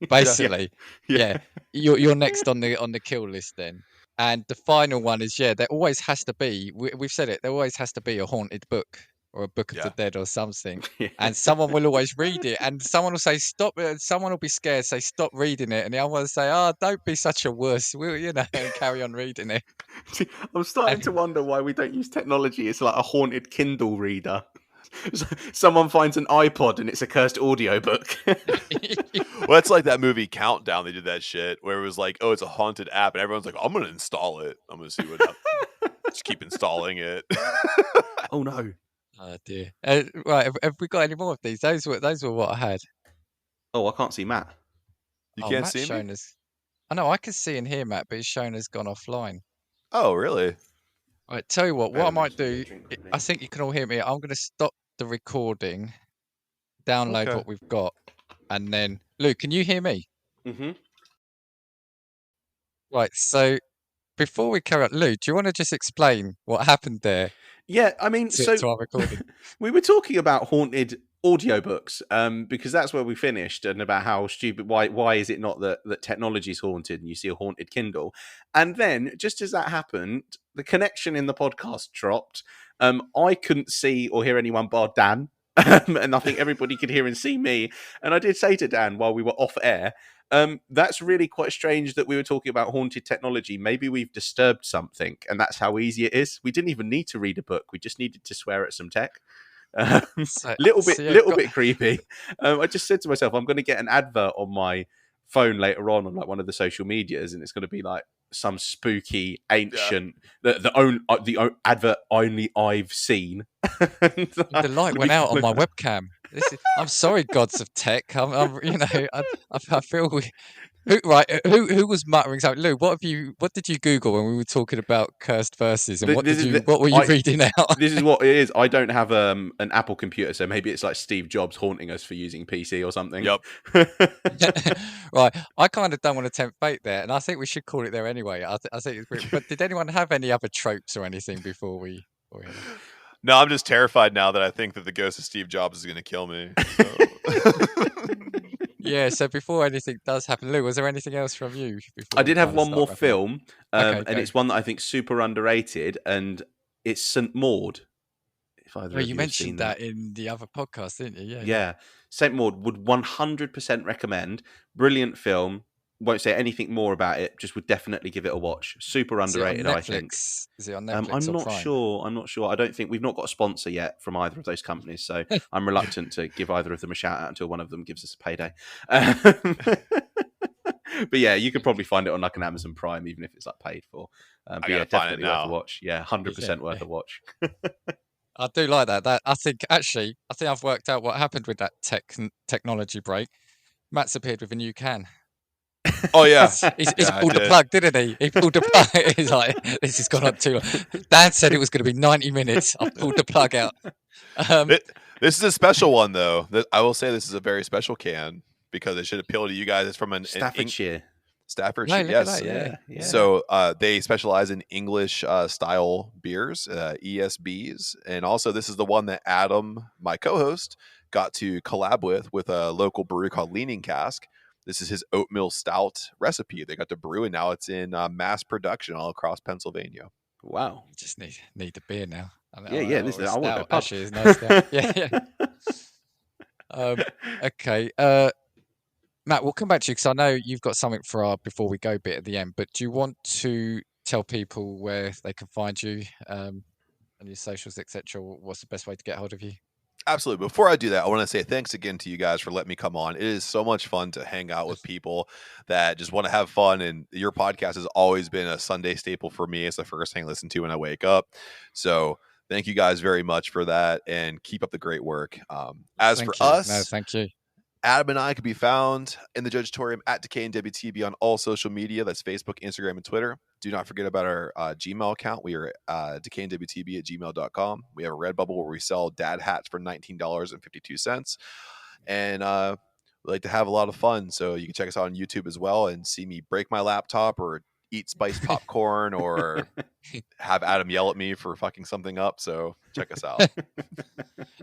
Speaker 1: Basically, yeah, you're next on the kill list then. And the final one is there always has to be. We've said it. There always has to be a haunted book or a book of the dead or something, and someone will always read it, and someone will say stop. Someone will be scared, say stop reading it, and the other one will say, "Oh, don't be such a wuss," and carry on reading it.
Speaker 2: I'm starting to wonder why we don't use technology. It's like a haunted Kindle reader. Someone finds an iPod and it's a cursed audiobook.
Speaker 3: Well, it's like that movie Countdown. They did that shit where it was like, oh, it's a haunted app, and everyone's like, I'm gonna install it. I'm gonna see what happens. Just keep installing it.
Speaker 2: Oh no.
Speaker 1: Oh dear. Right, have we got any more of these? Those were what I had.
Speaker 2: Oh, I can't see Matt.
Speaker 3: You can't
Speaker 1: Matt's
Speaker 3: see me?
Speaker 1: shown us. I know I can see and hear Matt, but it's shown has gone offline.
Speaker 3: Oh, really?
Speaker 1: All right, tell you what I might do.
Speaker 2: Drink,
Speaker 1: I think you can all hear me. I'm going to stop the recording, download
Speaker 3: Okay.
Speaker 1: what we've got, and then Luke, can you hear me?
Speaker 2: Mm-hmm.
Speaker 1: Right. So before we carry on, Luke, do you want to just explain what happened there
Speaker 2: Yeah, I mean,
Speaker 1: to our recording?
Speaker 2: we were talking about haunted audiobooks, because that's where we finished, and about how stupid. Why is it not that technology is haunted and you see a haunted Kindle? And then, just as that happened, the connection in the podcast dropped. I couldn't see or hear anyone bar Dan, and I think everybody could hear and see me. And I did say to Dan while we were off air, that's really quite strange that we were talking about haunted technology. Maybe we've disturbed something, and that's how easy it is. We didn't even need to read a book. We just needed to swear at some tech. Little bit creepy. I just said to myself, I'm going to get an advert on my phone later on like one of the social medias, and it's going to be like some spooky ancient the advert only I've seen.
Speaker 1: The light went out on my webcam. I'm sorry, gods of tech. I feel who was muttering something? Lou, what did you Google when we were talking about cursed verses, and what were you reading out?
Speaker 2: This is what it is. I don't have an Apple computer, so maybe it's like Steve Jobs haunting us for using PC or something.
Speaker 3: Yep.
Speaker 1: Right. I kind of don't want to tempt fate there, and I think we should call it there anyway. I think it's great. But did anyone have any other tropes or anything before we?
Speaker 3: No, I'm just terrified now that I think that the ghost of Steve Jobs is going to kill me. So.
Speaker 1: Yeah, so before anything does happen, Lou, was there anything else from you?
Speaker 2: I did have one more film, and
Speaker 1: okay.
Speaker 2: it's one that I think super underrated, and it's St. Maud. If either of
Speaker 1: you mentioned that in the other podcast, didn't you?
Speaker 2: Yeah. St. Maud would 100% recommend. Brilliant film. Won't say anything more about it. Just would definitely give it a watch. Super underrated, I think.
Speaker 1: Is it on Netflix?
Speaker 2: I'm not sure. I don't think we've not got a sponsor yet from either of those companies, so I'm reluctant to give either of them a shout out until one of them gives us a payday. But yeah, you could probably find it on like an Amazon Prime, even if it's like paid for. But yeah, definitely worth a watch. Yeah, 100% worth a watch.
Speaker 1: I do like that. I think I've worked out what happened with that technology break. Matt's appeared with a new can.
Speaker 3: Oh yeah,
Speaker 1: he's pulled the plug, didn't he? He pulled the plug. He's like, this has gone on too long. Dan said it was going to be 90 minutes. I pulled the plug out.
Speaker 3: This is a special one, though. I will say this is a very special can because it should appeal to you guys. It's from
Speaker 2: Staffordshire.
Speaker 3: Staffordshire, yes.
Speaker 2: Yeah.
Speaker 3: So they specialize in English style beers, ESBs, and also this is the one that Adam, my co-host, got to collab with a local brewery called Leaning Cask. This is his oatmeal stout recipe. They got to brew, and now it's in mass production all across Pennsylvania.
Speaker 2: Wow!
Speaker 1: You just need the beer now.
Speaker 2: I want that
Speaker 1: actually is nice. Yeah. Okay. Matt, we'll come back to you because I know you've got something for our before we go bit at the end. But do you want to tell people where they can find you? and your socials, etc., what's the best way to get hold of you?
Speaker 3: Absolutely. Before I do that, I want to say thanks again to you guys for letting me come on. It is so much fun to hang out with people that just want to have fun. And your podcast has always been a Sunday staple for me. It's the first thing I listen to when I wake up. So thank you guys very much for that, and keep up the great work. As
Speaker 1: Thank
Speaker 3: for
Speaker 1: you.
Speaker 3: us,
Speaker 1: No, thank you.
Speaker 3: Adam and I can be found in the Judgeatorium at Decayin WTB on all social media. That's Facebook, Instagram, and Twitter. Do not forget about our Gmail account. We are decayinwtb@gmail.com. We have a Redbubble where we sell dad hats for $19.52. And we like to have a lot of fun. So you can check us out on YouTube as well and see me break my laptop or eat spiced popcorn or have Adam yell at me for fucking something up. So check us out.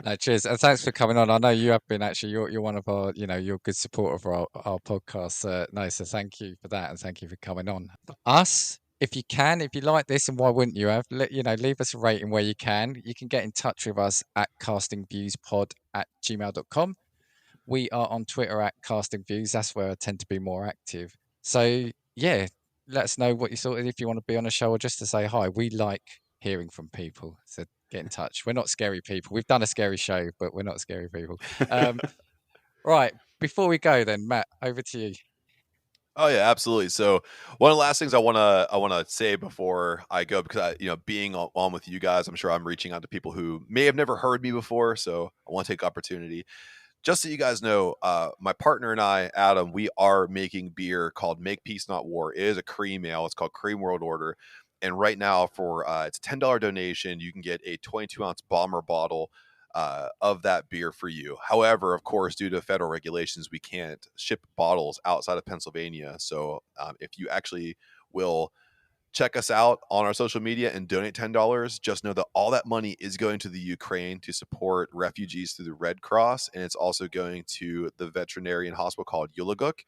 Speaker 1: No, cheers, and thanks for coming on. I know you have been actually. You're one of our, you're a good supporter of our podcast. No, so thank you for that, and thank you for coming on. Us, if you can, if you like this, and why wouldn't you have? Leave us a rating where you can. You can get in touch with us at castingviewspod@gmail.com. We are on Twitter at castingviews. That's where I tend to be more active. So yeah, let us know what you thought. If you want to be on a show or just to say hi, we like hearing from people. So get in touch. We're not scary people. We've done a scary show, but we're not scary people. Right. Before we go, then, Matt, over to you.
Speaker 3: Oh yeah, absolutely. So one of the last things I wanna say before I go, because being on with you guys, I'm sure I'm reaching out to people who may have never heard me before. So I want to take opportunity. Just so you guys know, my partner and I, Adam, we are making beer called Make Peace Not War. It is a cream ale. It's called Cream World Order. And right now, for it's a $10 donation, you can get a 22-ounce bomber bottle of that beer for you. However, of course, due to federal regulations, we can't ship bottles outside of Pennsylvania. So if you actually will check us out on our social media and donate $10, just know that all that money is going to the Ukraine to support refugees through the Red Cross. And it's also going to the veterinarian hospital called Ulaguk.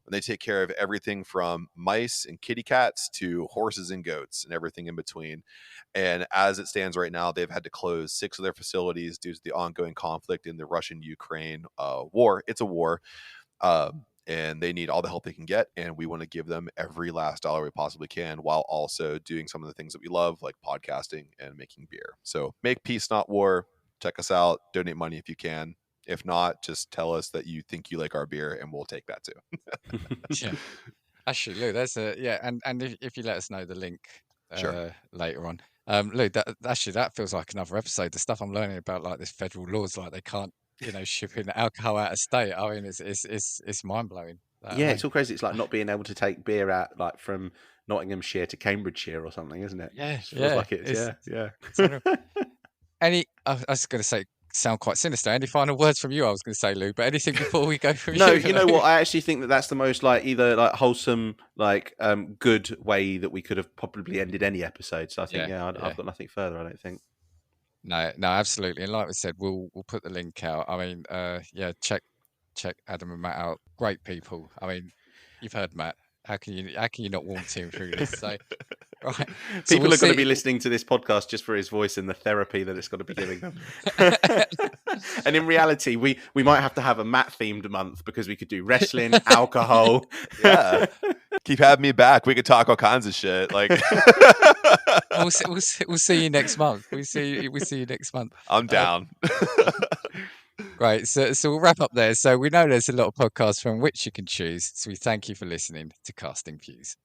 Speaker 3: They take care of everything from mice and kitty cats to horses and goats and everything in between. And as it stands right now, they've had to close 6 of their facilities due to the ongoing conflict in the Russian-Ukraine war. It's a war. And they need all the help they can get. And we want to give them every last dollar we possibly can, while also doing some of the things that we love, like podcasting and making beer. So make peace, not war. Check us out. Donate money if you can. If not, just tell us that you think you like our beer, and we'll take that too.
Speaker 1: Yeah. Actually, Lou, there's and if you let us know the link
Speaker 3: Sure.
Speaker 1: later on. Lou, that feels like another episode. The stuff I'm learning about, like this federal laws, like they can't, shipping alcohol out of state. I mean, it's mind blowing.
Speaker 2: Yeah, it's all crazy. It's like not being able to take beer out, like from Nottinghamshire to Cambridgeshire or something, isn't it?
Speaker 1: Yeah,
Speaker 2: It feels like it's yeah.
Speaker 1: I was going to say, sound quite sinister. Any final words from you? I was going to say, Lou, but anything before we go from
Speaker 2: No,
Speaker 1: you?
Speaker 2: you know what? I actually think that's the most either wholesome, good way that we could have probably ended any episode. So I think I've got nothing further. I don't think.
Speaker 1: No, absolutely. And like we said, we'll put the link out. I mean, check Adam and Matt out. Great people. I mean, you've heard Matt. How can you not want him through this? So, right.
Speaker 2: People are going to be listening to this podcast just for his voice and the therapy that it's going to be giving them. And in reality, we might have to have a Matt themed month, because we could do wrestling, alcohol.
Speaker 3: Yeah. Keep having me back. We could talk all kinds of shit. Like
Speaker 1: we'll see you next month. We see you next month.
Speaker 3: I'm down.
Speaker 1: Great. So we'll wrap up there. So we know there's a lot of podcasts from which you can choose. So we thank you for listening to Casting Views.